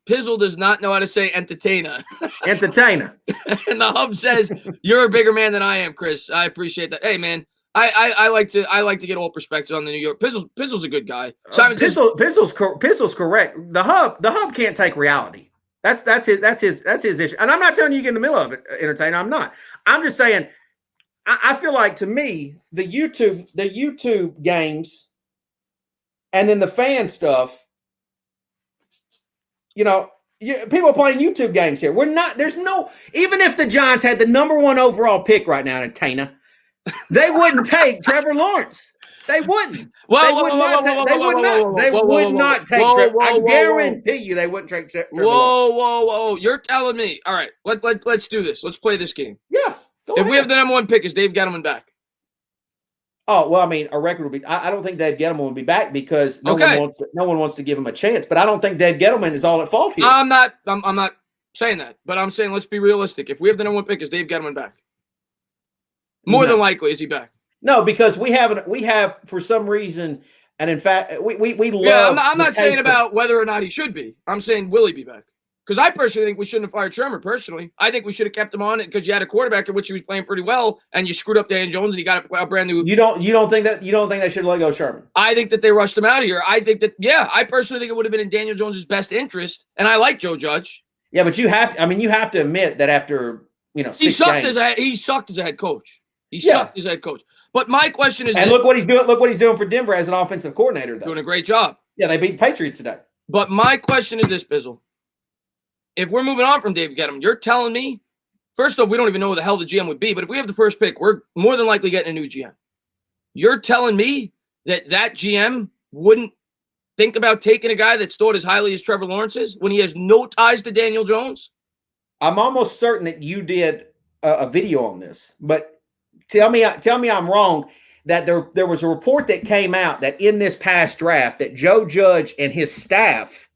Pizzle does not know how to say entertainer. Entertainer. And the Hub says, you're a bigger man than I am, Chris. I appreciate that. Hey, man. I like to get all perspectives on the New York. Pizzle's a good guy. Pizzle's correct. The hub can't take reality. That's his issue. And I'm not telling you to get in the middle of it, entertainer. I'm not. I'm just saying. I feel like to me the YouTube games, and then the fan stuff. You know, people are playing YouTube games here. Even if the Giants had the number 1 overall pick right now, entertainer, they wouldn't take Trevor Lawrence. They wouldn't. They would not take Trevor. I guarantee you they wouldn't take Trevor Lawrence. Whoa. You're telling me. All right, let's do this. Let's play this game. Yeah. If we have the number 1 pick, is Dave Gettleman back? Oh, well, I mean, a record would be – I don't think Dave Gettleman would be back because no one wants to give him a chance. But I don't think Dave Gettleman is all at fault here. I'm not saying that. But I'm saying let's be realistic. If we have the number 1 pick, is Dave Gettleman back? More than likely, is he back? No, because we have for some reason – and in fact, we love – Yeah, I'm not saying about whether or not he should be. I'm saying will he be back? Because I personally think we shouldn't have fired Sherman, personally. I think we should have kept him on it because you had a quarterback in which he was playing pretty well, and you screwed up Dan Jones, and you got a brand new. You don't think they should let go Sherman? I think that they rushed him out of here. I think that I personally think it would have been in Daniel Jones' best interest, and I like Joe Judge. Yeah, but you have to admit that after 6 he sucked games, he sucked as a head coach. He sucked as a head coach. But my question is, and look what he's doing. Look what he's doing for Denver as an offensive coordinator, though. Doing a great job. Yeah, they beat the Patriots today. But my question is this, Pizzle. If we're moving on from Dave Gettleman, you're telling me, first off, we don't even know who the hell the GM would be, but if we have the first pick, we're more than likely getting a new GM. You're telling me that GM wouldn't think about taking a guy that's thought as highly as Trevor Lawrence is when he has no ties to Daniel Jones? I'm almost certain that you did a video on this, but tell me I'm wrong. That there was a report that came out that in this past draft that Joe Judge and his staff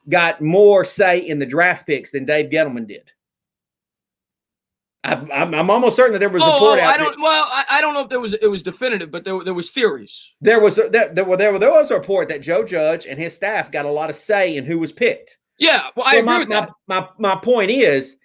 got more say in the draft picks than Dave Gettleman did. I'm almost certain that there was a report out. I don't know if it was definitive, but there was theories. There was a report that Joe Judge and his staff got a lot of say in who was picked. Yeah, well, I agree with that. My point is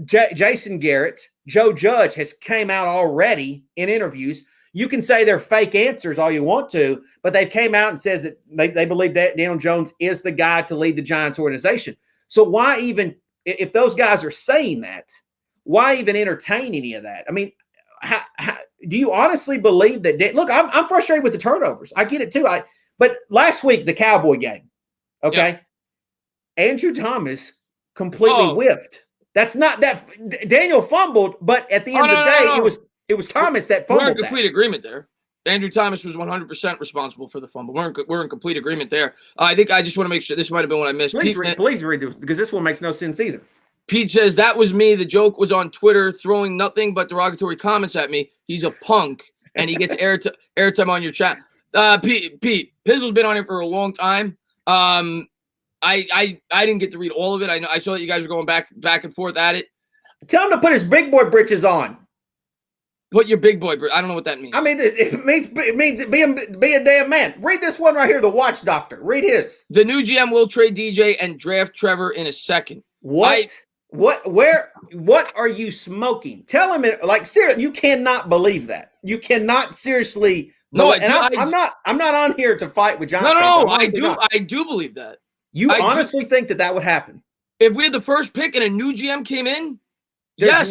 Jason Garrett, Joe Judge has came out already in interviews. You can say they're fake answers all you want to, but they've came out and says that they believe that Daniel Jones is the guy to lead the Giants organization. So why even, if those guys are saying that, why even entertain any of that? I mean, how do you honestly believe that? Look, I'm frustrated with the turnovers. I get it too. But last week, the Cowboy game, okay, yeah. Andrew Thomas completely whiffed. That's not that Daniel fumbled, but at the end of the day, it was Thomas that fumbled. We're in complete agreement there. Andrew Thomas was 100% responsible for the fumble. We're in complete agreement there. I think I just want to make sure this might have been what I missed. Please read this because this one makes no sense either. Pete says, that was me. The joke was on Twitter, throwing nothing but derogatory comments at me. He's a punk, and he gets airtime on your chat. Pete, Pizzle's been on here for a long time. I didn't get to read all of it. I saw that you guys were going back and forth at it. Tell him to put his big boy britches on. Put your big boy. I don't know what that means. I mean, it means be a damn man. Read this one right here, The Watch Doctor. Read his. The new GM will trade DJ and draft Trevor in a second. What are you smoking? Tell him it like seriously. You cannot believe that. You cannot seriously. No, I'm not on here to fight with John. No, I do believe that. You honestly think that would happen? If we had the first pick and a new GM came in, yes.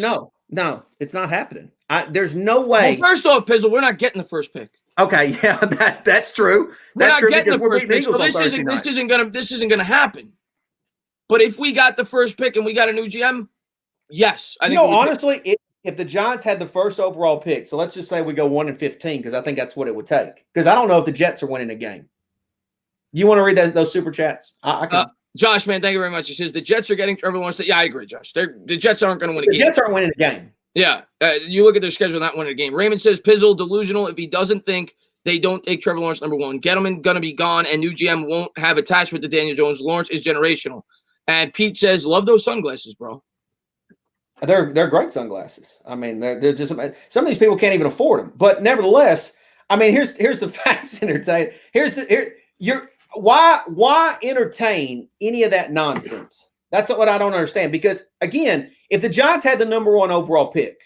No, it's not happening. There's no way. Well, first off, Pizzle, we're not getting the first pick. Okay, yeah, that's true. We're not getting the first pick. So this isn't gonna happen. But if we got the first pick and we got a new GM, yes, I think. Honestly, if the Giants had the first overall pick, so let's just say we go 1-15, because I think that's what it would take. Because I don't know if the Jets are winning a game. You want to read those super chats? I can. Josh, man, thank you very much. He says the Jets are getting Trevor Lawrence. Yeah, I agree, Josh. The Jets aren't going to win a game. The Jets aren't winning a game. Yeah, you look at their schedule, not winning a game. Raymond says Pizzle delusional if he doesn't think they don't take Trevor Lawrence number one. Gettleman going to be gone, and new GM won't have attachment to Daniel Jones. Lawrence is generational. And Pete says, love those sunglasses, bro. They're great sunglasses. I mean, they're just some of these people can't even afford them. But nevertheless, I mean, here's the facts entertain. Why entertain any of that nonsense? That's what I don't understand. Because again, if the Giants had the number one overall pick,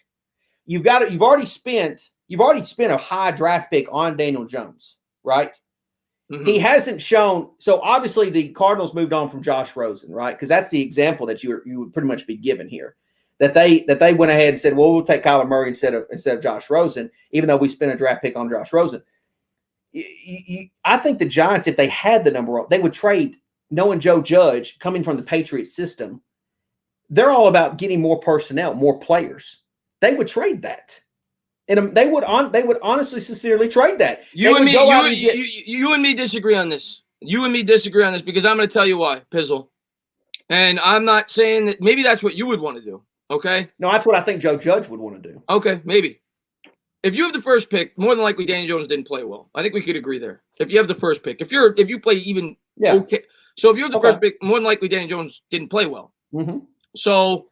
you've already spent a high draft pick on Daniel Jones, right? Mm-hmm. He hasn't shown. So obviously the Cardinals moved on from Josh Rosen, right? Because that's the example that you would pretty much be given here. That they went ahead and said, well, we'll take Kyler Murray instead of Josh Rosen, even though we spent a draft pick on Josh Rosen. I think the Giants, if they had the number one, they would trade. Knowing Joe Judge coming from the Patriot system, they're all about getting more personnel, more players. They would trade that. And they would honestly, sincerely trade that. You and me disagree on this. You and me disagree on this because I'm going to tell you why, Pizzle. And I'm not saying that maybe that's what you would want to do. Okay. No, that's what I think Joe Judge would want to do. Okay, maybe. If you have the first pick, more than likely Daniel Jones didn't play well. I think we could agree there. If you have the first pick, if you play even okay. So if you have the first pick, more than likely Daniel Jones didn't play well. Mm-hmm. So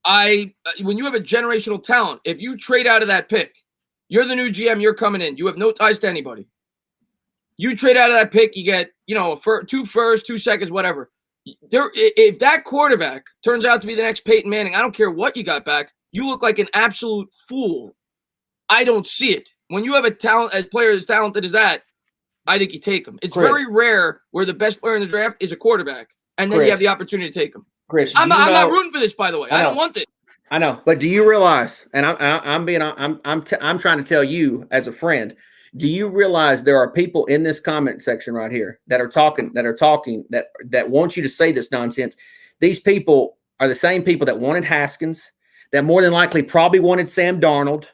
when you have a generational talent, if you trade out of that pick, you're the new GM, you're coming in. You have no ties to anybody. You trade out of that pick, you get, 2 firsts, 2 seconds, whatever. If that quarterback turns out to be the next Peyton Manning, I don't care what you got back, you look like an absolute fool. I don't see it. When you have a player as talented as that, I think you take him. It's very rare where the best player in the draft is a quarterback, and then you have the opportunity to take him. Chris, I'm not rooting for this, by the way. I don't want it. I know, but do you realize? And I'm trying to tell you as a friend. Do you realize there are people in this comment section right here that are talking that want you to say this nonsense? These people are the same people that wanted Haskins, that more than likely probably wanted Sam Darnold,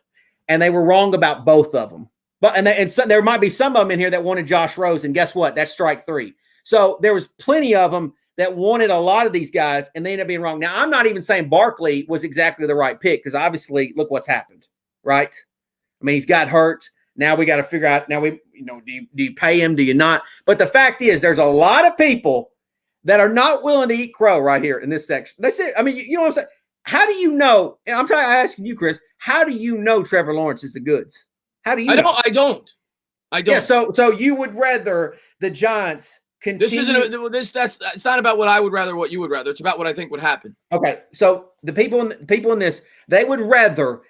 and they were wrong about both of them. But there might be some of them in here that wanted Josh Rosen. Guess what? That's strike 3. So there was plenty of them that wanted a lot of these guys, and they ended up being wrong. Now, I'm not even saying Barkley was exactly the right pick, because obviously, look what's happened, right? I mean, he's got hurt. Now we got to figure out. Now do you pay him? Do you not? But the fact is, there's a lot of people that are not willing to eat crow right here in this section. That's it. I mean, you know what I'm saying? How do you know? And I'm asking you, Chris. How do you know Trevor Lawrence is the goods? How do you? I don't. Yeah. So you would rather the Giants continue? It's not about what I would rather, what you would rather. It's about what I think would happen. Okay. So the people in this, they would rather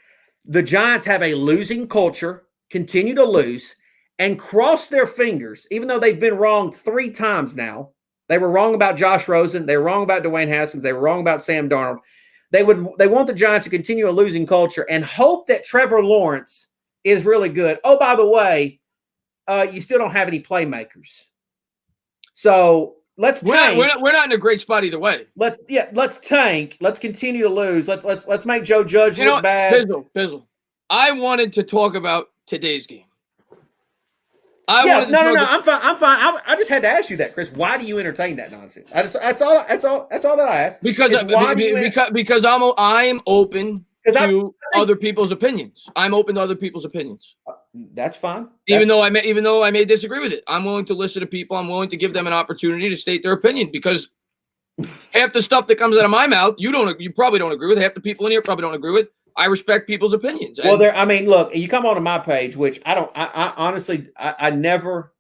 the Giants have a losing culture, continue to lose, and cross their fingers, even though they've been wrong 3 times now. They were wrong about Josh Rosen. They were wrong about Dwayne Haskins. They were wrong about Sam Darnold. They want the Giants to continue a losing culture and hope that Trevor Lawrence is really good. Oh, by the way, you still don't have any playmakers. So let's tank. We're not in a great spot either way. Let's tank. Let's continue to lose. Let's make Joe Judge look bad. Pizzle. I wanted to talk about today's game. I'm fine. I just had to ask you that, Chris. Why do you entertain that nonsense? That's all that I asked. Because I'm open to other people's opinions. I'm open to other people's opinions. That's fine. Even though I may disagree with it, I'm willing to listen to people. I'm willing to give them an opportunity to state their opinion, because half the stuff that comes out of my mouth, you probably don't agree with. Half the people in here probably don't agree with. I respect people's opinions. Well, look, you come onto my page, which I honestly never,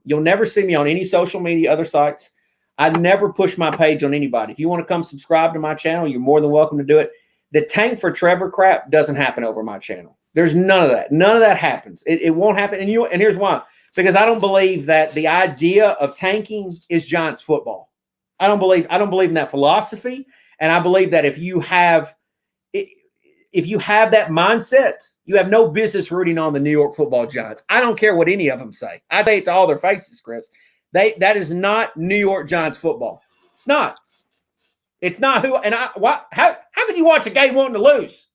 you'll never see me on any social media, other sites. I never push my page on anybody. If you want to come subscribe to my channel, you're more than welcome to do it. The tank for Trevor crap doesn't happen over my channel. There's none of that. None of that happens. It won't happen. And here's why. Because I don't believe that the idea of tanking is Giants football. I don't believe in that philosophy. And I believe that if you have that mindset, you have no business rooting on the New York Football Giants. I don't care what any of them say. I say it to all their faces, Chris. That is not New York Giants football. It's not. It's not who. And how can you watch a game wanting to lose?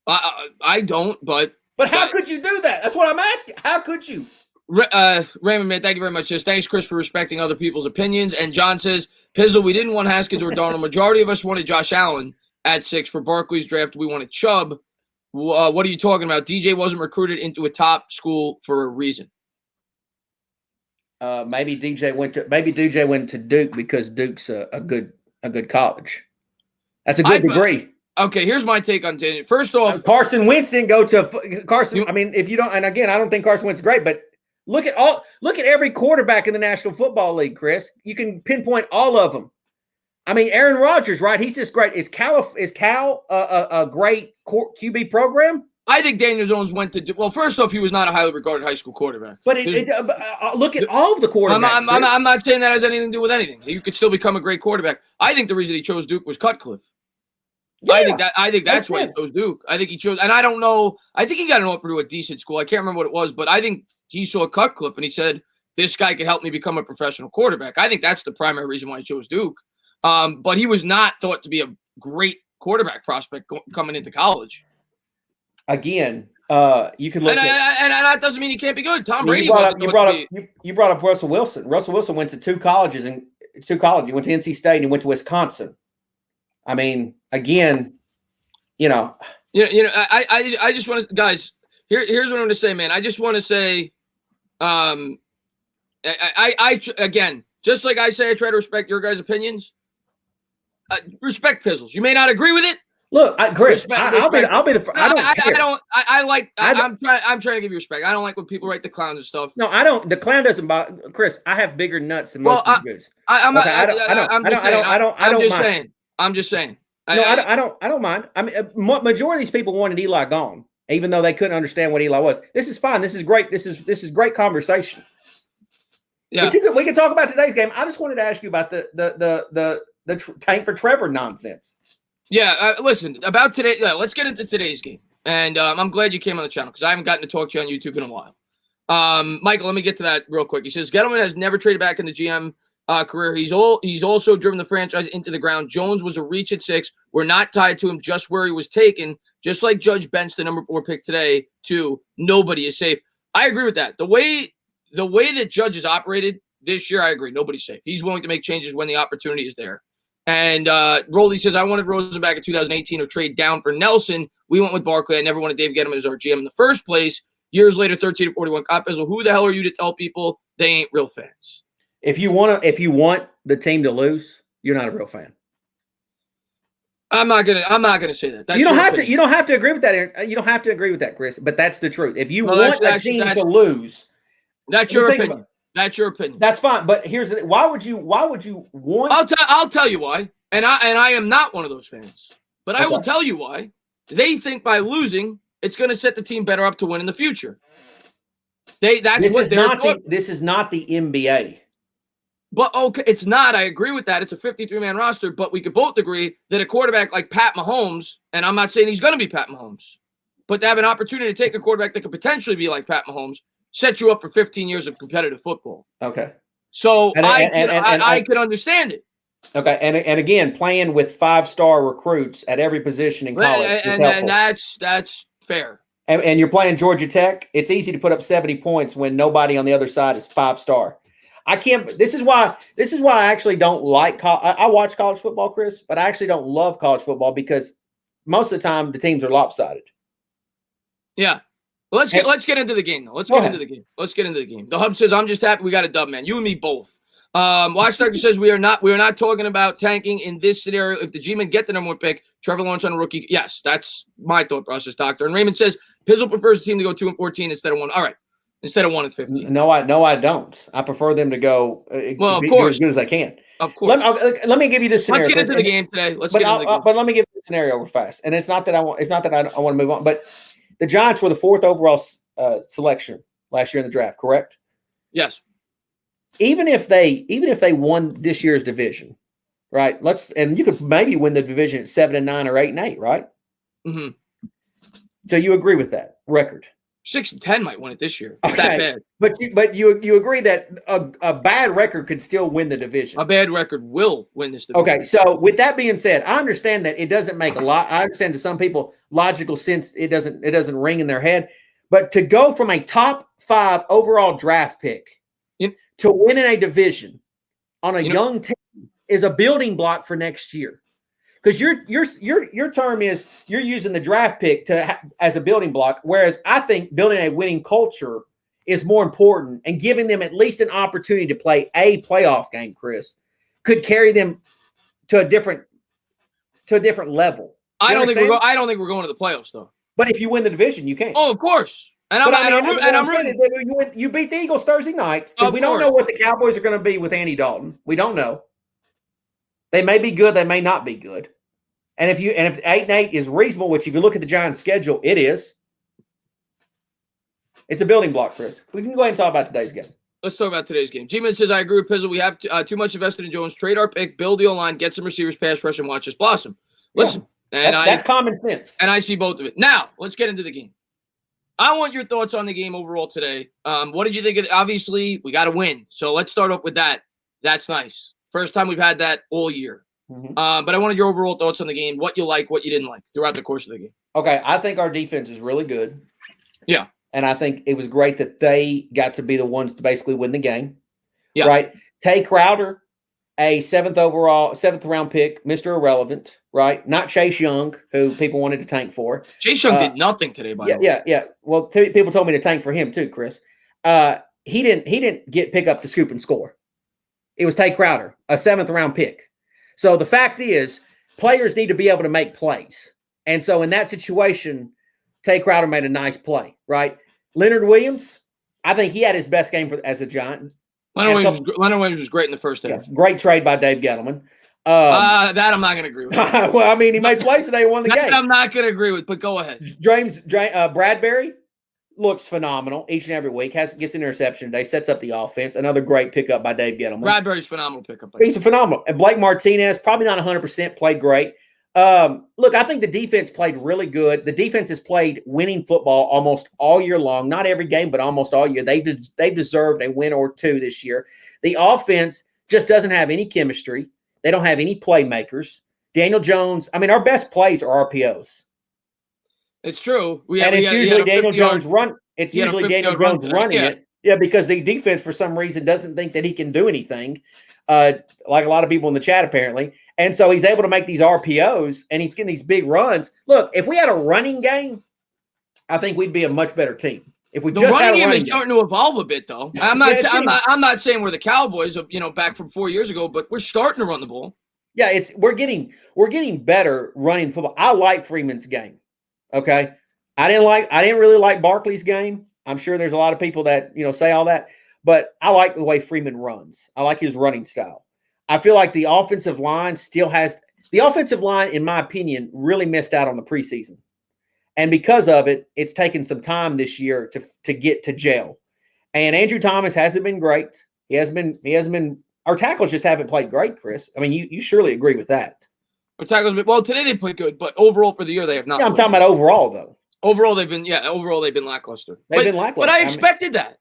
I don't. But how could you do that? That's what I'm asking. How could you? Raymond, man, thank you very much. Says, thanks, Chris, for respecting other people's opinions. And John says, Pizzle, we didn't want Haskins or Darnold. Majority of us wanted Josh Allen at 6 for Barkley's draft. We wanted Chubb. What are you talking about? DJ wasn't recruited into a top school for a reason. Maybe DJ went to Duke because Duke's a good college. That's a good degree. Okay, here's my take on Daniel. First off, Carson Wentz didn't go to Carson. I mean, if you don't, and again, I don't think Carson Wentz is great, but look at every quarterback in the National Football League, Chris. You can pinpoint all of them. I mean, Aaron Rodgers, right? He's just great. Is Cal a great QB program? I think Daniel Jones went to – well, first off, he was not a highly regarded high school quarterback. But look at all of the quarterbacks. I'm not saying that has anything to do with anything. You could still become a great quarterback. I think the reason he chose Duke was Cutcliffe. Yeah, I think that's why he chose Duke. I think he chose – and I don't know – I think he got an offer to a decent school. I can't remember what it was, but I think he saw Cutcliffe and he said, this guy could help me become a professional quarterback. I think that's the primary reason why he chose Duke. But he was not thought to be a great quarterback prospect coming into college. Again, you can look and that doesn't mean he can't be good. Tom Brady. You brought up Russell Wilson. Russell Wilson went to 2 colleges. He went to NC State and he went to Wisconsin. I mean, again, I just want to, guys. Here's what I'm going to say, man. I just want to say, again, just like I say, I try to respect your guys' opinions. Respect Pizzles. You may not agree with it. Look, Chris, I'll be the. I'm trying to give you respect. I don't like when people write the clowns and stuff. No, I don't. The clown doesn't bother. Chris, I have bigger nuts than most dudes. I'm just saying. No, I don't mind. I mean, majority of these people wanted Eli gone, even though they couldn't understand what Eli was. This is fine. This is great. This is great conversation. Yeah, we can talk about today's game. I just wanted to ask you about the tank for Trevor nonsense. Yeah, listen, about today. Let's get into today's game. And I'm glad you came on the channel because I haven't gotten to talk to you on YouTube in a while. Michael, let me get to that real quick. He says, Gettleman has never traded back in the GM career. He's also driven the franchise into the ground. Jones was a reach at 6. We're not tied to him just where he was taken. Just like Judge benched the number 4 pick today, too. Nobody is safe. I agree with that. The way that Judge has operated this year, I agree. Nobody's safe. He's willing to make changes when the opportunity is there. And Roldy says, I wanted Rosen back in 2018 or trade down for Nelson. We went with Barkley. I never wanted Dave Gettleman as our GM in the first place. Years later, 13-41. Pizzle, who the hell are you to tell people they ain't real fans? If you want the team to lose, you're not a real fan. I'm not gonna say that. That's you don't have to agree with that, Aaron. You don't have to agree with that, Chris. But that's the truth. If you want a team to lose, that's your opinion. That's your opinion. That's fine. But here's the thing. Why would you want? I'll tell you why. And I am not one of those fans. But I will tell you why. They think by losing, it's going to set the team better up to win in the future. This is not the NBA. But okay, it's not. I agree with that. It's a 53-man roster, but we could both agree that a quarterback like Pat Mahomes, and I'm not saying he's going to be Pat Mahomes, but to have an opportunity to take a quarterback that could potentially be like Pat Mahomes, set you up for 15 years of competitive football. Okay. So I can understand it. Okay, and again, playing with 5-star recruits at every position in college and that's fair. And you're playing Georgia Tech. It's easy to put up 70 points when nobody on the other side is 5-star. I can't. This is why I actually don't like. I watch college football, Chris, but I actually don't love college football because most of the time the teams are lopsided. Yeah. Well, let's get into the game though. Let's get into the game. The Hub says, "I'm just happy we got a dub, man. You and me both." Watchdog says we are not talking about tanking in this scenario. If the G-men get the number 1 pick, Trevor Lawrence on a rookie. Yes, that's my thought process, Doctor. And Raymond says Pizzle prefers the team to go 2-14 instead of 1. All right, instead of 1-15. No, I don't. I prefer them to go of course, as good as I can. Of course. Let me give you this scenario. Let's get into the game today. But let me give you the scenario real fast. And it's not that I want to move on, but the Giants were the 4th overall selection last year in the draft, correct? Yes. Even if they won this year's division, right? And you could maybe win the division at 7-9 or 8-8, right? Mm-hmm. So you agree with that record? 6-10 might win it this year. It's that bad. But you agree that a bad record could still win the division. A bad record will win this division. Okay, so with that being said, I understand that it doesn't make a lot. I understand to some people logical sense it doesn't ring in their head. But to go from a top 5 overall draft pick to win in a division on a young team is a building block for next year. Because your term is you're using the draft pick as a building block, whereas I think building a winning culture is more important, and giving them at least an opportunity to play a playoff game, Chris, could carry them to a different level. I don't think we're going to the playoffs though. But if you win the division, you can. Oh, of course. And I'm rooting. You beat the Eagles Thursday night. We don't know what the Cowboys are going to be with Andy Dalton. We don't know. They may be good. They may not be good. And if 8-8 is reasonable, which if you look at the Giants' schedule, it is. It's a building block, Chris. We can go ahead and talk about today's game. Let's talk about today's game. G-Man says, I agree with Pizzle. We have too much invested in Jones. Trade our pick, build the O-line, get some receivers, pass rush, and watch us blossom. Listen. Yeah, that's common sense. And I see both of it. Now, let's get into the game. I want your thoughts on the game overall today. What did you think of it? Obviously, we got to win. So let's start off with that. That's nice. First time we've had that all year. Mm-hmm. But I wanted your overall thoughts on the game, what you like, what you didn't like throughout the course of the game. Okay, I think our defense is really good. Yeah. And I think it was great that they got to be the ones to basically win the game. Yeah. Right? Tay Crowder, a 7th round pick, Mr. Irrelevant, right? Not Chase Young, who people wanted to tank for. Chase Young did nothing today, by the way. Yeah. Well, people told me to tank for him too, Chris. He didn't pick up the scoop and score. It was Tay Crowder, a 7th round pick. So the fact is, players need to be able to make plays. And so in that situation, Tay Crowder made a nice play, right? Leonard Williams, I think he had his best game as a Giant. Leonard Williams was great in the first half. Yeah, great trade by Dave Gettleman. That I'm not going to agree with. Well, I mean, he made plays today and won the game. I'm not going to agree with, but go ahead. Bradbury looks phenomenal each and every week. Gets an interception today, sets up the offense. Another great pickup by Dave Gettleman. Bradbury's phenomenal pickup. He's a phenomenal. And Blake Martinez, probably not 100%, played great. Look, I think the defense played really good. The defense has played winning football almost all year long. Not every game, but almost all year. They deserved a win or two this year. The offense just doesn't have any chemistry. They don't have any playmakers. Daniel Jones, I mean, our best plays are RPOs. It's true. It's usually Daniel Jones run. It's usually Daniel Jones running it. Yeah, because the defense, for some reason, doesn't think that he can do anything, like a lot of people in the chat, apparently. And so he's able to make these RPOs, and he's getting these big runs. Look, if we had a running game, I think we'd be a much better team. If we the just running had a game running is starting to evolve a bit, though. I'm not saying we're the Cowboys, back from 4 years ago, but we're starting to run the ball. Yeah, we're getting better running the football. I like Freeman's game. Okay, I didn't really like Barkley's game. I'm sure there's a lot of people that say all that, but I like the way Freeman runs. I like his running style. I feel like the offensive line in my opinion, really missed out on the preseason. And because of it, it's taken some time this year to get to gel. And Andrew Thomas hasn't been great. He hasn't been. Our tackles just haven't played great, Chris. I mean, you surely agree with that. Our tackles, well, today they played good, but overall for the year they have not. Yeah, I'm talking about overall though. Overall they've been lackluster. They've been lackluster. But I expected that.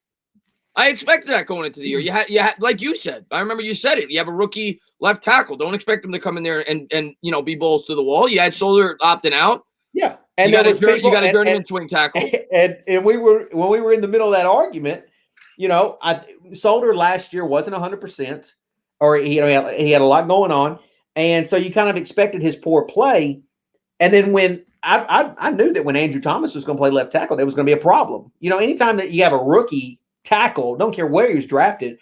I expected that going into the year. You had, like you said. I remember you said it. You have a rookie left tackle. Don't expect him to come in there and be balls to the wall. You had Solder opting out. Yeah, and you got a journeyman swing tackle. And when we were in the middle of that argument, Solder last year wasn't 100%, or he had a lot going on, and so you kind of expected his poor play. And then when I knew that when Andrew Thomas was going to play left tackle, there was going to be a problem. Anytime that you have a rookie tackle, don't care where he was drafted,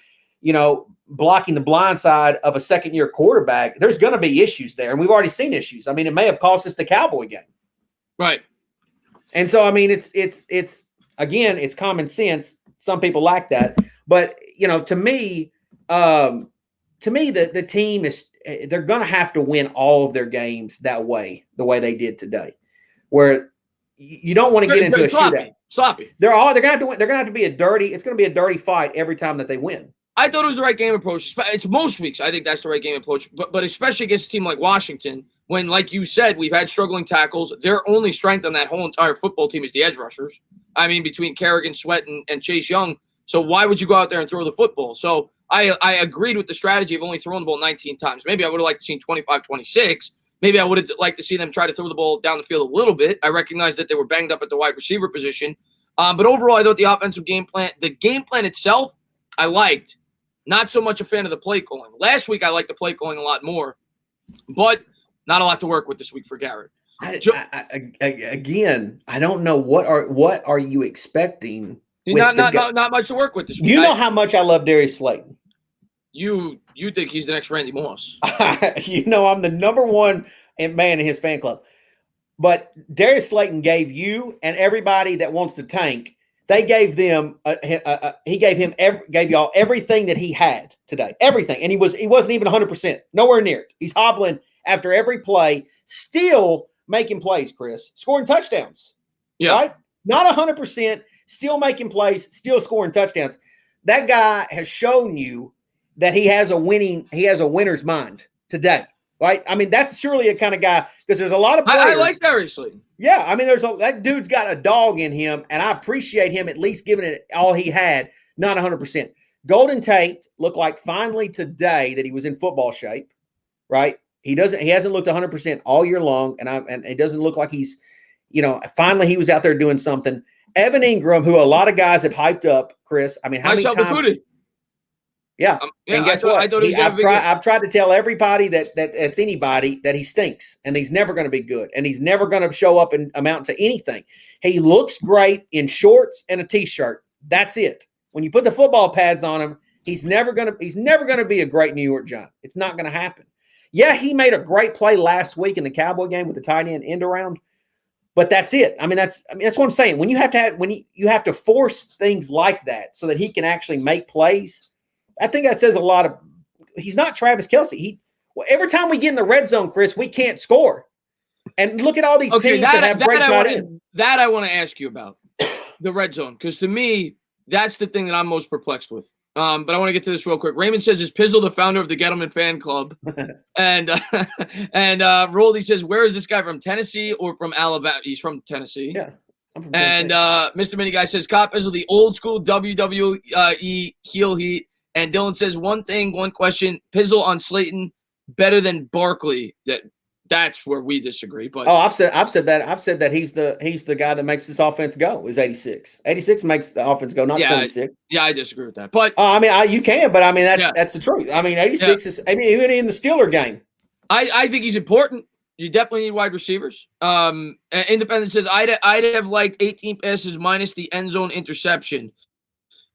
blocking the blind side of a second-year quarterback, there's going to be issues there, and we've already seen issues. I mean, it may have cost us the Cowboy game. Right. And so, I mean, it's again, it's common sense. Some people like that. But, to me, the team they're going to have to win all of their games the way they did today, where you don't want to get into a shootout. Sloppy. They're going to have to win. They're going to have to be it's going to be a dirty fight every time that they win. I thought it was the right game approach. It's most weeks. I think that's the right game approach. But especially against a team like Washington, when, like you said, we've had struggling tackles. Their only strength on that whole entire football team is the edge rushers. I mean, between Kerrigan, Sweat, and Chase Young. So why would you go out there and throw the football? So I agreed with the strategy of only throwing the ball 19 times. Maybe I would have liked to see 25, 26. Maybe I would have liked to see them try to throw the ball down the field a little bit. I recognize that they were banged up at the wide receiver position. But overall, I thought the offensive game plan itself, I liked. Not so much a fan of the play calling. Last week, I liked the play calling a lot more. But not a lot to work with this week for Garrett. Again, I don't know what are you expecting? Not much to work with this week. You know how much I love Darius Slayton. You think he's the next Randy Moss? I'm the number one man in his fan club. But Darius Slayton gave you and everybody that wants to tank. They gave them. He gave y'all everything that he had today. Everything, and he wasn't even 100%. Nowhere near it. He's hobbling after every play, still making plays. Chris scoring touchdowns. Yeah, right. Not 100%. Still making plays. Still scoring touchdowns. That guy has shown you that he has a winner's mind today. Right? I mean, that's surely a kind of guy, because there's a lot of players. I like Darius Slayton. Yeah, I mean, that dude's got a dog in him, and I appreciate him at least giving it all he had, not 100%. Golden Tate looked like finally today that he was in football shape, right? He hasn't looked 100% all year long, and it doesn't look like he's, finally he was out there doing something. Evan Ingram, who a lot of guys have hyped up, Chris. I mean, how many times? Recruited. Yeah. And guess what? I've tried to tell everybody that's anybody that he stinks, and he's never going to be good, and he's never going to show up and amount to anything. He looks great in shorts and a t-shirt. That's it. When you put the football pads on him, he's never going to be a great New York Giant. It's not going to happen. Yeah, he made a great play last week in the Cowboy game with the tight end around, but that's it. I mean, that's what I'm saying. When you have to force things like that so that he can actually make plays. I think that says a lot of. He's not Travis Kelce. Every time we get in the red zone, Chris, we can't score. And look at all these teams that have great tight ends. That I want to ask you about the red zone, because to me, that's the thing that I'm most perplexed with. But I want to get to this real quick. Raymond says, is Pizzle the founder of the Gettleman fan club? and Roldy says, where is this guy from, Tennessee or from Alabama? He's from Tennessee. Yeah. I'm from And Tennessee. Mr. Mini Guy says, Cop Pizzle, the old school WWE heel heat. And Dylan says, one question, Pizzle on Slayton better than Barkley. That's where we disagree. But I've said that he's the guy that makes this offense go. Is 86. 86 makes the offense go, not 26. Yeah, I disagree with that. But I mean, you can, but I mean that's the truth. I mean, 86 is. I mean, even in the Steeler game, I think he's important. You definitely need wide receivers. Independent says I'd have liked 18 passes minus the end zone interception.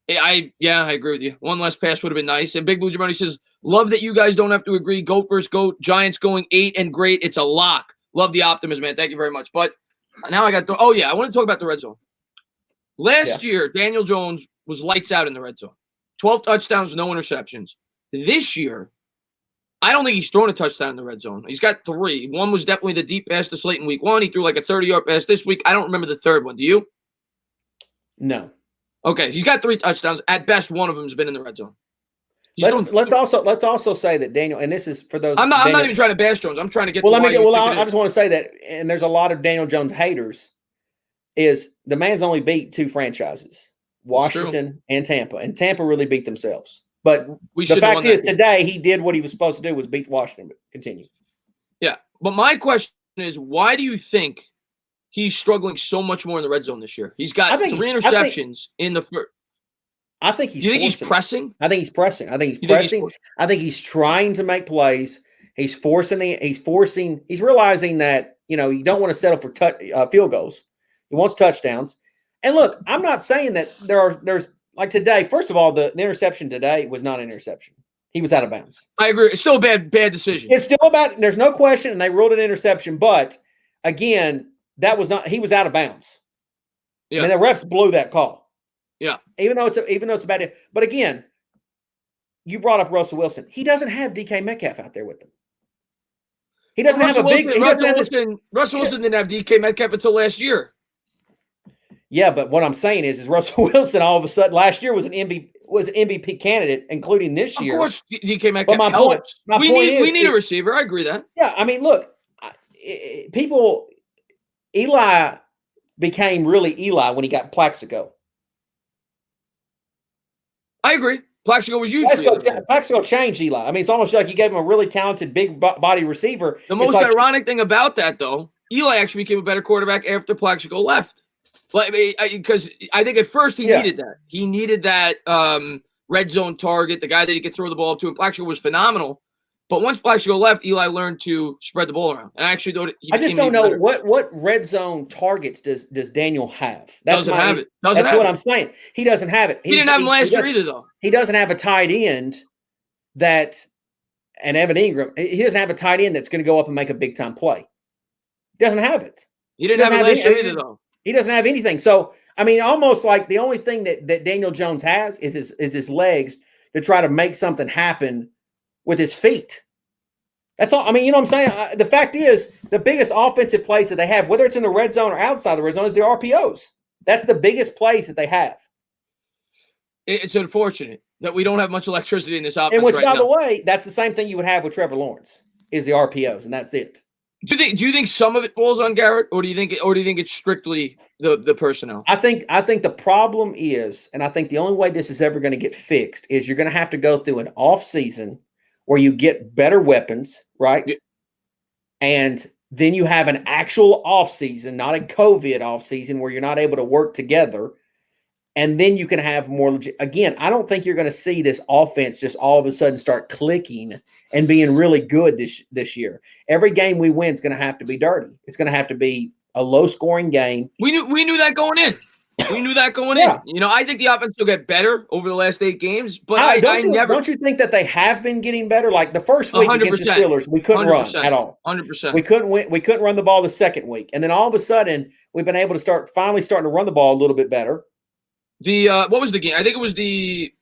I agree with you. One less pass would have been nice. And Big Blue Jabroni says, love that you guys don't have to agree. Goat versus goat. Giants going 8 and great. It's a lock. Love the optimism, man. Thank you very much. But now I want to talk about the red zone. Last year, Daniel Jones was lights out in the red zone. 12 touchdowns, no interceptions. This year, I don't think he's thrown a touchdown in the red zone. He's got 3. One was definitely the deep pass to Slayton week 1. He threw like a 30-yard pass this week. I don't remember the third one. Do you? No. Okay, he's got 3 touchdowns. At best, one of them has been in the red zone. Let's also say that Daniel, and this is for those. I'm not even trying to bash Jones. I'm trying to get. I just want to say that, and there's a lot of Daniel Jones haters. Is the man's only beat 2 franchises, Washington and Tampa really beat themselves. But the fact is, today he did what he was supposed to do, was beat Washington. But continue. Yeah, but my question is, why do you think he's struggling so much more in the red zone this year? He's got 3 interceptions in the first. I think he's. Do you think he's pressing? I think he's pressing. I think he's trying to make plays. He's realizing that you don't want to settle for field goals. He wants touchdowns. And look, I'm not saying that there's like today. First of all, the interception today was not an interception. He was out of bounds. I agree. It's still a bad decision. It's still about. There's no question, and they ruled an interception. But again, that was not. He was out of bounds. Yeah. And the refs blew that call. Yeah. Even though it's a bad. But again, you brought up Russell Wilson. He doesn't have DK Metcalf out there with him. He doesn't have a big. Russell Wilson didn't have DK Metcalf until last year. Yeah, but what I'm saying is Russell Wilson all of a sudden last year was an MVP candidate, including this year. Of course, DK Metcalf. But we need a receiver. I agree that. Yeah, I mean, look, Eli became really Eli when he got Plaxico. I agree. Plaxico was huge. Plaxico changed Eli. I mean, it's almost like you gave him a really talented, big body receiver. The most ironic thing about that, though, Eli actually became a better quarterback after Plaxico left. Because I think at first he needed that. He needed that red zone target, the guy that he could throw the ball to. And Plaxico was phenomenal. But once Plaxico left, Eli learned to spread the ball around. And I actually thought I just don't know what red zone targets does Daniel have. Doesn't have it. That's what I'm saying. He doesn't have it. He didn't have him last year either, though. He doesn't have a tight end and Evan Ingram. He doesn't have a tight end that's going to go up and make a big time play. He doesn't have it. He didn't have it last year either, though. He doesn't have anything. So, I mean, almost like the only thing that Daniel Jones has is his legs to try to make something happen with his feet. That's all. I mean, you know what I'm saying? The fact is, the biggest offensive plays that they have, whether it's in the red zone or outside the red zone, is the RPOs. That's the biggest plays that they have. It's unfortunate that we don't have much electricity in this offense. And which, by the way, that's the same thing you would have with Trevor Lawrence, is the RPOs, and that's it. Do you think some of it falls on Garrett, or do you think it's strictly the personnel? I think the problem is, and I think the only way this is ever going to get fixed is you're going to have to go through an off season where you get better weapons, right? Yeah. And then you have an actual off season, not a COVID off season where you're not able to work together. And then you can have more legit. Again, I don't think you're going to see this offense just all of a sudden start clicking and being really good this year. Every game we win is going to have to be dirty. It's going to have to be a low-scoring game. We knew that going in. We knew that going in. You know, I think the offense will get better over the last 8 games, but don't you think that they have been getting better? Like the first week 100%, against the Steelers, we couldn't run at all. 100%. We couldn't run the ball the second week, and then all of a sudden we've been able to finally starting to run the ball a little bit better. What was the game? I think it was the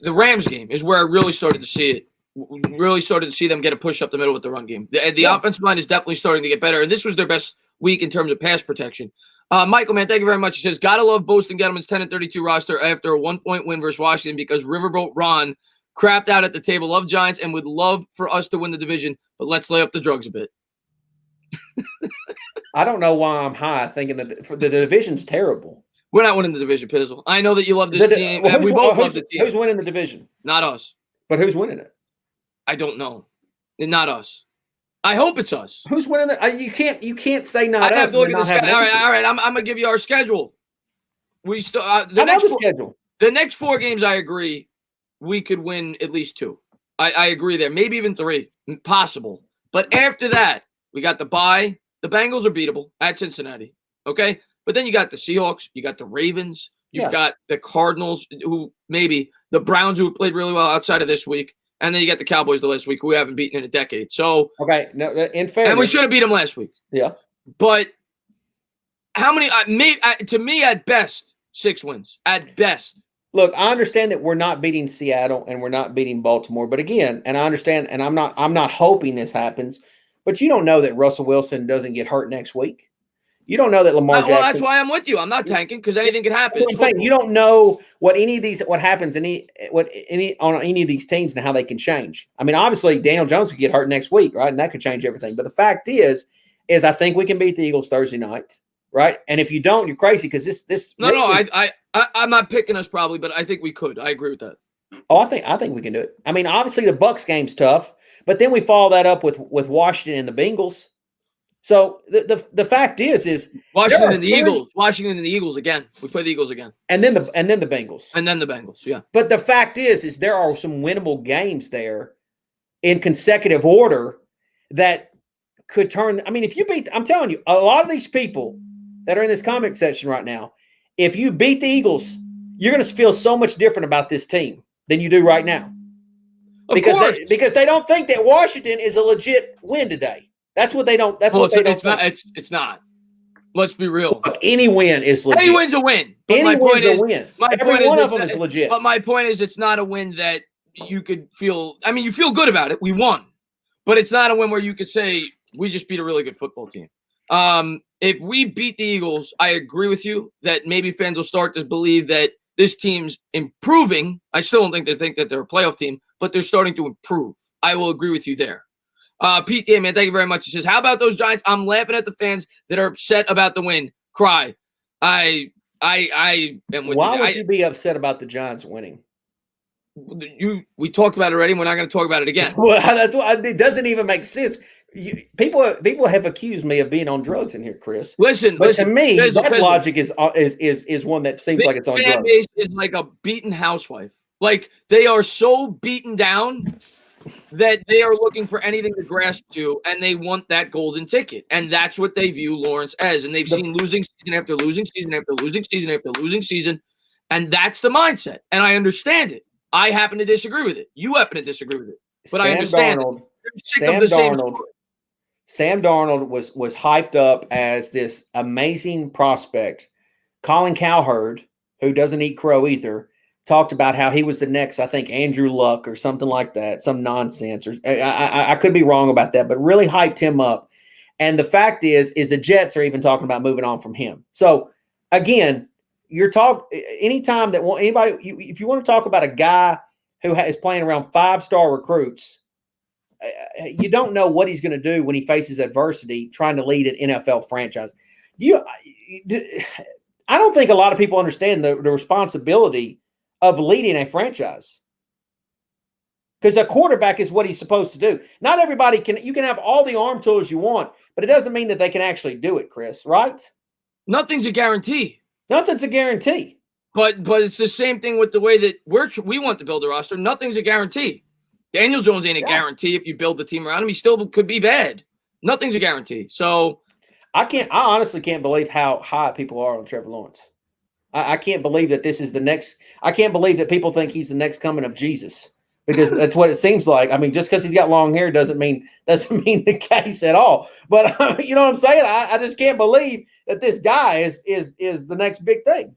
Rams game is where I really started to see it. Really started to see them get a push up the middle with the run game. The offensive line is definitely starting to get better, and this was their best week in terms of pass protection. Michael, man, thank you very much. He says, gotta love boasting Gettleman's 10-32 roster after a 1-point win versus Washington because Riverboat Ron crapped out at the table. Love Giants and would love for us to win the division, but let's lay off the drugs a bit. I don't know why I'm high thinking that the division's terrible. We're not winning the division, Pizzle. I know that you love this team. Well, we both love the team. Who's winning the division? Not us. But who's winning it? I don't know. Not us. I hope it's us. Who's winning the? You can't say not us. I have to look at the schedule. All right. I'm gonna give you our schedule. We still the schedule. The next 4 games, I agree, we could win at least 2. I agree there, maybe even 3, possible. But after that, we got the bye. The Bengals are beatable at Cincinnati. Okay, but then you got the Seahawks, you got the Ravens, you've got the Cardinals, who maybe the Browns, who played really well outside of this week. And then you got the Cowboys the last week, who we haven't beaten in a decade. So okay, no, in fairness, and we should have beat them last week. Yeah, but how many? To me, at best, 6 wins. At best. Look, I understand that we're not beating Seattle and we're not beating Baltimore, but again, and I understand, and I'm not hoping this happens, but you don't know that Russell Wilson doesn't get hurt next week. You don't know that Lamar Jackson. Well, that's why I'm with you. I'm not tanking because anything can happen. I'm saying you don't know what happens on any of these teams and how they can change. I mean, obviously Daniel Jones could get hurt next week, right? And that could change everything. But the fact is I think we can beat the Eagles Thursday night, right? And if you don't, you're crazy because this. I'm not picking us probably, but I think we could. I agree with that. Oh, I think we can do it. I mean, obviously the Bucs game's tough, but then we follow that up with Washington and the Bengals. So the fact is Washington and the Eagles again. We play the Eagles again, and then the Bengals, yeah. But the fact is there are some winnable games there in consecutive order that could turn. I mean, if you beat, I'm telling you, a lot of these people that are in this comment section right now, if you beat the Eagles, you're going to feel so much different about this team than you do right now, because they don't think that Washington is a legit win today. That's what they don't. That's what they don't. It's not. Let's be real. Look, any win is legit. Any win's a win. Any win's a win. Every one of them is legit. But my point is, it's not a win that you could feel. I mean, you feel good about it. We won, but it's not a win where you could say we just beat a really good football team. If we beat the Eagles, I agree with you that maybe fans will start to believe that this team's improving. I still don't think they think that they're a playoff team, but they're starting to improve. I will agree with you there. PTA, man, thank you very much. He says, how about those Giants? I'm laughing at the fans that are upset about the win. Cry. I am with you. Why would you be upset about the Giants winning? We talked about it already. We're not going to talk about it again. Well, that's why it doesn't even make sense. People have accused me of being on drugs in here, Chris. Listen, to me, that logic is one that seems like it's on drugs. Base is like a beaten housewife. Like they are so beaten down that they are looking for anything to grasp to, and they want that golden ticket. And that's what they view Lawrence as. And they've seen losing season after losing season after losing season after losing season. And that's the mindset. And I understand it. I happen to disagree with it. You happen to disagree with it. But I understand Sam Darnold was hyped up as this amazing prospect. Colin Cowherd, who doesn't eat crow either, talked about how he was the next, I think, Andrew Luck or something like that, some nonsense. Or I could be wrong about that, but really hyped him up. And the fact is the Jets are even talking about moving on from him. So again, anytime that anybody, if you want to talk about a guy who is playing around 5-star recruits, you don't know what he's going to do when he faces adversity trying to lead an NFL franchise. I don't think a lot of people understand the responsibility of leading a franchise, because a quarterback is what he's supposed to do. Not everybody you can have all the arm tools you want, but it doesn't mean that they can actually do it, Chris, right? Nothing's a guarantee. Nothing's a guarantee. But it's the same thing with the way that we want to build a roster. Nothing's a guarantee. Daniel Jones ain't a guarantee if you build the team around him. He still could be bad. Nothing's a guarantee. So I honestly can't believe how high people are on Trevor Lawrence. I can't believe that this is the next. I can't believe that people think he's the next coming of Jesus, because that's what it seems like. I mean, just because he's got long hair doesn't mean the case at all. But you know what I'm saying? I just can't believe that this guy is the next big thing.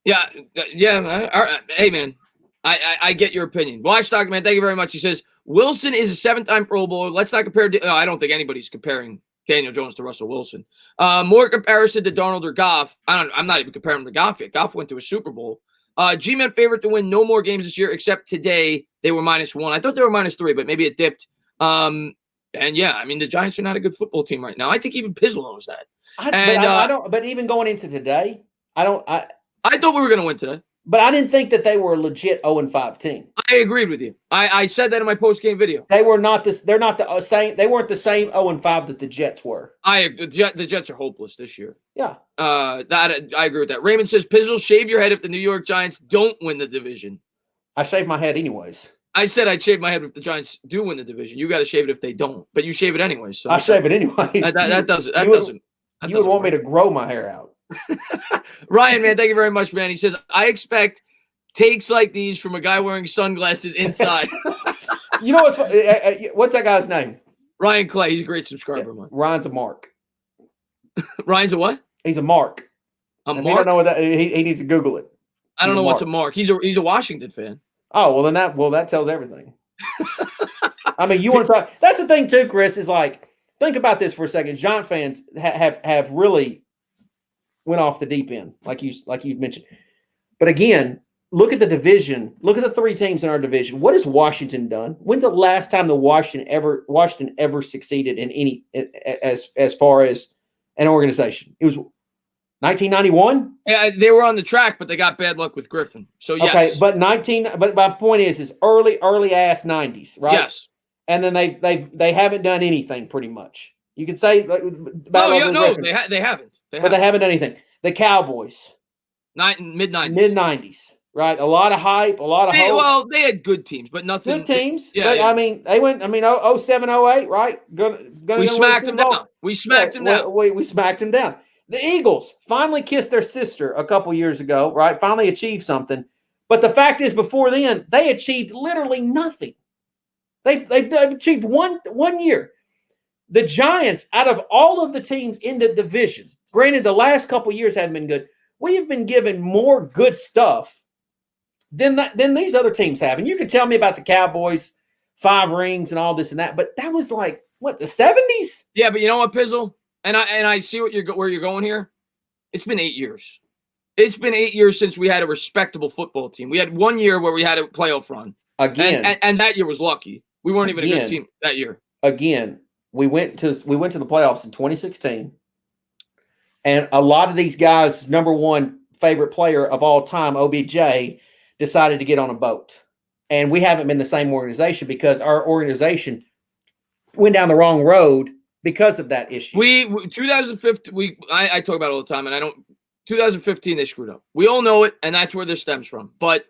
Yeah. Hey, man, I get your opinion. Watchdog, man, thank you very much. He says Wilson is a 7-time Pro Bowler. Let's not compare. I don't think anybody's comparing Daniel Jones to Russell Wilson. More comparison to Darnold or Goff. I'm not even comparing him to Goff yet. Goff went to a Super Bowl. G-Man favorite to win no more games this year, except today they were -1. I thought they were -3, but maybe it dipped. And yeah, I mean, the Giants are not a good football team right now. I think even Pizzle knows that. I don't. But even going into today, I thought we were going to win today. But I didn't think that they were a legit 0-5 team. I agreed with you. I said that in my post-game video. They were not this. They're not the same. They weren't the same 0-5 that the Jets were. The Jets are hopeless this year. Yeah. I agree with that. Raymond says, Pizzle, shave your head if the New York Giants don't win the division. I shave my head anyways. I said I'd shave my head if the Giants do win the division. You got to shave it if they don't, but you shave it anyway. So I shave it anyways. That doesn't. You would want me to grow my hair out. Ryan, man, thank you very much, man. He says, I expect takes like these from a guy wearing sunglasses inside. You know what's that guy's name? Ryan Clay. He's a great subscriber, man. Ryan's a mark. Ryan's a what? He's a mark. A mark? He don't know what that. He needs to Google it. I don't know what's a mark. He's a Washington fan. Oh, well that tells everything. I mean, you want to talk. That's the thing too, Chris. Is like, think about this for a second. Giant fans have really went off the deep end, like you mentioned. But again, look at the division. Look at the three teams in our division. What has Washington done? When's the last time the Washington ever succeeded in any as far as an organization? It was 1991. Yeah, they were on the track, but they got bad luck with Griffin. So yes. Okay, but my point is early ass 90s, right? Yes. And then they haven't done anything pretty much. You could say they haven't. But they haven't done anything. The Cowboys, mid-90s, right? A lot of hype, a lot of hope. Well, they had good teams, but nothing. Good teams. I mean, they went. 07, 08, right? We smacked them down. We smacked them down. We smacked them down. The Eagles finally kissed their sister a couple years ago, right? Finally achieved something. But the fact is, before then, they achieved literally nothing. They've achieved one year. The Giants, out of all of the teams in the division, granted the last couple years haven't been good, we have been given more good stuff than these other teams have. And you can tell me about the Cowboys, 5 rings and all this and that, but that was like, what, the 70s? Yeah, but you know what, Pizzle? And I see where you're going here. It's been 8 years. It's been 8 years since we had a respectable football team. We had 1 year where we had a playoff run. Again. And that year was lucky. We weren't even a good team that year. Again, we went to the playoffs in 2016. And a lot of these guys' number one favorite player of all time, OBJ, decided to get on a boat. And we haven't been the same organization because our organization went down the wrong road because of that issue. 2015, I talk about it all the time, and 2015 they screwed up. We all know it, and that's where this stems from. But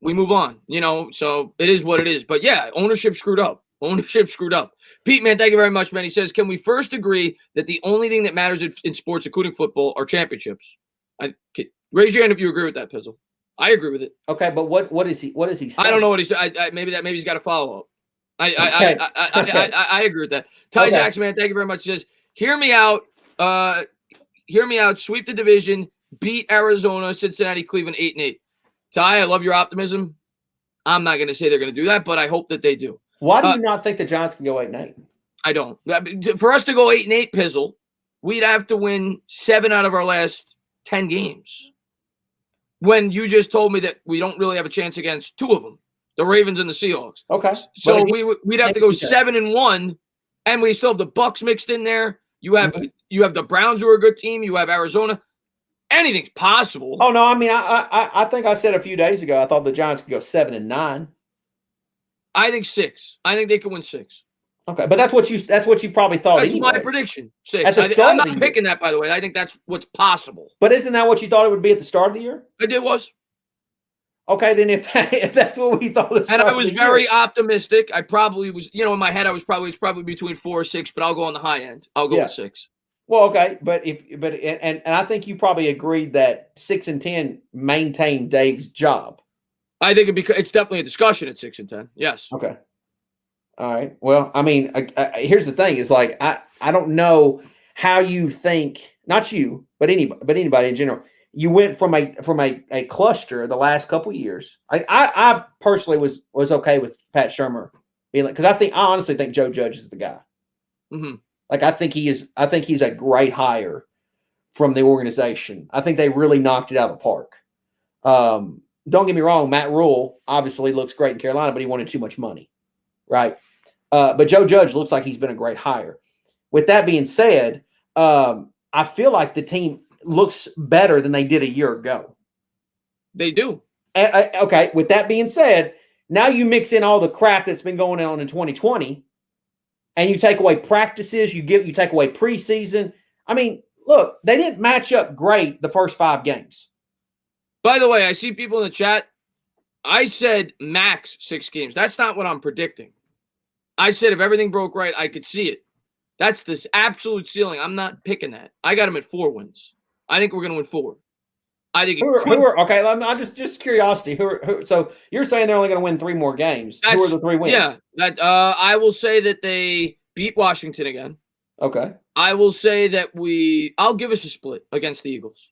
we move on, so it is what it is. But yeah, ownership screwed up. Pete, man, thank you very much, man. He says, can we first agree that the only thing that matters in sports, including football, are championships? Raise your hand if you agree with that, Pizzle. I agree with it. Okay, but what is he saying? I don't know what he's doing. Maybe he's got a follow-up. I agree with that. Ty Jackson, man, thank you very much. He says, hear me out. Sweep the division, beat Arizona, Cincinnati, Cleveland 8-8. Ty, I love your optimism. I'm not going to say they're going to do that, but I hope that they do. Why do you not think the Giants can go 8-8? I don't. For us to go 8-8, Pizzle, we'd have to win 7 out of our last 10 games. When you just told me that we don't really have a chance against 2 of them, the Ravens and the Seahawks. Okay. So we'd have to go 7-1, and we still have the Bucs mixed in there. You have the Browns, who are a good team. You have Arizona. Anything's possible. Oh no, I mean, I think I said a few days ago I thought the Giants could go 7-9. I think 6. I think they can win 6. Okay, but that's what you probably thought. That's my prediction. 6. I'm not picking that, by the way. I think that's what's possible. But isn't that what you thought it would be at the start of the year? It was. Okay, then if that's what we thought, and I was very optimistic. I probably was, in my head, it's probably between 4 or 6, but I'll go on the high end. I'll go with 6. Well, okay, but I think you probably agreed that 6 and 10 maintained Dave's job. I think it's definitely a discussion at 6 and 10. Yes. Okay. All right. Well, I mean, here's the thing: is like I don't know how you think, not you, but anybody in general. You went from a cluster the last couple of years. I personally was okay with Pat Shurmur being like, because I honestly think Joe Judge is the guy. Mm-hmm. Like, I think he's a great hire from the organization. I think they really knocked it out of the park. Don't get me wrong, Matt Rule obviously looks great in Carolina, but he wanted too much money, right? But Joe Judge looks like he's been a great hire. With that being said, I feel like the team looks better than they did a year ago. They do. Okay, with that being said, now you mix in all the crap that's been going on in 2020, and you take away practices, you take away preseason. I mean, look, they didn't match up great the first 5 games. By the way, I see people in the chat. I said max 6 games. That's not what I'm predicting. I said if everything broke right, I could see it. That's this absolute ceiling. I'm not picking that. I got them at 4 wins. I think we're going to win 4. I think who are okay? I'm just curiosity. Who? So you're saying they're only going to win 3 more games? Who are the 3 wins? Yeah, I will say that they beat Washington again. Okay. I will say that I'll give us a split against the Eagles.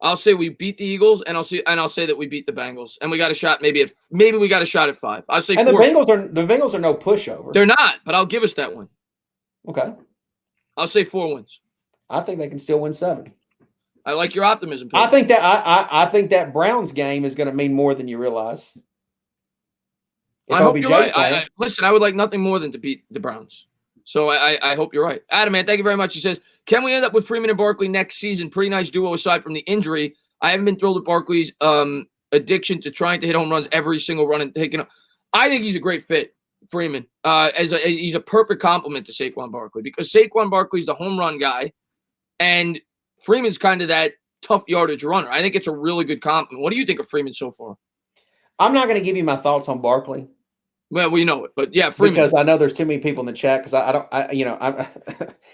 I'll say we beat the Eagles, and I'll say that we beat the Bengals, and we got a shot. Maybe we got a shot at 5. I'll say. And 4. the Bengals are no pushover. They're not, but I'll give us that one. Okay. I'll say 4 wins. I think they can still win 7. I like your optimism. I think that Browns game is going to mean more than you realize. I hope you're right. Listen, I would like nothing more than to beat the Browns. So I hope you're right. Adam, man, thank you very much. He says, can we end up with Freeman and Barkley next season? Pretty nice duo aside from the injury. I haven't been thrilled with Barkley's addiction to trying to hit home runs every single run and taking up. I think he's a great fit, Freeman. He's a perfect complement to Saquon Barkley because Saquon Barkley's the home run guy, and Freeman's kind of that tough yardage runner. I think it's a really good compliment. What do you think of Freeman so far? I'm not going to give you my thoughts on Barkley. Well, we know it, but yeah, Freeman. Because I know there's too many people in the chat. Because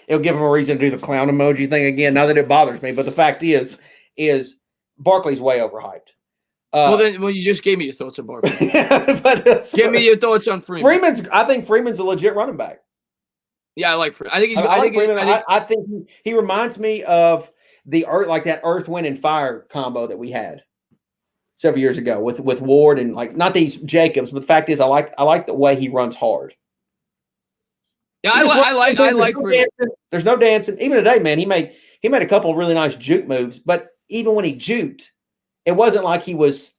it'll give them a reason to do the clown emoji thing again. Not that it bothers me, but the fact is Barkley's way overhyped. Well, you just gave me your thoughts on Barkley. Give me your thoughts on Freeman. I think Freeman's a legit running back. Yeah, I like Freeman. I think he's. I think he reminds me of that Earth, Wind, and Fire combo that we had several years ago with Ward and not these Jacobs, but the fact is I like the way he runs hard. Yeah, I like Freeman. There's no dancing. Even today, man, he made a couple of really nice juke moves, but even when he juked, it wasn't like he was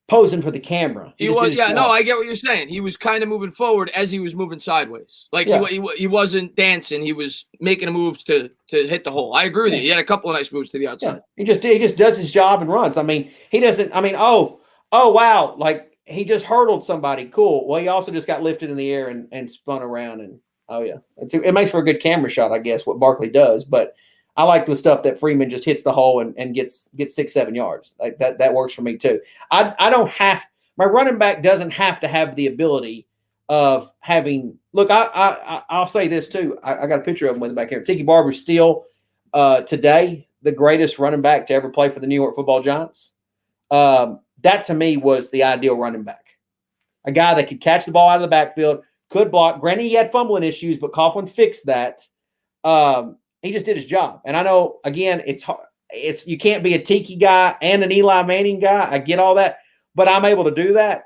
posing for the camera. I get what you're saying. He was kind of moving forward as he was moving sideways. He wasn't dancing. He was making a move to hit the hole. I agree with you. He had a couple of nice moves to the outside. Yeah. He just does his job and runs. I mean, he doesn't. I mean, oh wow, like he just hurdled somebody. Cool. Well, he also just got lifted in the air and spun around and it makes for a good camera shot, I guess. What Barkley does, but I like the stuff that Freeman just hits the hole and gets 6-7 yards. Like that works for me too. I don't have my running back doesn't have to have the ability of having. Look, I'll say this too. I got a picture of him with him back here. Tiki Barber still today the greatest running back to ever play for the New York Football Giants. That to me was the ideal running back, a guy that could catch the ball out of the backfield, could block. Granted, he had fumbling issues, but Coughlin fixed that. He just did his job. And I know, again, it's hard. You can't be a Tiki guy and an Eli Manning guy. I get all that, but I'm able to do that.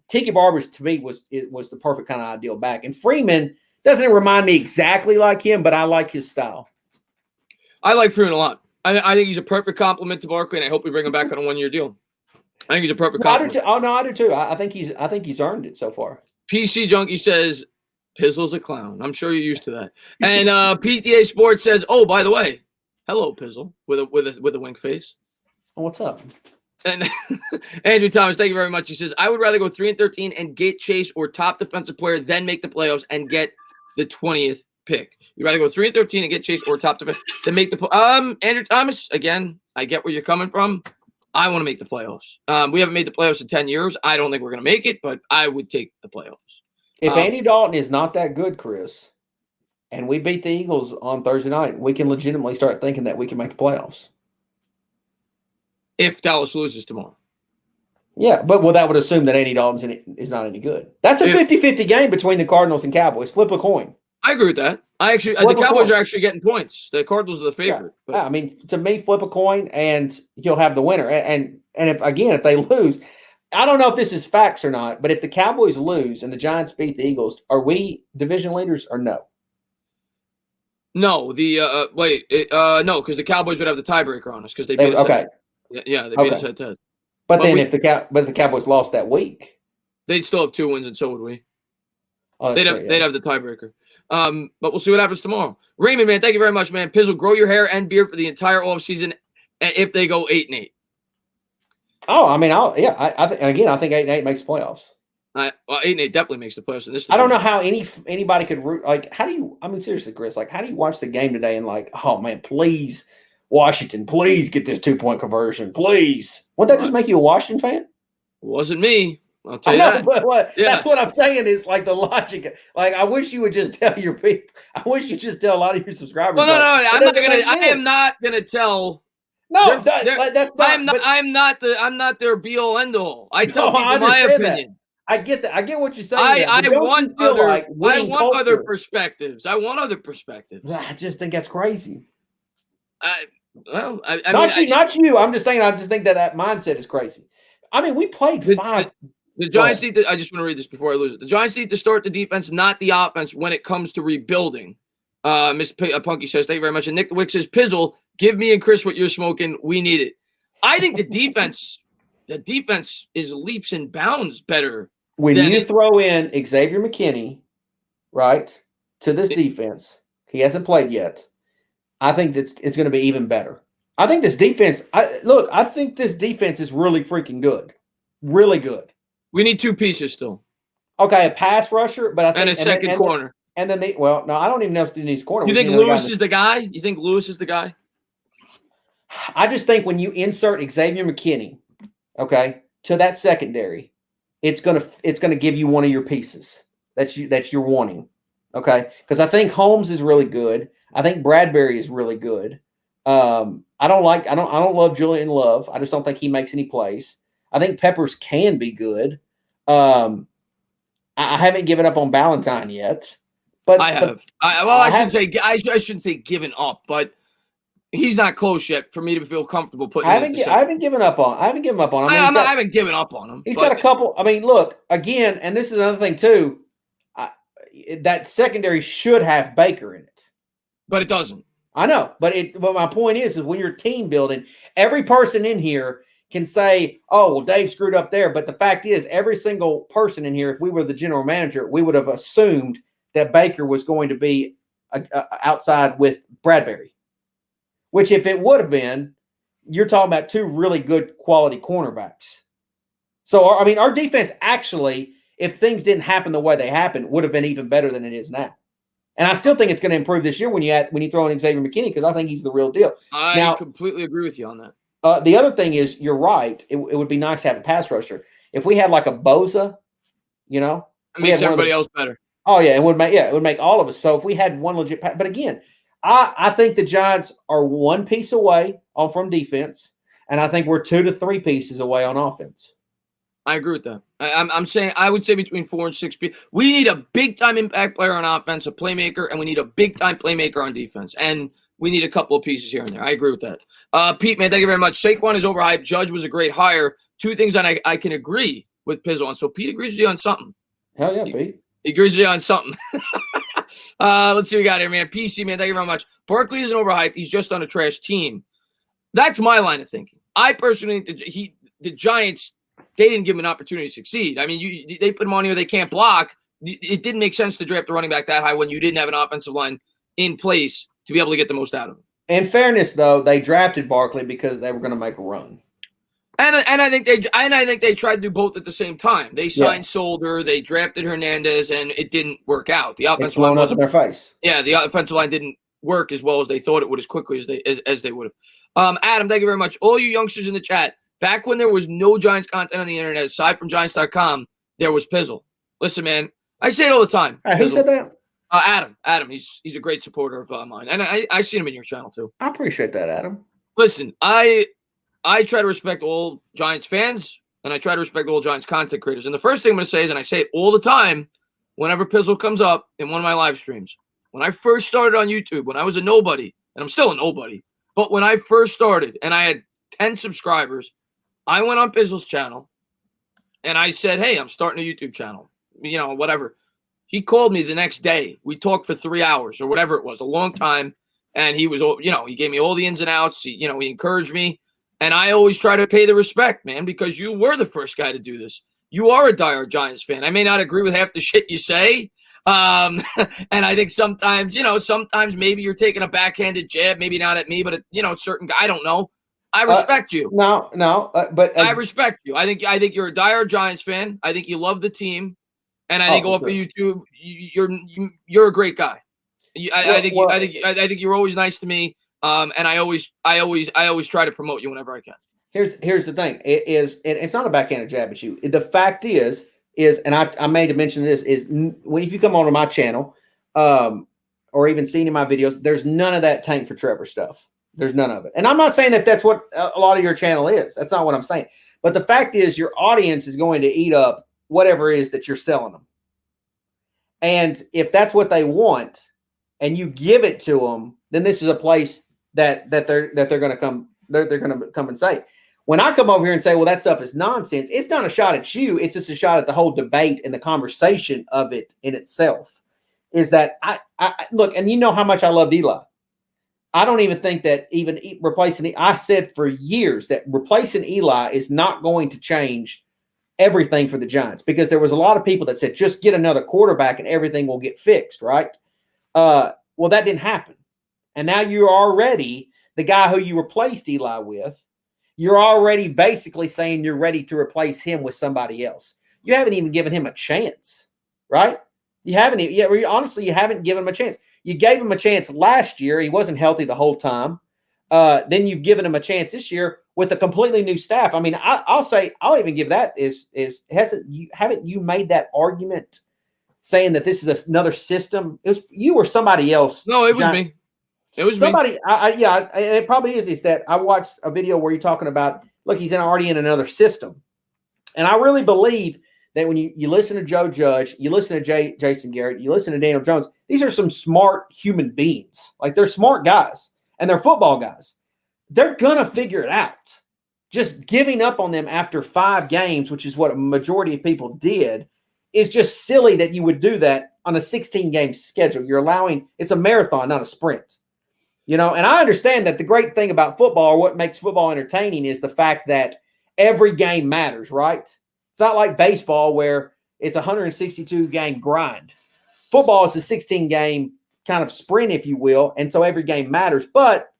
Tiki Barber's, to me, was the perfect kind of ideal back. And Freeman doesn't remind me exactly like him, but I like his style. I like Freeman a lot. I think he's a perfect compliment to Barkley, and I hope we bring him back on a 1-year deal. I think he's a perfect compliment. I do too. I think he's earned it so far. PC Junkie says, Pizzle's a clown. I'm sure you're used to that. And PTA Sports says, "Oh, by the way, hello, Pizzle," with a wink face. Oh, what's up? And Andrew Thomas, thank you very much. He says, "I would rather go 3-13 and get Chase or top defensive player than make the playoffs and get the 20th pick. You'd rather go 3-13 and get Chase or top defense than make the Andrew Thomas. Again, I get where you're coming from. I want to make the playoffs. We haven't made the playoffs in 10 years. I don't think we're going to make it, but I would take the playoffs. If Andy Dalton is not that good, Chris, and we beat the Eagles on Thursday night, we can legitimately start thinking that we can make the playoffs. If Dallas loses tomorrow. Yeah, but that would assume that Andy Dalton is not any good. That's a 50-50 game between the Cardinals and Cowboys. Flip a coin. I agree with that. The Cowboys are actually getting points. The Cardinals are the favorite. Yeah, I mean, to me, flip a coin and you'll have the winner. And if they lose, I don't know if this is facts or not, but if the Cowboys lose and the Giants beat the Eagles, are we division leaders or no? No, no, because the Cowboys would have the tiebreaker on us because they beat us. Okay. Yeah, they beat us head-to-head. But then if the Cowboys lost that week, they'd still have 2 wins, and so would we. Oh, they'd have the tiebreaker. But we'll see what happens tomorrow. Raymond, man, thank you very much, man. Pizzle, grow your hair and beard for the entire offseason if they go 8-8. Oh, I mean, I think 8-8 makes playoffs. 8-8 definitely makes the playoffs. In this, I don't know how anybody could like. How do you? I mean, seriously, Chris, like, how do you watch the game today and like, oh man, please, Washington, please get this 2-point conversion, please. Wouldn't that just make you a Washington fan? It wasn't me. I'll tell you that. But that's what I'm saying is like the logic. Like, I wish you would just tell your people. I wish you just tell a lot of your subscribers. Well, no, I am not gonna tell. No, I'm not their be all end all. I tell people my opinion. That. I get that. I get what you're saying. I want other perspectives. I want other perspectives. I just think that's crazy. Not you. I'm just saying. I just think that mindset is crazy. I mean, we played 5. The Giants need to. I just want to read this before I lose it. The Giants need to start the defense, not the offense, when it comes to rebuilding. Miss Punky says, "Thank you very much." And Nick Wick says, "Pizzle, give me and Chris what you're smoking. We need it." I think the defense is leaps and bounds better. When you throw in Xavier McKinney, right, to this defense, he hasn't played yet. I think that it's going to be even better. I think this defense. I think this defense is really freaking good, really good. We need 2 pieces still. Okay, a pass rusher, but I think and a second corner. And then no, I don't even know if he needs corner. You think Lewis is the guy? You think Lewis is the guy? I just think when you insert Xavier McKinney, okay, to that secondary, it's gonna give you one of your pieces that you're wanting, okay? Because I think Holmes is really good. I think Bradbury is really good. I don't love Julian Love. I just don't think he makes any plays. I think Peppers can be good. I haven't given up on Valentine yet, but I have. I shouldn't say given up, but he's not close yet for me to feel comfortable putting. I haven't given up on. I haven't given up on him. I haven't given up on him. He's got a couple. I mean, look again, and this is another thing too. That secondary should have Baker in it, but it doesn't. I know, but my point is when you're team building, every person in here can say, "Oh, well, Dave screwed up there." But the fact is, every single person in here, if we were the general manager, we would have assumed that Baker was going to be outside with Bradbury. Which, if it would have been, you're talking about 2 really good quality cornerbacks. So, I mean, our defense actually, if things didn't happen the way they happened, would have been even better than it is now. And I still think it's going to improve this year when you throw in Xavier McKinney because I think he's the real deal. I completely agree with you on that. The other thing is, you're right. It would be nice to have a pass rusher. If we had like a Bosa, it makes everybody else better. Oh yeah, it would make all of us. So if we had one legit pass, but again, I think the Giants are 1 piece away from defense, and I think we're 2 to 3 pieces away on offense. I agree with that. I'm saying I would say between 4 and 6 pieces. We need a big-time impact player on offense, a playmaker, and we need a big-time playmaker on defense. And we need a couple of pieces here and there. I agree with that. Pete, man, thank you very much. Saquon is overhyped. Judge was a great hire. 2 things that I can agree with Pizzle on. So Pete agrees with you on something. Hell yeah, Pete. He agrees with you on something. Let's see what we got here, man. PC, man, thank you very much. Barkley isn't overhyped. He's just on a trash team. That's my line of thinking. I personally think the Giants, they didn't give him an opportunity to succeed. I mean, they put him on here, they can't block. It didn't make sense to draft a running back that high when you didn't have an offensive line in place to be able to get the most out of him. In fairness, though, they drafted Barkley because they were going to make a run. And I think they tried to do both at the same time. They signed Solder, they drafted Hernandez, and it didn't work out. The offensive line wasn't in their face. Yeah, the offensive line didn't work as well as they thought it would, as quickly as they would have. Adam, thank you very much. All you youngsters in the chat, back when there was no Giants content on the internet aside from Giants.com, there was Pizzle. Listen, man, I say it all the time. Who said that? Adam. He's a great supporter of mine, and I seen him in your channel too. I appreciate that, Adam. Listen, I try to respect all Giants fans, and I try to respect all Giants content creators. And the first thing I'm going to say is, and I say it all the time, whenever Pizzle comes up in one of my live streams, when I first started on YouTube, when I was a nobody, and I'm still a nobody, but when I first started and I had 10 subscribers, I went on Pizzle's channel, and I said, hey, I'm starting a YouTube channel, whatever. He called me the next day. We talked for 3 hours or whatever it was, a long time. And he was, he gave me all the ins and outs. He encouraged me. And I always try to pay the respect, man, because you were the first guy to do this. You are a diehard Giants fan. I may not agree with half the shit you say. And I think sometimes maybe you're taking a backhanded jab, maybe not at me, but at certain guy. I don't know. I respect you. But I respect you. I think you're a diehard Giants fan. I think you love the team, and I think off of you too, you're a great guy. I think you're always nice to me. And I always try to promote you whenever I can. Here's the thing. It's not a backhanded jab at you. The fact is, and I made to mention this, is if you come onto my channel, or even seen in my videos, there's none of that tank for Trevor stuff. There's none of it. And I'm not saying that that's what a lot of your channel is. That's not what I'm saying. But the fact is, your audience is going to eat up whatever it is that you're selling them. And if that's what they want, and you give it to them, then this is a place that they're going to come. They're going to come and say. When I come over here and say, well, that stuff is nonsense, it's not a shot at you. It's just a shot at the whole debate and the conversation of it in itself. Is that I look, and you know how much I loved Eli. I don't even think that even replacing. I said for years that replacing Eli is not going to change everything for the Giants, because there was a lot of people that said just get another quarterback and everything will get fixed, right? Well, that didn't happen. And now you're already the guy who you replaced Eli with. You're already basically saying you're ready to replace him with somebody else. You haven't even given him a chance, right? You haven't even, honestly, you haven't given him a chance. You gave him a chance last year. He wasn't healthy the whole time. Then you've given him a chance this year with a completely new staff. I mean, I'll even give that haven't you made that argument saying that this is another system? It was you or somebody else. No, it was me. It was somebody. It probably is. Is that I watched a video where you're talking about, look, he's already in another system. And I really believe that when you listen to Joe Judge, you listen to Jason Garrett, you listen to Daniel Jones, these are some smart human beings. Like, they're smart guys and they're football guys. They're going to figure it out. Just giving up on them after 5 games, which is what a majority of people did, is just silly that you would do that on a 16-game schedule. You're allowing – it's a marathon, not a sprint. And I understand that the great thing about football, or what makes football entertaining, is the fact that every game matters, right? It's not like baseball where it's a 162-game grind. Football is a 16-game kind of sprint, if you will, and so every game matters. But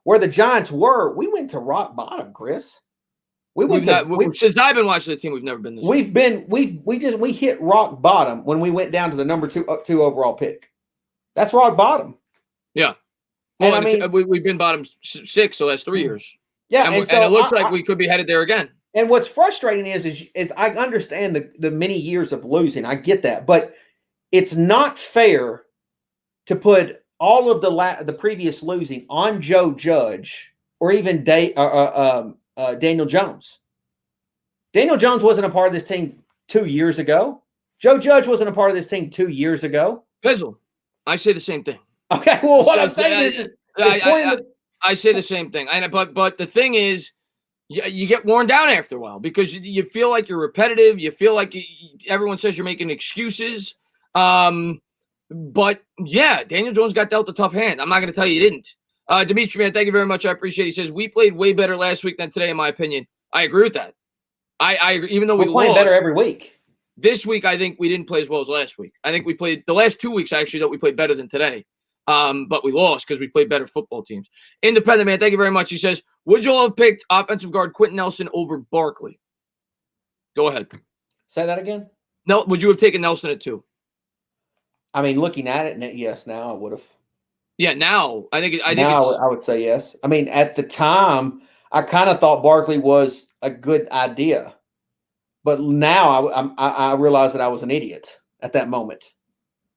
where the Giants were, we went to rock bottom, Chris. Since I've been watching the team, we've never been this. We hit rock bottom when we went down to the number 2 overall pick. That's rock bottom. Yeah. Well, and we've been bottom 6 the last 3 years. Yeah, and it looks like we could be headed there again. And what's frustrating is I understand the many years of losing. I get that, but it's not fair to put all of the previous losing on Joe Judge or even Daniel Jones. Daniel Jones wasn't a part of this team 2 years ago. Joe Judge wasn't a part of this team 2 years ago. Pizzle, I say the same thing. Okay, well, what I'm saying is I say the same thing. But the thing is, you get worn down after a while because you feel like you're repetitive. You feel like everyone says you're making excuses. But yeah, Daniel Jones got dealt a tough hand. I'm not going to tell you he didn't. Dimitri, man, thank you very much. I appreciate it. He says, we played way better last week than today, in my opinion. I agree with that. I agree, even though we're playing lost, better every week. This week, I think we didn't play as well as last week. I think we played the last 2 weeks, actually, that we played better than today. But we lost because we played better football teams. Independent, man, thank you very much. He says, would you all have picked offensive guard Quenton Nelson over Barkley? Go ahead. Say that again? No, would you have taken Nelson at 2? I mean, looking at it, yes, now I would have. Yeah, now I think I would say yes. I mean, at the time, I kind of thought Barkley was a good idea, but now I realize that I was an idiot at that moment.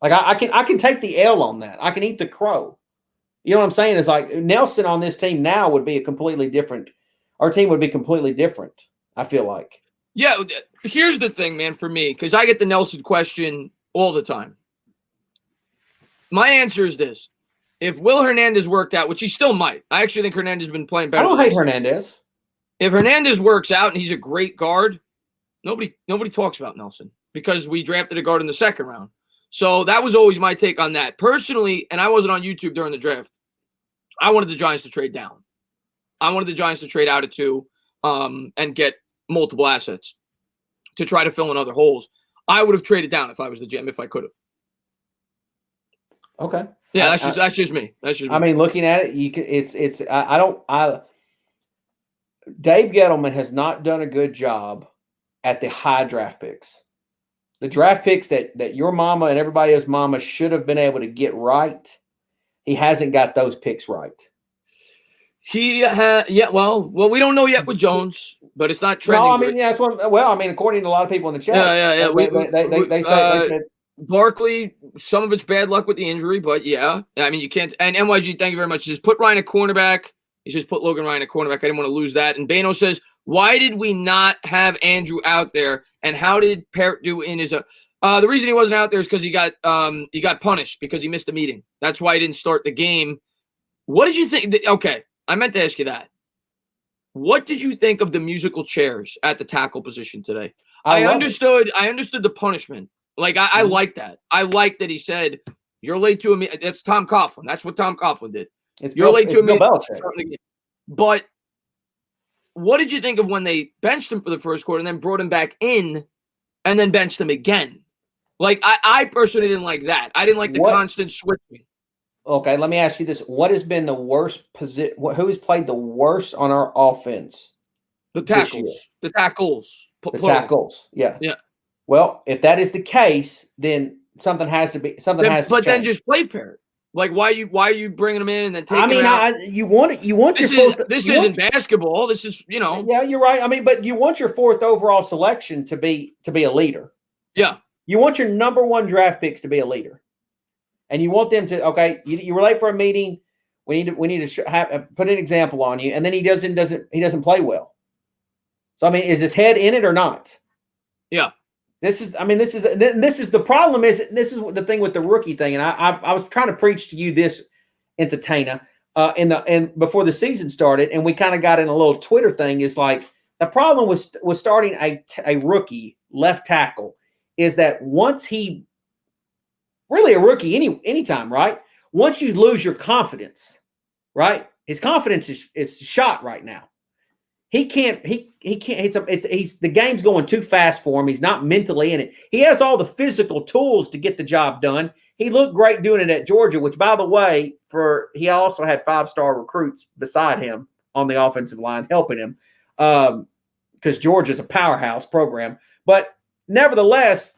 Like I can take the L on that. I can eat the crow. You know what I'm saying? It's like Nelson on this team now would be a completely different. Our team would be completely different. I feel like. Yeah, here's the thing, man. For me, because I get the Nelson question all the time. My answer is this. If Will Hernandez worked out, which he still might, I actually think Hernandez has been playing better. I don't hate Hernandez. If Hernandez works out and he's a great guard, nobody talks about Nelson because we drafted a guard in the second round. So that was always my take on that. Personally, and I wasn't on YouTube during the draft, I wanted the Giants to trade down. I wanted the Giants to trade out of 2 and get multiple assets to try to fill in other holes. I would have traded down if I was the GM, if I could have. Okay. Yeah, that's just me. That's just me. I mean, looking at it, Dave Gettleman has not done a good job at the high draft picks. The draft picks that your mama and everybody else's mama should have been able to get right. He hasn't got those picks right. Well, we don't know yet with Jones, but it's not trending. No, I mean, yeah, that's what. Well, I mean, according to a lot of people in the chat, they said Barkley. Some of it's bad luck with the injury, but yeah, I mean, you can't. And NYG, thank you very much. Just put Ryan at cornerback. He just put Logan Ryan at cornerback. I didn't want to lose that. And Bano says, why did we not have Andrew out there? And how did Parrott do in his? The reason he wasn't out there is because he got punished because he missed a meeting. That's why he didn't start the game. What did you think? Okay. I meant to ask you that. What did you think of the musical chairs at the tackle position today? I understood the punishment. Like, I like that. I like that he said, you're late to a meeting. That's Tom Coughlin. That's what Tom Coughlin did. You're late to a meeting. But what did you think of when they benched him for the first quarter and then brought him back in and then benched him again? Like, I personally didn't like that. I didn't like the constant switching. Okay, let me ask you this. What has been the worst position? Who has played the worst on our offense? The tackles. The tackles. The tackles. Yeah. Yeah. Well, if that is the case, then something has to be something has to change. But then just play Parrott. Like, why are you bringing him in and then taking him out? You want this isn't basketball. This is, Yeah, you're right. I mean, but you want your 4th overall selection to be a leader. Yeah. You want your number 1 draft picks to be a leader. And you want them to, okay, you were late for a meeting. We need to put an example on you, and then he doesn't play well. So I mean, is his head in it or not? Yeah. This is the problem. This is the thing with the rookie thing, and I was trying to preach to you this, Entertainer, and before the season started, and we kind of got in a little Twitter thing. Is like the problem with starting a rookie left tackle is that once he really a rookie anytime, right? Once you lose your confidence, right? His confidence is shot right now. He can't. The game's going too fast for him. He's not mentally in it. He has all the physical tools to get the job done. He looked great doing it at Georgia, which, by the way, he also had 5-star recruits beside him on the offensive line helping him because Georgia's a powerhouse program. But nevertheless,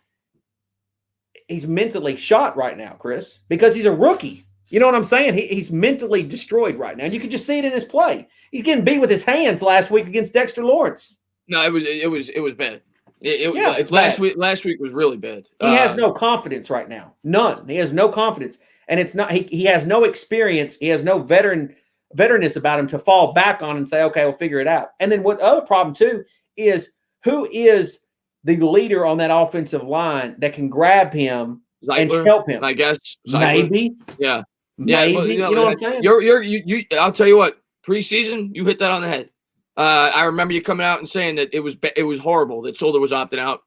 he's mentally shot right now, Chris, because he's a rookie. You know what I'm saying? He's mentally destroyed right now. And you can just see it in his play. He's getting beat with his hands last week against Dexter Lawrence. No, it was bad. Last week was really bad. He has no confidence right now. None. He has no confidence. And it's not he has no experience. He has no veteranness about him to fall back on and say, okay, we'll figure it out. And then what other problem too is who is the leader on that offensive line that can grab him and help him? I guess maybe. Yeah. Maybe. Yeah, you know what I'm saying? You I'll tell you what, preseason, you hit that on the head. I remember you coming out and saying that it was horrible that Solder was opting out.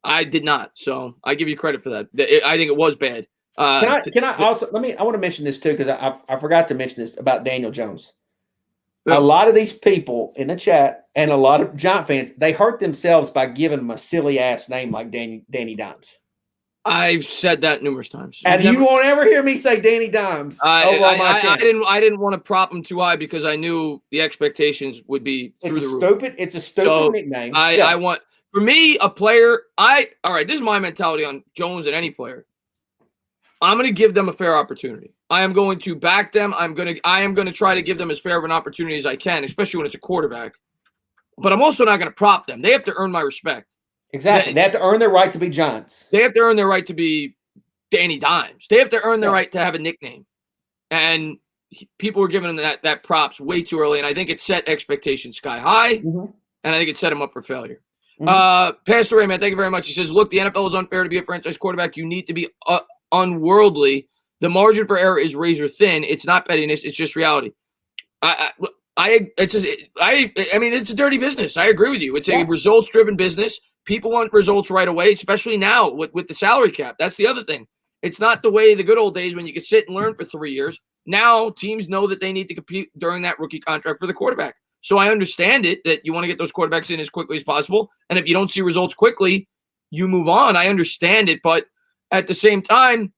I did not, so I give you credit for that. I think it was bad. Can I also I want to mention this too because I forgot to mention this about Daniel Jones. A lot of these people in the chat and a lot of Giant fans, they hurt themselves by giving him a silly ass name like Danny Dimes. I've said that numerous times. And you won't ever hear me say Danny Dimes. I didn't want to prop him too high because I knew the expectations would be through the roof. It's a stupid nickname. I want, for me, a player. All right. This is my mentality on Jones and any player. I'm going to give them a fair opportunity. I am going to back them. I am going to try to give them as fair of an opportunity as I can, especially when it's a quarterback. But I'm also not going to prop them. They have to earn my respect. Exactly. They have to earn their right to be Giants. They have to earn their right to be Danny Dimes. They have to earn their right to have a nickname. And people were giving them that props way too early, and I think it set expectations sky high, and I think it set them up for failure. Pastor Ray, man, thank you very much. He says, look, the NFL is unfair to be a franchise quarterback. You need to be unworldly. The margin for error is razor thin. It's not pettiness. It's just reality. I mean, it's a dirty business. I agree with you. It's a results-driven business. people want results right away, especially now with the salary cap. That's the other thing. It's not the way the good old days when you could sit and learn for 3 years. Now teams know that they need to compete during that rookie contract for the quarterback. So I understand it that you want to get those quarterbacks in as quickly as possible. And if you don't see results quickly, you move on. I understand it. But at the same time,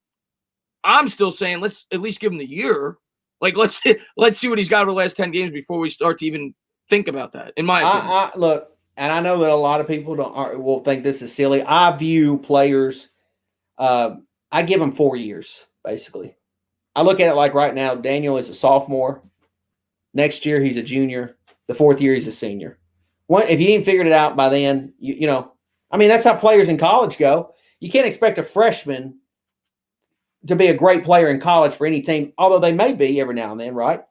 I'm still saying let's at least give him the year. Like, let's see what he's got over the last 10 games before we start to even think about that, in my opinion. Look, and I know that a lot of people will think this is silly. I view players, I give them 4 years, basically. I look at it like right now, Daniel is a sophomore. Next year, he's a junior. The fourth year, he's a senior. If you ain't figured it out by then, you know, I mean, that's how players in college go. You can't expect a freshman to be a great player in college for any team, although they may be every now and then, right?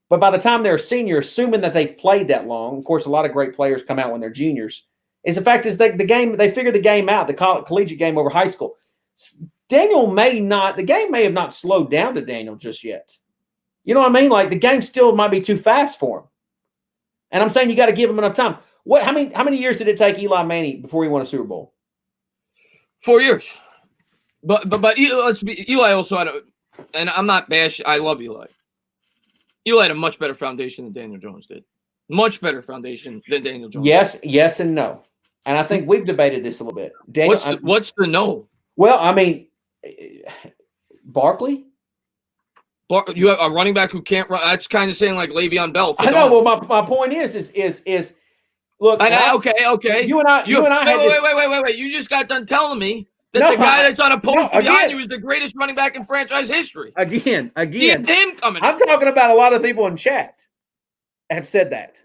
But by the time they're a senior, assuming that they've played that long, of course, a lot of great players come out when they're juniors, is the fact is that they figure the game out, the collegiate game over high school. The game may have not slowed down to Daniel just yet. You know what I mean? Like, the game still might be too fast for him. And I'm saying you got to give him enough time. How many years did it take Eli Manning before he won a Super Bowl? 4 years. But Eli also had and I'm not bashing. I love Eli. Eli had a much better foundation than Daniel Jones did. Much better foundation than Daniel Jones. Yes, and no. And I think we've debated this a little bit. Daniel, what's the no? Well, I mean, Barkley. You have a running back who can't run. That's kind of saying like Le'Veon Bell. I know. Well, my point is look. Okay. You and I. Wait. You just got done telling me that the guy that's on a post behind you is the greatest running back in franchise history. Again. Him coming. I'm talking about a lot of people in chat have said that.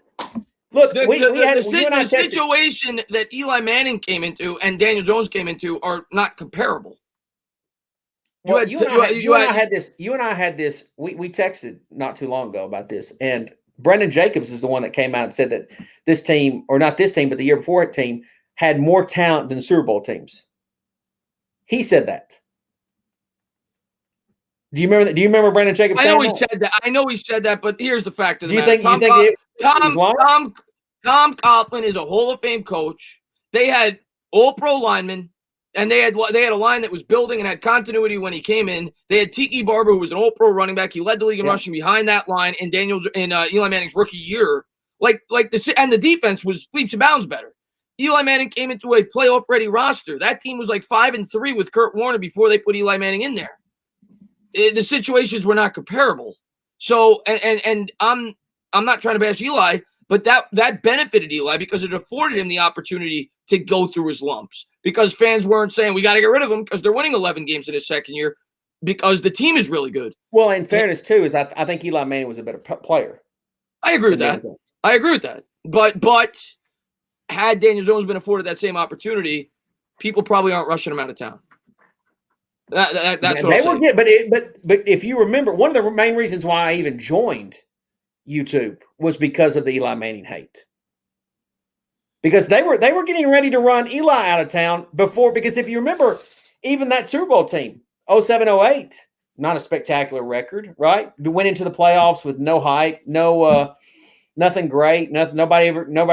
Look, the situation that Eli Manning came into and Daniel Jones came into are not comparable. You and I had this. We texted not too long ago about this, and Brendan Jacobs is the one that came out and said that this team, or not this team, but the year before it team, had more talent than Super Bowl teams. He said that. Do you remember that? Do you remember Brendan Jacobs? I know he said that, but here's the fact of the matter. Tom Coughlin is a Hall of Fame coach. They had all-pro linemen. And they had a line that was building and had continuity when he came in. They had Tiki Barber, who was an all-pro running back. He led the league in rushing behind that line in Eli Manning's rookie year. And the defense was leaps and bounds better. Eli Manning came into a playoff-ready roster. That team was like 5-3 with Kurt Warner before they put Eli Manning in there. The situations were not comparable. So, and I'm not trying to bash Eli, but that benefited Eli because it afforded him the opportunity to go through his lumps. Because fans weren't saying we got to get rid of him because they're winning 11 games in his second year because the team is really good. Well, in fairness, too, is I think Eli Manning was a better player. I agree with that. But had Daniel Jones been afforded that same opportunity, people probably aren't rushing him out of town. That's what I'm saying. But if you remember, one of the main reasons why I even joined YouTube was because of the Eli Manning hate. Because they were getting ready to run Eli out of town before. Because if you remember, even that Super Bowl team, 07-08, not a spectacular record, right? Went into the playoffs with no hype, nothing great, nobody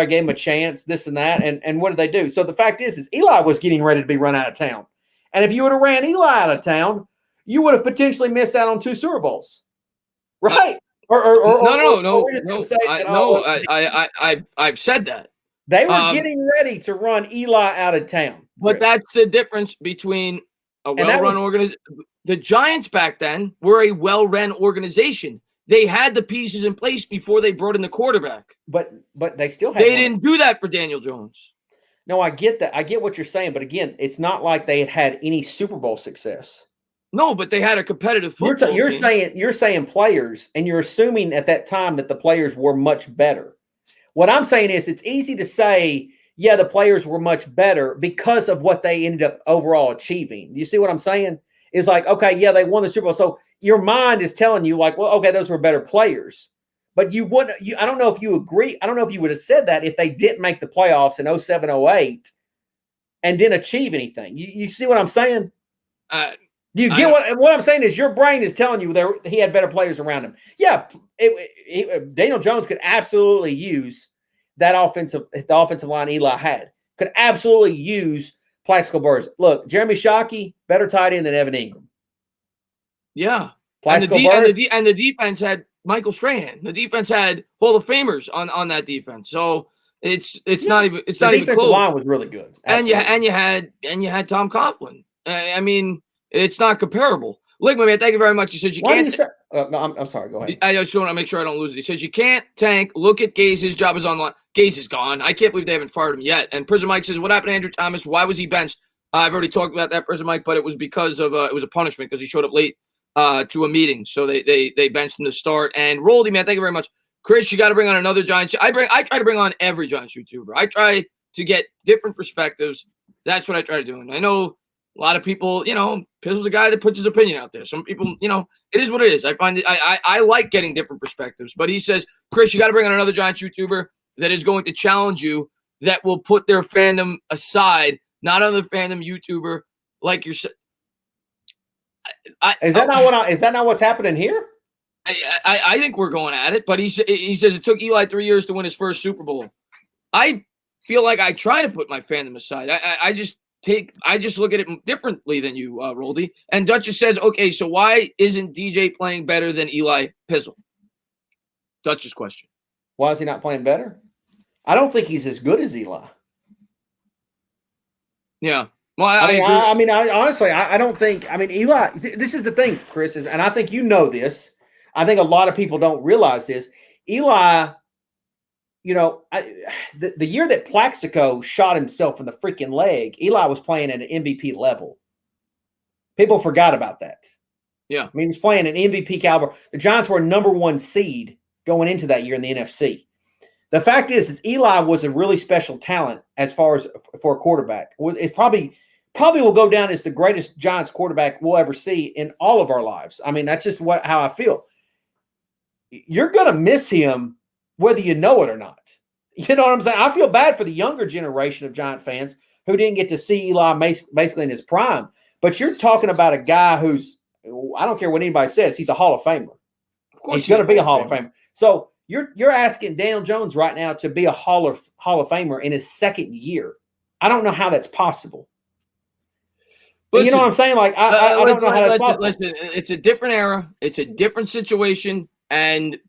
gave him a chance, this and that. And what did they do? So the fact is Eli was getting ready to be run out of town. And if you would have ran Eli out of town, you would have potentially missed out on 2 Super Bowls, right? No. I've said that. They were getting ready to run Eli out of town. But that's the difference between a well-run organization. The Giants back then were a well-run organization. They had the pieces in place before they brought in the quarterback. But they still had didn't do that for Daniel Jones. No, I get that. I get what you're saying. But again, it's not like they had any Super Bowl success. No, but they had a competitive football team. You're saying players, and you're assuming at that time that the players were much better. What I'm saying is it's easy to say, yeah, the players were much better because of what they ended up overall achieving. You see what I'm saying? It's like, okay, yeah, they won the Super Bowl. So your mind is telling you like, well, okay, those were better players. But I don't know if you agree. I don't know if you would have said that if they didn't make the playoffs in 07-08 and didn't achieve anything. You see what I'm saying? You get what I'm saying is your brain is telling you he had better players around him. Yeah, Daniel Jones could absolutely use the offensive line Eli had. could absolutely use Plaxico Burress. Look, Jeremy Shockey, better tight end than Evan Ingram. Yeah. Plaxico Burress. And the defense had Michael Strahan. The defense had Hall of Famers on that defense. So it's not even not even close. The line was really good. Absolutely. And you had Tom Coughlin. I mean, it's not comparable. Ligman, man, thank you very much. He says you can't. No, I'm sorry. Go ahead. I just want to make sure I don't lose it. He says you can't tank. Look at Gase. His job is on the line. Gase is gone. I can't believe they haven't fired him yet. And Prison Mike says, what happened to Andrew Thomas? Why was he benched? I've already talked about that, Prison Mike, but it was because of it was a punishment because he showed up late to a meeting. So they benched him to start. And Roldy, man, thank you very much. Chris, you got to bring on another Giants. I try to bring on every Giants YouTuber. I try to get different perspectives. That's what I try to do. And I know a lot of people, Pizzle's a guy that puts his opinion out there. Some people, it is what it is. I find it, I like getting different perspectives. But he says, Chris, you got to bring on another Giants YouTuber that is going to challenge you, that will put their fandom aside, not another fandom YouTuber like yourself. Is that not what's happening here? I think we're going at it, but he says it took Eli 3 years to win his first Super Bowl. I feel like I try to put my fandom aside. I just look at it differently than you, Roldy. And Duchess says, okay, so why isn't DJ playing better than Eli Pizzle? Duchess question. Why is he not playing better? I don't think he's as good as Eli. Yeah. Well, I don't think. I mean, Eli. This is the thing, Chris, and I think you know this. I think a lot of people don't realize this. Eli, the year that Plaxico shot himself in the freaking leg, Eli was playing at an MVP level. People forgot about that. Yeah. I mean, he was playing an MVP caliber. The Giants were a #1 seed going into that year in the NFC. The fact is Eli was a really special talent as far as for a quarterback. It probably will go down as the greatest Giants quarterback we'll ever see in all of our lives. I mean, that's just how I feel. You're going to miss him whether you know it or not. You know what I'm saying? I feel bad for the younger generation of Giant fans who didn't get to see Eli basically in his prime. But you're talking about a guy who's, I don't care what anybody says, he's a Hall of Famer. Of course, he's going to be a Hall of Famer. So you're asking Daniel Jones right now to be a Hall of Famer in his second year. I don't know how that's possible. Listen, you know what I'm saying? Like I don't know how that's possible. Listen, it's a different era. It's a different situation. And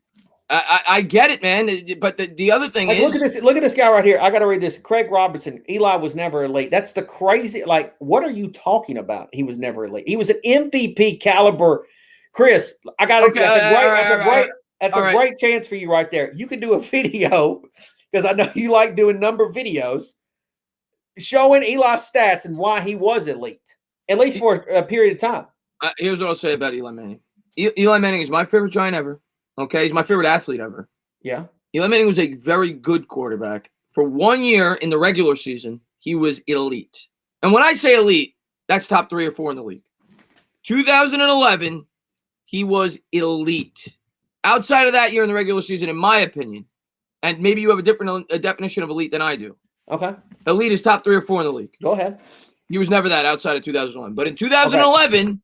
I get it, man. But the other thing is, look at this guy right here. I got to read this. Craig Robertson. Eli was never elite. That's the crazy. Like, what are you talking about? He was never elite. He was an MVP caliber. Chris, I got to. Okay, that's a great chance for you right there. You can do a video because I know you like doing number videos showing Eli's stats and why he was elite, at least for a period of time. Here's what I'll say about Eli Manning. Eli Manning is my favorite Giant ever. Okay, he's my favorite athlete ever. Yeah. Eli Manning was a very good quarterback. For 1 year in the regular season, he was elite. And when I say elite, that's top 3 or 4 in the league. 2011, he was elite. Outside of that year in the regular season, in my opinion, and maybe you have a different definition of elite than I do. Okay. Elite is top 3 or 4 in the league. Go ahead. He was never that outside of 2011. But in 2011,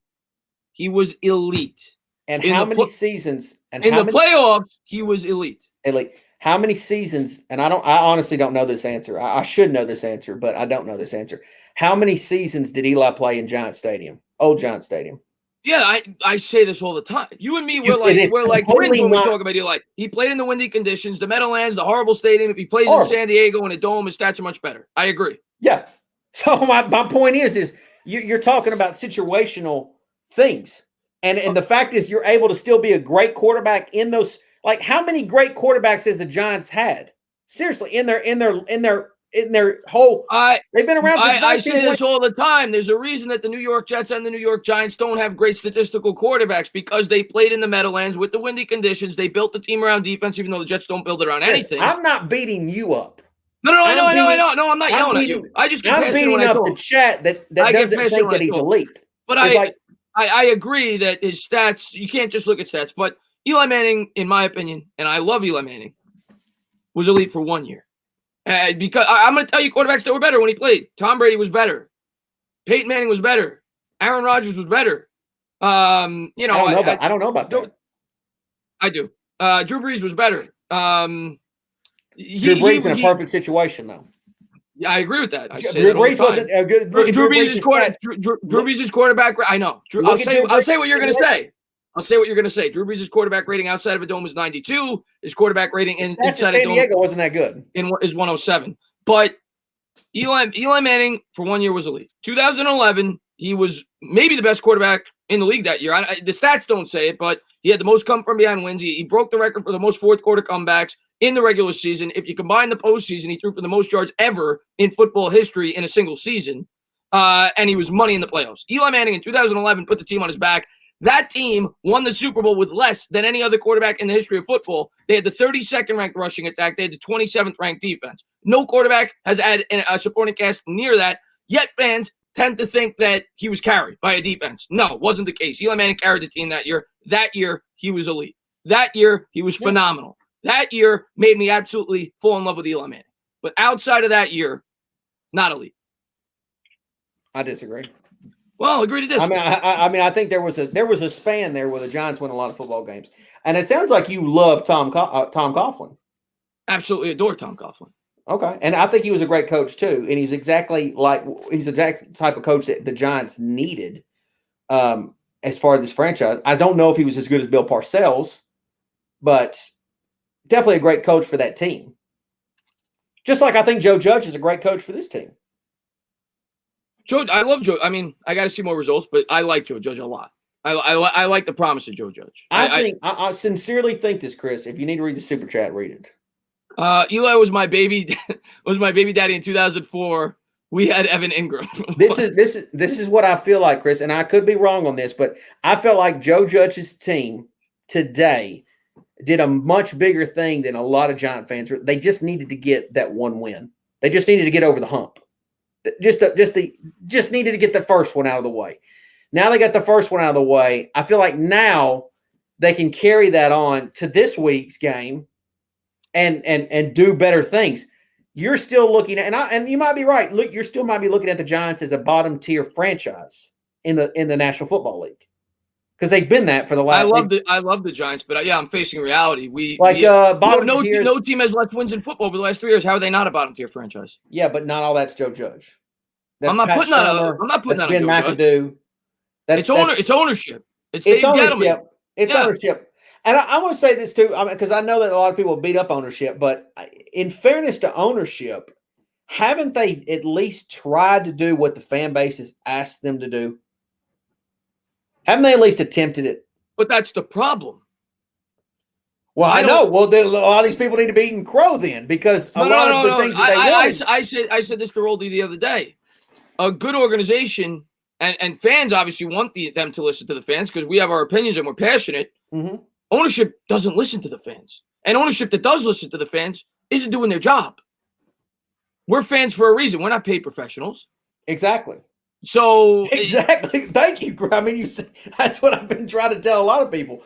he was elite. And how many seasons? And in the playoffs, he was elite. Elite. How many seasons? And I honestly don't know this answer. I should know this answer, but I don't know this answer. How many seasons did Eli play in Giant Stadium? Old Giant Stadium. Yeah, I say this all the time. You and me, we're like twins when we talk about Eli. He played in the windy conditions, the Meadowlands, the horrible stadium. If he plays in San Diego in a dome, his stats are much better. I agree. Yeah. So my point is you're talking about situational things. And the fact is you're able to still be a great quarterback in those. Like, how many great quarterbacks has the Giants had? Seriously, in their whole they've been around since I say this all the time. There's a reason that the New York Jets and the New York Giants don't have great statistical quarterbacks, because they played in the Meadowlands with the windy conditions. They built the team around defense, even though the Jets don't build it around anything. I'm not beating you up. No, I know. No, I'm not yelling at you. I just I'm beating up the chat that doesn't think that he's elite. But I agree that his stats, you can't just look at stats. But Eli Manning, in my opinion, and I love Eli Manning, was elite for 1 year. Because I'm going to tell you quarterbacks that were better when he played. Tom Brady was better. Peyton Manning was better. Aaron Rodgers was better. I don't know about that. I do. Drew Brees was better. Drew Brees in a perfect situation, though. Yeah, I agree with that. I say Drew that all the Brees time. wasn't a good. Drew Brees is quarterback. Drew Brees is quarterback. I know. I'll say what you're going to say. I'll say what you're going to say. Drew Brees' quarterback rating outside of a dome is 92. His quarterback rating inside San Diego wasn't that good. Is 107. But Eli Manning for 1 year was elite. 2011, he was maybe the best quarterback in the league that year. The stats don't say it, but he had the most come from behind wins. He broke the record for the most fourth quarter comebacks in the regular season. If you combine the postseason, he threw for the most yards ever in football history in a single season. And he was money in the playoffs. Eli Manning in 2011 put the team on his back. That team won the Super Bowl with less than any other quarterback in the history of football. They had the 32nd ranked rushing attack. They had the 27th ranked defense. No quarterback has had a supporting cast near that. Yet fans tend to think that he was carried by a defense. No, it wasn't the case. Eli Manning carried the team that year. That year, he was elite. That year, he was phenomenal. That year made me absolutely fall in love with Eli Manning. But outside of that year, not elite. I disagree. Well, agree to disagree. I mean, I think there was a span there where the Giants won a lot of football games, and it sounds like you love Tom Coughlin. Absolutely adore Tom Coughlin. Okay, and I think he was a great coach too, and he's the exact type of coach that the Giants needed. As far as this franchise, I don't know if he was as good as Bill Parcells, but definitely a great coach for that team. Just like I think Joe Judge is a great coach for this team. I love Joe. I mean, I got to see more results, but I like Joe Judge a lot. I like the promise of Joe Judge. I sincerely think this, Chris. If you need to read the super chat, read it. Eli was my baby daddy in 2004. We had Evan Ingram. This is what I feel like, Chris, and I could be wrong on this, but I felt like Joe Judge's team today did a much bigger thing than a lot of Giant fans. They just needed to get that one win. They just needed to get over the hump. Just needed to get the first one out of the way. Now they got the first one out of the way. I feel like now they can carry that on to this week's game and do better things. You're still looking at, and you might be right. Look, you still might be looking at the Giants as a bottom tier franchise in the National Football League because they've been that for the last. I love the Giants, but I'm facing reality. No team has less wins in football over the last 3 years. How are they not a bottom tier franchise? Yeah, but not all that's Joe Judge. I'm not putting that on Joe McAdoo. It's ownership. It's ownership. Gettleman. It's ownership. And I want to say this too, because I know that a lot of people beat up ownership, but in fairness to ownership, haven't they at least tried to do what the fan base has asked them to do? Haven't they at least attempted it? But that's the problem. Well, I know. Well, then a lot of these people need to be eating crow then, because a lot of the things that they want. I said this to Roldy the other day. A good organization, and fans obviously want them to listen to the fans because we have our opinions and we're passionate. Mm-hmm. Ownership doesn't listen to the fans. And ownership that does listen to the fans isn't doing their job. We're fans for a reason. We're not paid professionals. Exactly. So exactly. Thank you. I mean, that's what I've been trying to tell a lot of people.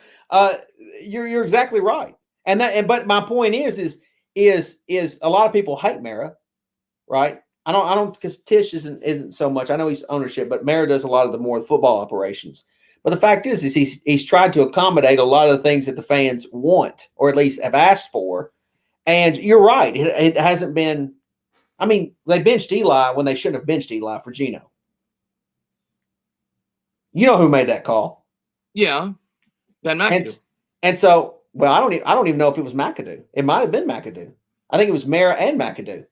You're exactly right. But my point is a lot of people hate Mara, right? I don't because Tisch isn't so much. I know he's ownership, but Mara does a lot of the more football operations. But the fact is he's tried to accommodate a lot of the things that the fans want, or at least have asked for. And you're right. It hasn't been. I mean, they benched Eli when they shouldn't have benched Eli for Geno. You know who made that call? Yeah, Ben McAdoo. And so, well, I don't even know if it was McAdoo. It might have been McAdoo. I think it was Mara and McAdoo.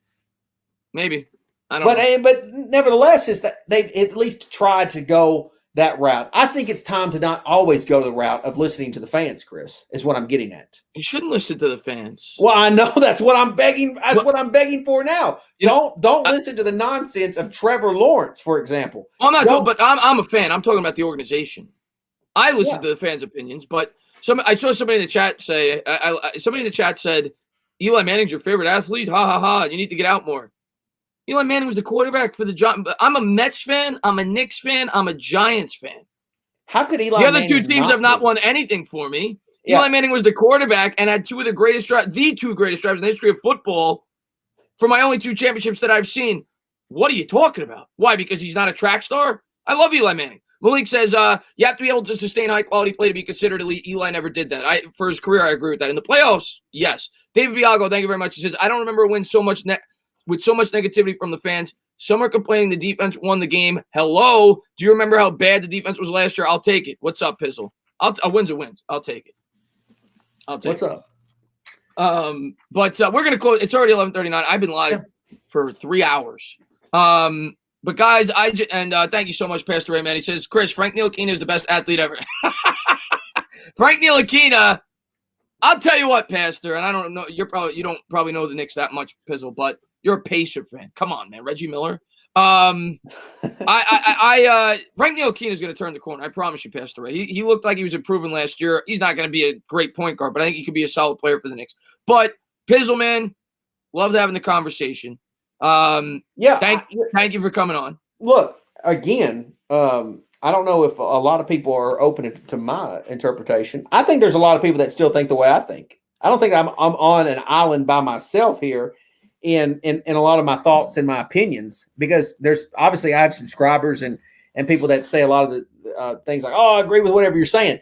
Maybe. I don't know. But nevertheless, is that they've at least tried to go that route. I think it's time to not always go the route of listening to the fans, Chris, is what I'm getting at. You shouldn't listen to the fans. Well, I know that's what I'm begging. That's what I'm begging for now. Don't listen to the nonsense of Trevor Lawrence, for example. I'm not, but I'm a fan. I'm talking about the organization. I listen to the fans' opinions, but I saw somebody in the chat say, somebody in the chat said, Eli Manning's your favorite athlete? Ha, ha, ha. You need to get out more. Eli Manning was the quarterback for the Giants. I'm a Mets fan. I'm a Knicks fan. I'm a Giants fan. How could Eli The other Manning two teams have not won anything for me. Yeah. Eli Manning was the quarterback and had the two greatest drives in the history of football for my only two championships that I've seen. What are you talking about? Why? Because he's not a track star? I love Eli Manning. Malik says you have to be able to sustain high-quality play to be considered elite. Eli never did that. For his career, I agree with that. In the playoffs, yes. David Biago, thank you very much. He says, I don't remember a win so much with so much negativity from the fans. Some are complaining the defense won the game. Hello. Do you remember how bad the defense was last year? I'll take it. What's up, Pizzle? A win's a win. I'll take it. What's up? But we're going to close. It's already 11:39. I've been live for 3 hours. But guys, thank you so much, Pastor Ray, man. He says, Chris, Frank Ntilikina is the best athlete ever. Frank Ntilikina, I'll tell you what, Pastor, and I don't know, you don't probably know the Knicks that much, Pizzle, but you're a Pacer fan. Come on, man. Reggie Miller. Frank Ntilikina is going to turn the corner. I promise you, Pastor Ray. He looked like he was improving last year. He's not going to be a great point guard, but I think he could be a solid player for the Knicks. But Pizzle, man, loved having the conversation. Thank you for coming on. Look, again, I don't know if a lot of people are open to my interpretation. I think there's a lot of people that still think the way I think. I don't think I'm on an island by myself here in a lot of my thoughts and my opinions, because there's obviously I have subscribers and people that say a lot of the things like, oh, I agree with whatever you're saying.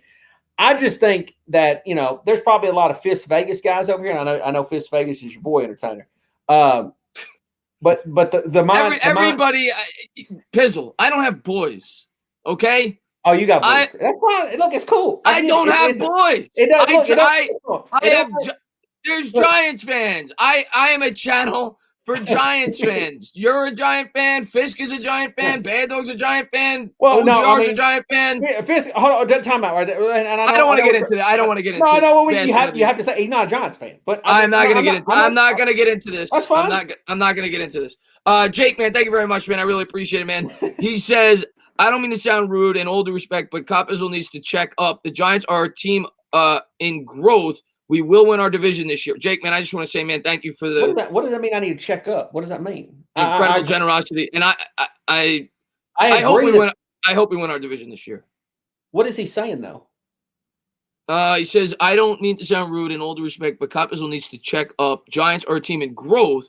I just think that, there's probably a lot of Fist Vegas guys over here. And I know Fist Vegas is your boy entertainer. But everybody, Pizzle, I don't have boys. Okay. Oh, you got boys. That's fine. Look, it's cool. I don't have boys. There's Giants fans. I am a channel for Giants fans. You're a Giant fan. Fisk is a Giant fan. Bad Dog's a Giant fan. Well, OGR's a Giant fan. Fisk, hold on, time out right there. And I don't want to get into that. I don't want to get into. No, you have to say he's not a Giants fan. But I'm not going to get into this. That's fine. I'm not going to get into this. Jake, man, thank you very much, man. I really appreciate it, man. He says, I don't mean to sound rude and all due respect, but Pizzle needs to check up. The Giants are a team in growth. We will win our division this year. Jake, man, I just want to say, man, thank you for the. What does that mean? I need to check up. What does that mean? Incredible generosity, and I hope we win. I hope we win our division this year. What is he saying though? He says, I don't mean to sound rude and all due respect, but Pizzle needs to check up. Giants are a team in growth.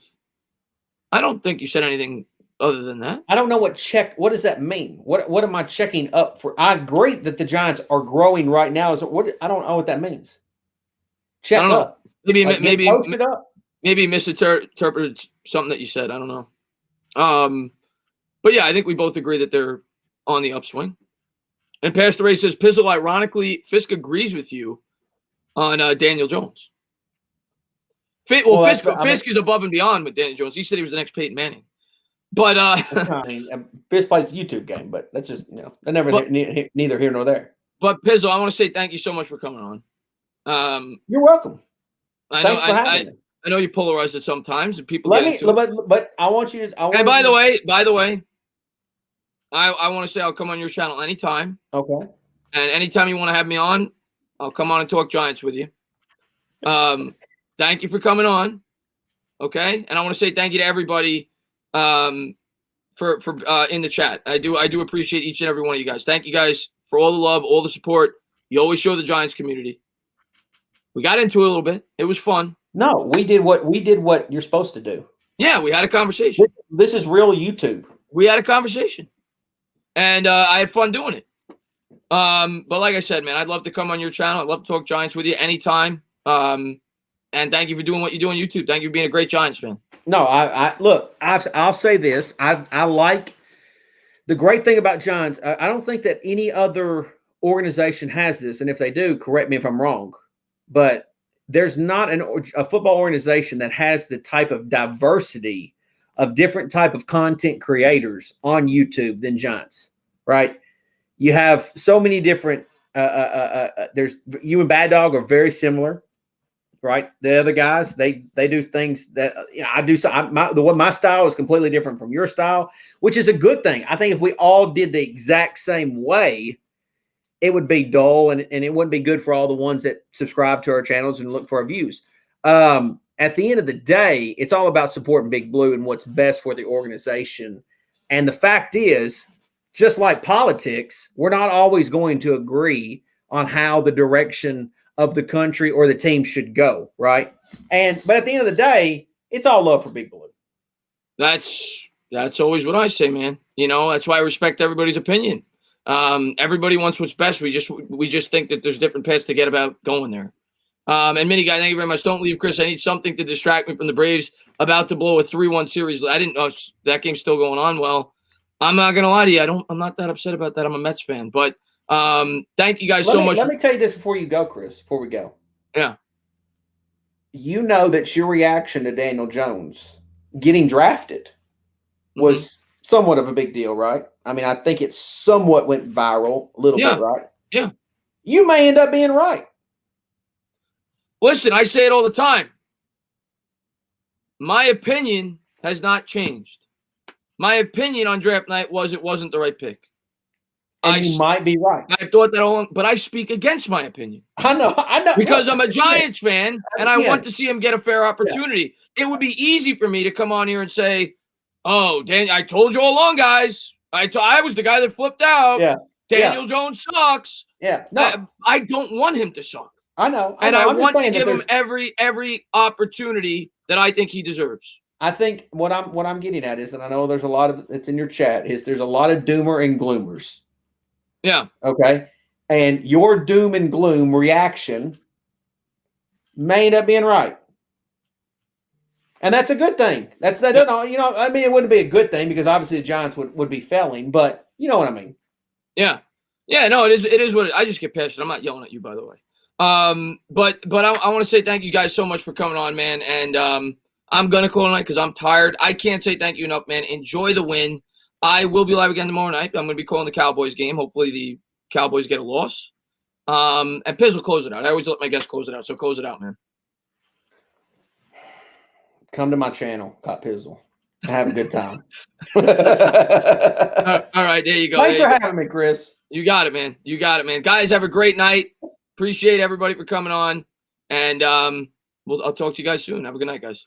I don't think you said anything other than that. I don't know what does that mean? What am I checking up for? I agree that the Giants are growing right now. I don't know what that means. Check up. Maybe misinterpreted something that you said. I don't know. But yeah, I think we both agree that they're on the upswing. And Pastor Ray says, Pizzle, ironically, Fisk agrees with you on Daniel Jones. Fisk is above and beyond with Daniel Jones. He said he was the next Peyton Manning. But Fisk plays the YouTube game, but that's just neither here nor there. But Pizzle, I want to say thank you so much for coming on. You're welcome. Thanks for having me. I know you polarize it sometimes, and people but I want you to. And by the way, I want to say I'll come on your channel anytime. Okay. And anytime you want to have me on, I'll come on and talk Giants with you. Thank you for coming on. Okay, and I want to say thank you to everybody for in the chat. I do appreciate each and every one of you guys. Thank you guys for all the love, all the support. You always show the Giants community. We got into it a little bit. It was fun. No, we did what you're supposed to do. Yeah, we had a conversation. This is real YouTube. We had a conversation, and I had fun doing it. But like I said, man, I'd love to come on your channel. I'd love to talk Giants with you anytime. And thank you for doing what you do on YouTube. Thank you for being a great Giants fan. No, I'll say this. I like the great thing about Giants. I don't think that any other organization has this, and if they do, correct me if I'm wrong. But there's not a football organization that has the type of diversity of different type of content creators on YouTube than Giants, right? You have so many different. There's you and Bad Dog are very similar, right? The other guys they do things that I do. So my style is completely different from your style, which is a good thing. I think if we all did the exact same way, it would be dull and it wouldn't be good for all the ones that subscribe to our channels and look for our views. At the end of the day, it's all about supporting Big Blue and what's best for the organization. And the fact is, just like politics, we're not always going to agree on how the direction of the country or the team should go, right? But at the end of the day, it's all love for Big Blue. That's always what I say, man. That's why I respect everybody's opinion. Everybody wants what's best. We just think that there's different paths to get about going there. And Mini Guy, thank you very much. Don't leave, Chris. I need something to distract me from the Braves. about to blow a 3-1 series. I didn't know that game's still going on. Well, I'm not gonna lie to you. I'm not that upset about that. I'm a Mets fan, but thank you guys so much. Let me tell you this before you go, Chris. Before we go, yeah, you know that your reaction to Daniel Jones getting drafted was somewhat of a big deal, right? I mean, I think it somewhat went viral a little bit, right? Yeah. You may end up being right. Listen, I say it all the time. My opinion has not changed. My opinion on draft night was it wasn't the right pick. And you might be right. I thought that all, but I speak against my opinion. I know. Because I'm a Giants fan, and I want to see him get a fair opportunity. Yeah. It would be easy for me to come on here and say, "Oh, Dan, I told you all along, guys. I was the guy that flipped out. Yeah. Daniel Jones sucks. Yeah. No. I don't want him to suck. I know. I want to give him every opportunity that I think he deserves." I think what I'm getting at is, and I know there's a lot of it's in your chat, is there's a lot of doomer and gloomers. Yeah. Okay. And your doom and gloom reaction may end up being right. And that's a good thing. That's that. You know, I mean, it wouldn't be a good thing because obviously the Giants would be failing, but you know what I mean. Yeah. Yeah. No, it is what I just get passionate. I'm not yelling at you, by the way. But I want to say thank you guys so much for coming on, man. And I'm gonna call tonight because I'm tired. I can't say thank you enough, man. Enjoy the win. I will be live again tomorrow night. I'm going to be calling the Cowboys game. Hopefully the Cowboys get a loss. And Pizzle close it out. I always let my guests close it out. So close it out, man. Come to my channel, Got Pizzle. Have a good time. All right, there you go. Thanks for having me, Chris. You got it, man. You got it, man. Guys, have a great night. Appreciate everybody for coming on. And I'll talk to you guys soon. Have a good night, guys.